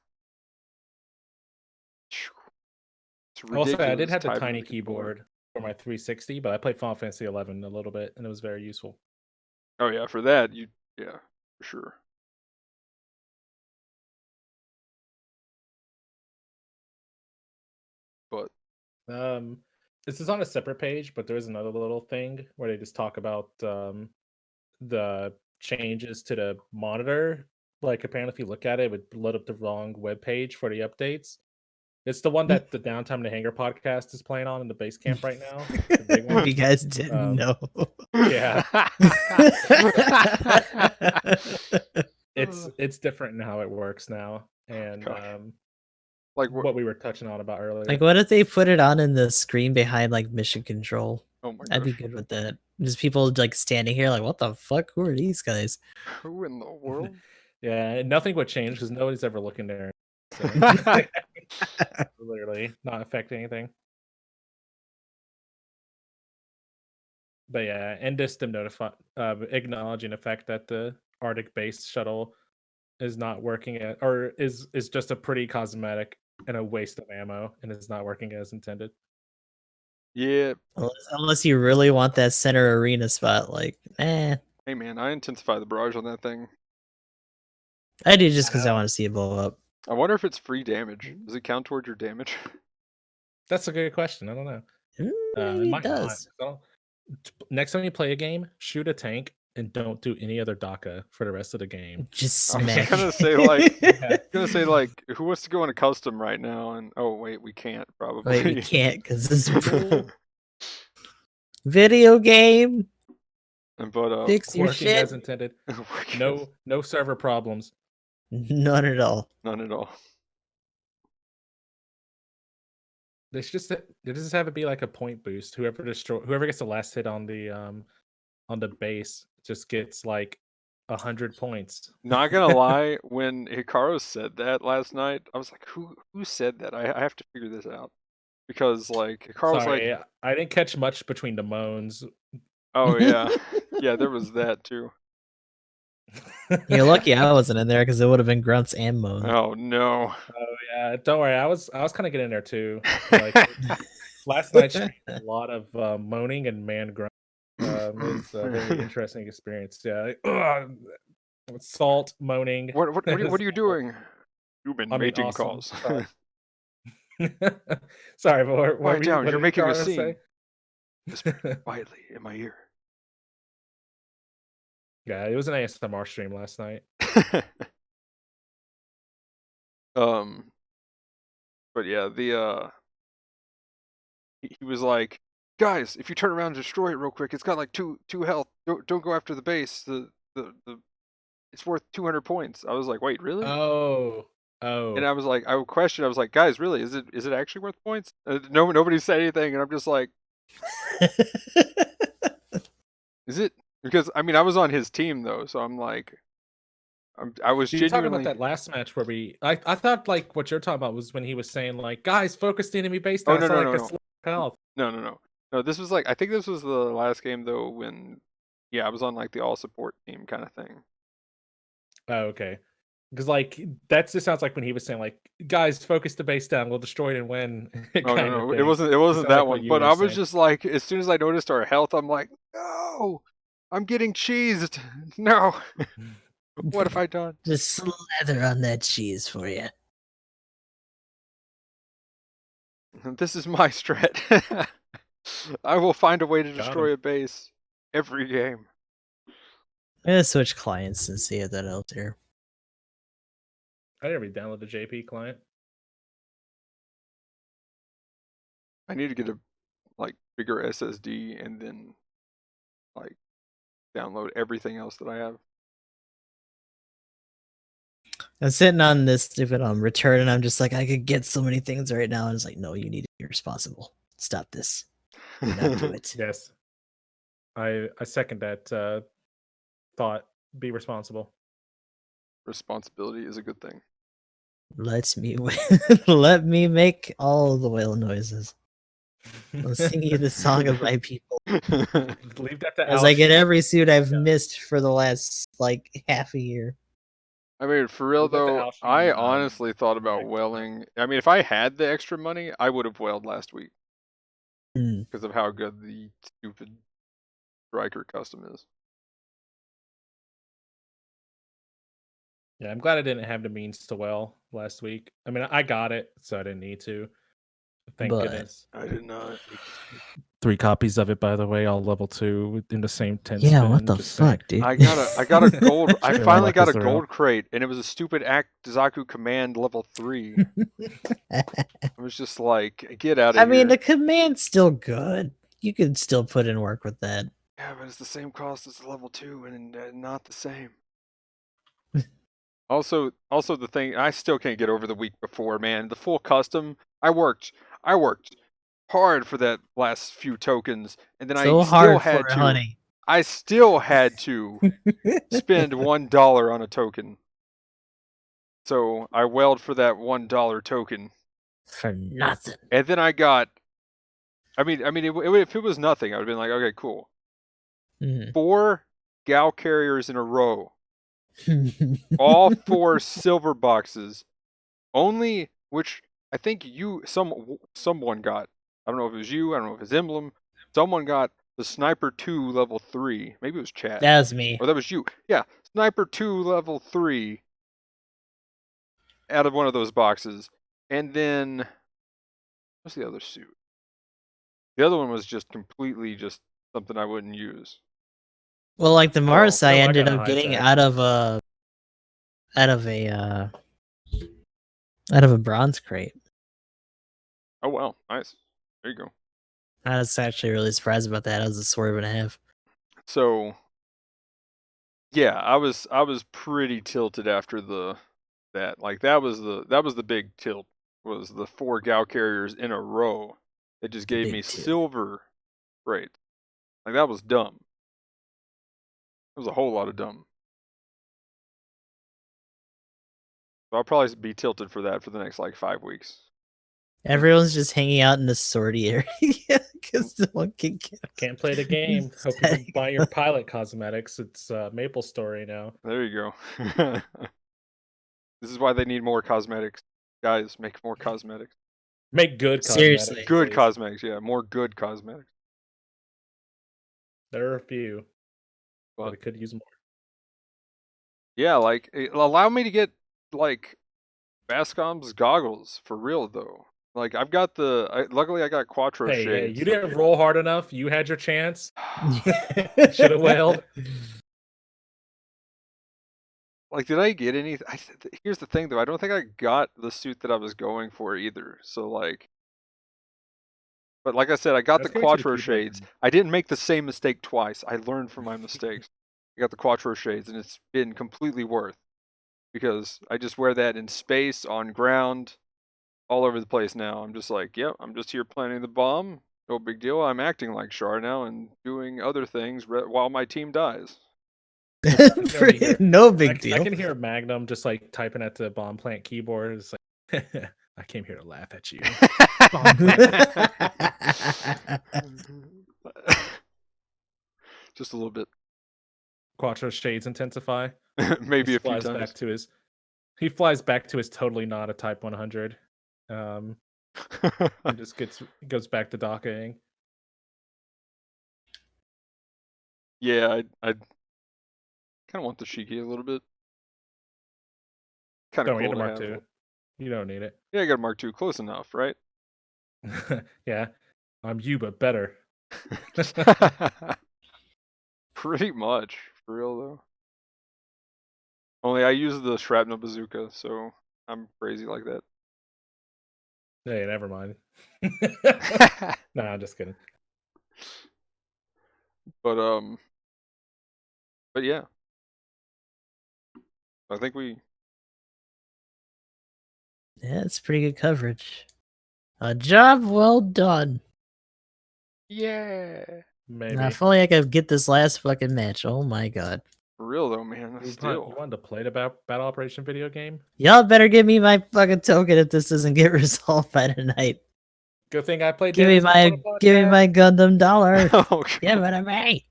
it's Also, I did ridiculous have the typing tiny with the controller. keyboard for my 360, but I played Final Fantasy 11 a little bit, and it was very useful. Oh yeah, for that yeah, for sure. But This is on a separate page, but there is another little thing where they just talk about the changes to the monitor. Like, apparently, if you look at it, it would load up the wrong web page for the updates. It's the one that the Downtime the Hangar podcast is playing on in the base camp right now. The big one. You guys didn't know. Yeah. It's different in how it works now. And gosh. Like what we were touching on about earlier. Like, what if they put it on in the screen behind like mission control? Oh my I'd be gosh. good with that. Just people like standing here, like, what the fuck? Who are these guys? Who in the world? Yeah, nothing would change because nobody's ever looking there. So literally not affect anything. But yeah, and just them acknowledging the fact that the Arctic base shuttle is not working or is just a pretty cosmetic and a waste of ammo and is not working as intended. Yeah. Unless you really want that center arena spot, like, Hey man, I intensify the barrage on that thing. I do just because I want to see it blow up. I wonder if it's free damage. Does it count towards your damage? That's a good question. I don't know. Maybe It it might not. does. Next time you play a game, shoot a tank and don't do any other DACA for the rest of the game. Just I was smack. gonna say like, who wants to go into custom right now? And oh wait, we can't probably. Wait, we can't because this video game. But Fix your Working shit. as intended. No server problems. None at all. None at all. They just have it be like a point boost. Whoever gets the last hit on the base just gets like 100 points. Not gonna lie, when Hikaru said that last night, I was like, who said that? I have to figure this out. Because like Hikaru was like, Sorry, I didn't catch much between the moans. oh yeah. Yeah, there was that too. You're lucky I wasn't in there because it would have been grunts and moans. Oh no. Oh yeah, don't worry. I was kind of getting there too. Like Last night's stream, a lot of moaning and man grunt. It was a very interesting experience. Yeah, salt moaning. What are you doing? Human I mean, mating awesome. calls. Sorry, but what Quiet were you? down, What you're were you making a trying to scene. say? Whisper quietly in my ear. Yeah, it was an ASMR stream last night. But yeah, he was like, guys, if you turn around and destroy it real quick, it's got like two health. Don't go after the base. The it's worth 200 points. I was like, wait, really? Oh, And I was like, I would question. I was like, guys, really? Is it actually worth points? Nobody said anything, and I'm just like, is it? Because I mean, I was on his team though, so I'm like, I was so you're talking about genuinely. that last match where I thought like what you're talking about was when he was saying like, guys, focus the enemy base Oh down. It's not like a slow health. no. This was like, I think this was the last game though when, yeah, I was on like the all support team kind of thing. Oh, okay. Because like that just sounds like when he was saying like, guys, focus the base down, we'll destroy it and win. Oh kind of no, it thing. wasn't Sounded that like what one. you But were I was saying. just like, as soon as I noticed our health, I'm like, no, I'm getting cheesed. No, what have I done? Just slather on that cheese for you. This is my strat. I will find a way to Got destroy him. a base every game. I'm gonna switch clients and see if that helps here. I never downloaded the JP client. I need to get a like bigger SSD and then like download everything else that I have. I'm sitting on this stupid return, and I'm just like, I could get so many things right now. And it's like, no, you need to be responsible. Stop this. Do not do it. Yes. I second that thought. Be responsible. Responsibility is a good thing. Let me let me make all of the whale noises. I'll sing you the song of my people. Leave that to As Al. I get every suit I've missed for the last like half a year. I mean, for real Leave that to though, Al I Sheen, honestly thought about next whaling. I mean, if I had the extra money, I would have whaled last week Mm. because of how good the stupid striker custom is. Yeah, I'm glad I didn't have the means to well last week. I mean, I got it, so I didn't need to. Thank But goodness. I did not. 3 copies of it, by the way, all level 2 in the same 10 yeah, spin. what the Just saying. fuck, dude? I got a gold. I True, finally luck got a is the real. gold crate, and it was a stupid Zaku command level 3. I was just like, get out of I here. mean, the command's still good. You could still put in work with that. Yeah, but it's the same cost as the level 2, and not the same. Also, the thing I still can't get over the week before, man. The full custom. I worked hard for that last few tokens, and then So I still hard had for it, to. honey. I still had to spend $1 on a token. So I wailed for that $1 token For nothing. and then I got. I mean, if it was nothing, I would have been like, okay, cool. 4 Gal carriers in a row. All 4 silver boxes. Only which I think someone got. I don't know if it was you. I don't know if it's Emblem. Someone got the Sniper 2 level 3. Maybe it was Chat. That was me. Or that was you. Yeah, Sniper 2 level 3 out of one of those boxes. And then what's the other suit? The other one was just completely just something I wouldn't use. Well, like the Mars, I no, I ended got a up high getting tech. out of a bronze crate. Oh wow, nice. There you go. I was actually really surprised about that. I was a swerve and a half. So yeah, I was pretty tilted after that. Like that was the big tilt, was the 4 Gal carriers in a row. It just gave me Big tilt. silver rates. Like that was dumb. It was a whole lot of dumb. So I'll probably be tilted for that for the next like 5 weeks. Everyone's just hanging out in the sortie area because no one can get. Can't play the game. Hope you can buy your pilot cosmetics. It's Maple Story now. There you go. This is why they need more cosmetics. Guys, make more cosmetics. Make good Seriously. cosmetics. Good Please. cosmetics, yeah, more good cosmetics. There are a few, but But it could use more. yeah, like allow me to get like Bascom's goggles for real though. Like I've got luckily I got Quattro Hey, shades. you didn't roll hard enough. You had your chance. Should have wailed. Like, did I get any? Here's the thing, though. I don't think I got the suit that I was going for either. So, like, but like I said, I got the Let's give it to the Quattro keyboard shades. then. I didn't make the same mistake twice. I learned from my mistakes. I got the Quattro shades, and it's been completely worth because I just wear that in space, on ground, all over the place now. I'm just like, yep, I'm just here planting the bomb. No big deal. I'm acting like Char now and doing other things while my team dies. No big I deal. can hear Magnum just like typing at the bomb plant keyboard. It's like, I came here to laugh at you. Bomb plant. Just a little bit. Quattro shades intensify. Maybe Just a few flies times. back to his. He flies back to his totally not a Type 100. And just goes back to docking. Yeah, I kind of want the Shiki a little bit. Kind of Don't need cool a to Mark have. II. You don't need it. Yeah, I got a Mark II, close enough, right? Yeah, I'm you, but better. Pretty much, for real though. Only I use the shrapnel bazooka, so I'm crazy like that. Hey, never mind. No, I'm just kidding. But yeah, I think we. Yeah, it's pretty good coverage. A job well done. Yeah. Maybe. Now, if only I could get this last fucking match. Oh my god. For real though, man. You Still. wanted to play the Battle Operation video game? Y'all better give me my fucking token if this doesn't get resolved by tonight. Good thing I played Give me my Gundam dollar. Oh, Give it to me.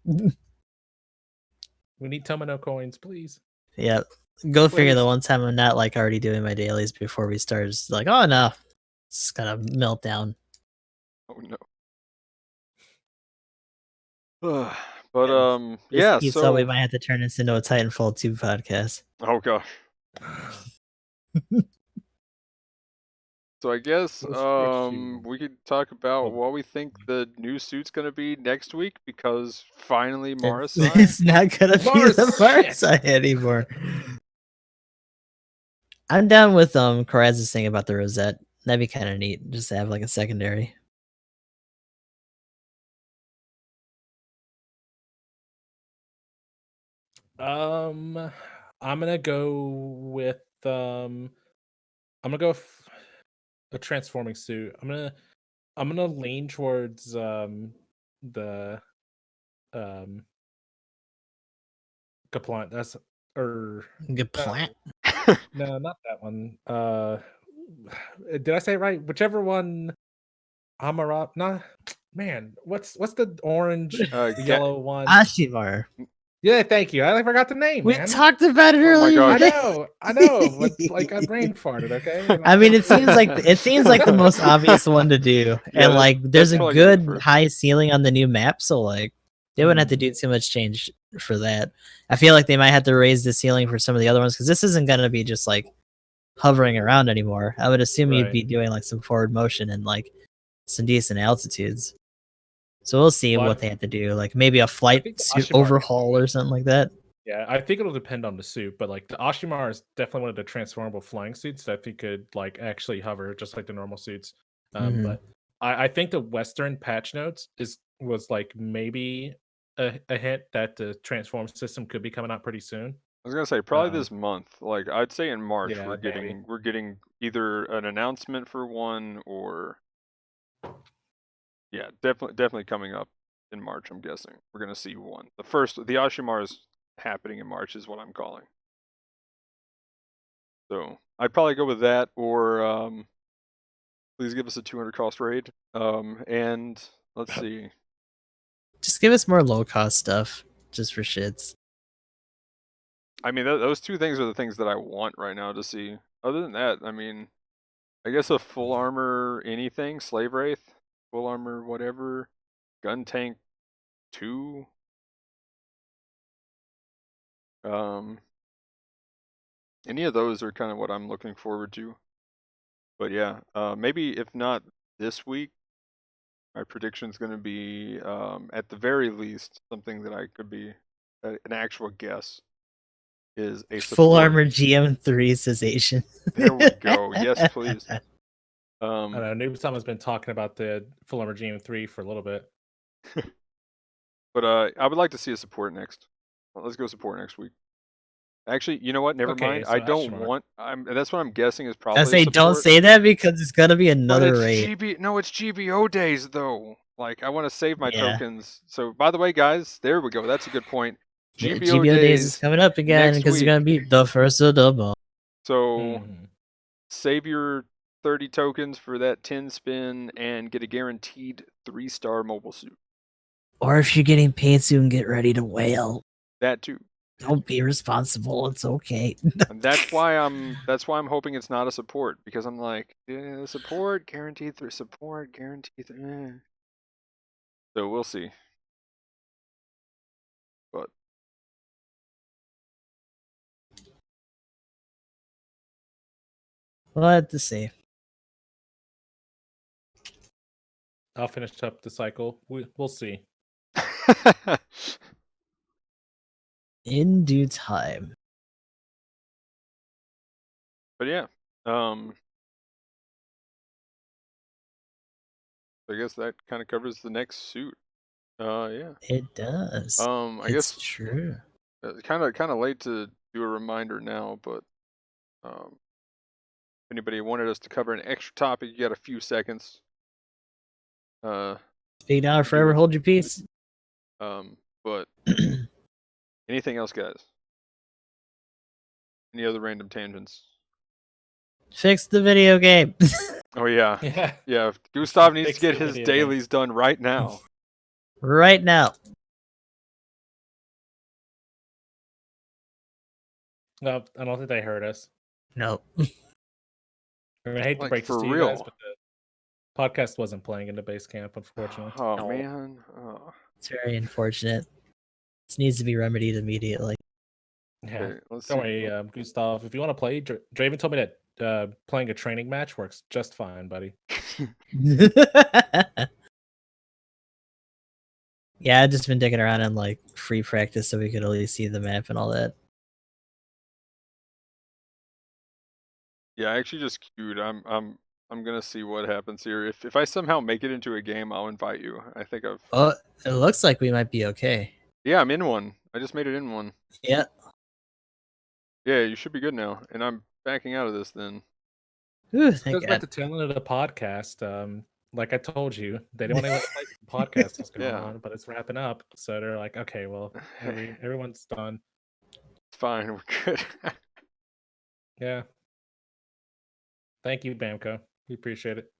We need Tomino coins, please. Yeah. Go figure Please. the one time I'm not like already doing my dailies before we start. It's like, oh no. It's gonna melt down. Oh no. But This yeah. keeps up, we So. might have to turn this into a Titanfall 2 podcast. Oh gosh. So I guess we could talk about what we think the new suit's gonna be next week because finally Marasai. It's not gonna be the Mars Marasai anymore. I'm down with Karaz's thing about the rosette. That'd be kind of neat, just to have like a secondary. I'm gonna go with a transforming suit. I'm gonna lean towards the Kaplant. That's Good plant. no, not that one. Did I say it right? Whichever one. Amarat. Nah, man. What's the orange, yellow one? Ashimar. Yeah, thank you. I forgot the name, We man. talked about it Oh my earlier. gosh. I know, but like I brain farted. Okay. I mean, it seems like the most obvious one to do, Yeah, and like there's a probably gonna be the good first. high ceiling on the new map, so like they wouldn't have to do too much change for that. I feel like they might have to raise the ceiling for some of the other ones because this isn't gonna be just like hovering around anymore. I would assume you'd Right. be doing like some forward motion and like some decent altitudes. So we'll see Well, what they have to do, like maybe a flight think the suit Ashimar- overhaul or something like that. Yeah, I think it'll depend on the suit, but like the Ashimar is definitely one of the transformable flying suits that I think could like actually hover just like the normal suits. Mhm. But I think the Western patch notes was like maybe a hint that the transform system could be coming out pretty soon. I was gonna say probably this month. Like I'd say in March Yeah, we're getting either an announcement for one or yeah, definitely coming up in March. I'm guessing we're gonna see one. The Ashimar is happening in March is what I'm calling. So I'd probably go with that or please give us a 200 cost raid. And let's see. Just give us more low cost stuff, just for shits. I mean, those two things are the things that I want right now to see. Other than that, I mean, I guess a full armor anything, Slave Wraith, full armor whatever, Gun Tank 2. Any of those are kind of what I'm looking forward to. But yeah, maybe if not this week, my prediction is going to be at the very least something that I could be an actual guess is a Full support. armor GM3 cessation. There we go. Yes, please. I don't know. Noob has been talking about the Full Armor GM3 for a little bit. But I would like to see a support next. Well, let's go support next week. Actually, you know what? Never Okay, mind. so I don't Astronaut. want. That's what I'm guessing is I probably a say don't support. say that because it's gonna be But another it's raid. No, it's GBO days though. Like I want to save my Yeah. tokens. So by the way, guys, there we go. That's a good point. Yeah, GBO GBO days is days coming up again next because it's week. gonna be the first of the month. So save your 30 tokens for that 10 spin and get a guaranteed 3-star mobile suit. Or if you're getting paid soon, get ready to wail. That too. Don't be responsible. It's okay. And that's why I'm hoping it's not a support, because I'm like, support guaranteed through support guaranteed. So we'll see. But We'll have to see. I'll finish up the cycle. We'll see. In due time. But yeah, I guess that kind of covers the next suit. Yeah. It does. I It's guess true. kind of late to do a reminder now, but if anybody wanted us to cover an extra topic, you got a few seconds. Speak now or forever hold your peace. But anything else, guys? Any other random tangents? Fix the video game. Oh yeah, Yeah. yeah. Gustav needs to Fix get the his video game. dailies done right now. Right now. No, I don't think they heard us. No. I mean, I hate to Like, break this for to you guys, real. but the podcast wasn't playing in the base camp, unfortunately. Oh No. man. Oh. It's very unfortunate. This needs to be remedied immediately. Yeah. Okay, let's Don't see. worry, Gustav. If you want to play, Draven told me that playing a training match works just fine, buddy. Yeah, I've just been digging around in like free practice so we could at least see the map and all that. Yeah, I actually just queued. I'm gonna see what happens here. If I somehow make it into a game, I'll invite you. I think I've. Oh, it looks like we might be okay. Yeah, I'm in one. I just made it in one. Yeah. Yeah, you should be good now. And I'm backing out of this then. Ooh, It thank goes back God. to tail end of the podcast. Like I told you, they didn't want to let the podcast was going Yeah. on, but it's wrapping up. So they're like, okay, well, everyone's done. It's fine. We're good. Yeah. Thank you, Bamco. We appreciate it.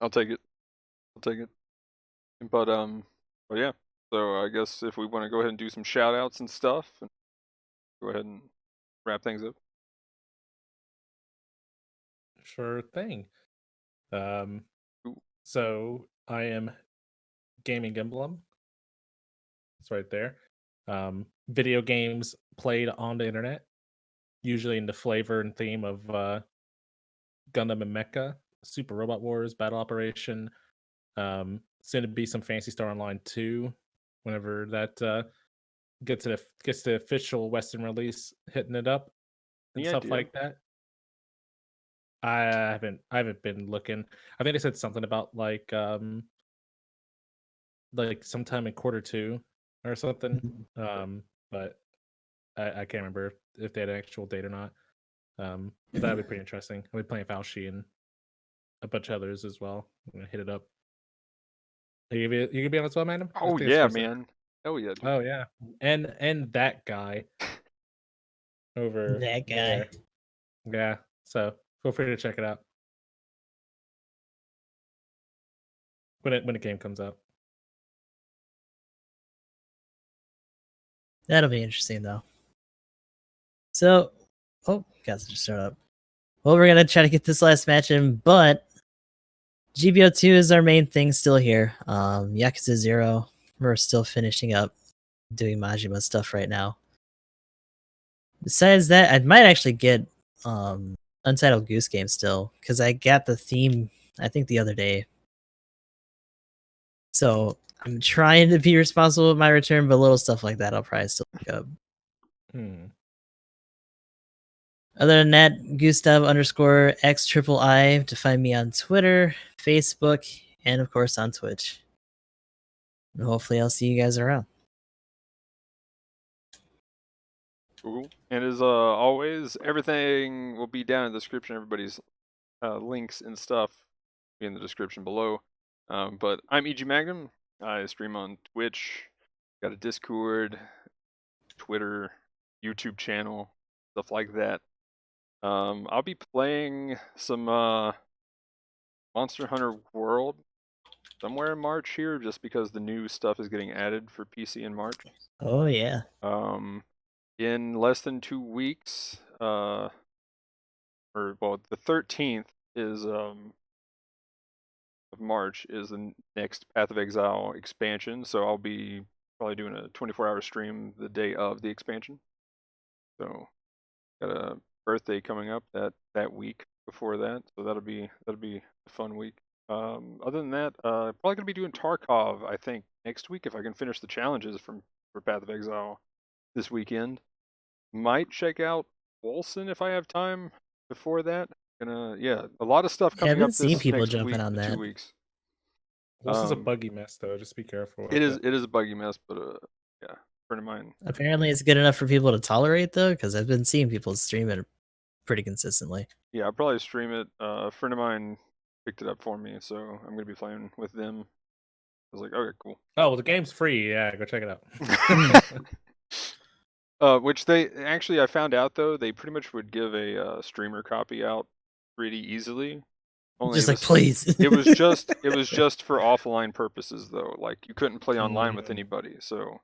I'll take it. I'll take it. But yeah. So I guess if we want to go ahead and do some shout outs and stuff, and go ahead and wrap things up. Sure thing. Ooh. So I am GamingEmblem. It's right there. Video games played on the internet, usually in the flavor and theme of Gundam and Mecha, Super Robot Wars, Battle Operation. Soon to be some Fantasy Star Online 2, whenever that gets the official Western release, hitting it up and Any stuff idea? like that. I haven't been looking. I think they said something about like sometime in Q2 or something. But I can't remember if they had an actual date or not. But that'd be pretty interesting. I'll be playing Fauci and a bunch of others as well. I'm gonna hit it up. You gonna be on as well, Magnum? Oh yeah, man. Hell yeah, dude. Oh yeah, and that guy over That guy. there. Yeah, so feel free to check it out when the game comes out. That'll be interesting though. So, oh, guys, just shut up. Well, we're gonna try to get this last match in, but GBO2 is our main thing still here. Yakuza 0, we're still finishing up doing Majima stuff right now. Besides that, I might actually get Untitled Goose Game still, because I got the theme, I think, the other day. So I'm trying to be responsible with my return, but little stuff like that I'll probably still pick up. Other than that, Gustav_X_I to find me on Twitter, Facebook, and of course on Twitch. And hopefully I'll see you guys around. Cool. And as always, everything will be down in the description. Everybody's links and stuff be in the description below. But I'm EG Magnum. I stream on Twitch, got a Discord, Twitter, YouTube channel, stuff like that. I'll be playing some Monster Hunter World somewhere in March here, just because the new stuff is getting added for PC in March. Oh yeah. In less than 2 weeks, the 13th is of March is the next Path of Exile expansion, so I'll be probably doing a 24-hour stream the day of the expansion. So got a birthday coming up that week before that, so that'll be a fun week. Other than that, probably gonna be doing Tarkov, I think, next week if I can finish the challenges for Path of Exile this weekend. Might check out Wolson if I have time before that. Yeah, a lot of stuff Yeah, I've coming been up seeing this people next jumping week on to 2 that. weeks. This is a buggy mess, though. Just be careful. It is a buggy mess, but yeah, a friend of mine. Apparently it's good enough for people to tolerate though, because I've been seeing people stream it pretty consistently. Yeah, I'll probably stream it. A friend of mine picked it up for me, so I'm gonna be playing with them. I was like, okay, cool. Oh, well, the game's free. Yeah, go check it out. Which they actually, I found out though, they pretty much would give a streamer copy out pretty easily. Only Just like, please. it was just for offline purposes though. Like you couldn't play online with Mm. anybody, so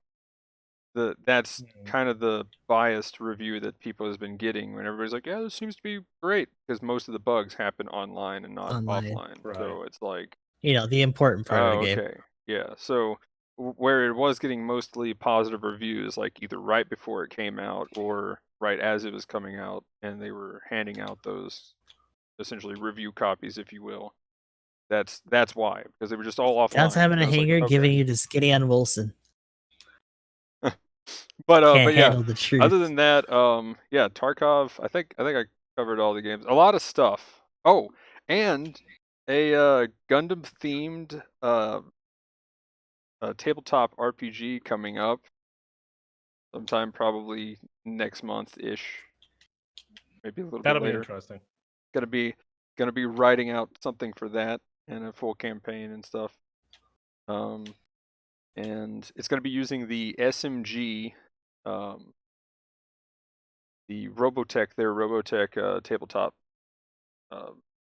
that's kind of the biased review that people has been getting when everybody's like, yeah, this seems to be great, because most of the bugs happen online and not Online. offline. Right. So it's like, You know, the important part of the game. okay, yeah. So where it was getting mostly positive reviews, like either right before it came out or right as it was coming out, and they were handing out those essentially review copies, if you will. That's why, because they were just all offline. Downtime and a I was like, Hangar okay. giving you to Skinny on Wilson. But Can't yeah, handle the truth. other than that, yeah, Tarkov, I think I covered all the games. A lot of stuff. Oh, and a Gundam themed tabletop RPG coming up sometime probably next month ish. Maybe a little That'll bit be later. interesting. Gonna be writing out something for that and a full campaign and stuff. And it's gonna be using the SMG the Robotech tabletop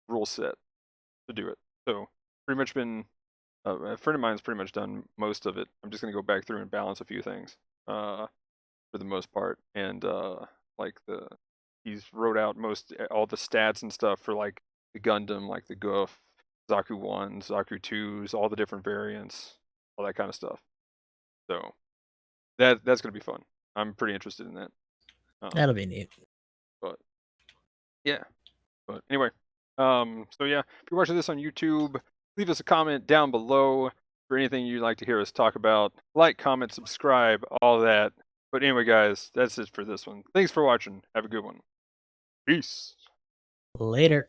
rule set to do it. So pretty much been a friend of mine's pretty much done most of it. I'm just gonna go back through and balance a few things for the most part, and like he's wrote out all the stats and stuff for like the Gundam, like the Goof, Zaku 1s, Zaku 2s, all the different variants, all that kind of stuff. So that's gonna be fun. I'm pretty interested in that. That'll be neat. But yeah. But anyway, so yeah, if you're watching this on YouTube, leave us a comment down below for anything you'd like to hear us talk about. Like, comment, subscribe, all that. But anyway, guys, that's it for this one. Thanks for watching. Have a good one. Peace. Later.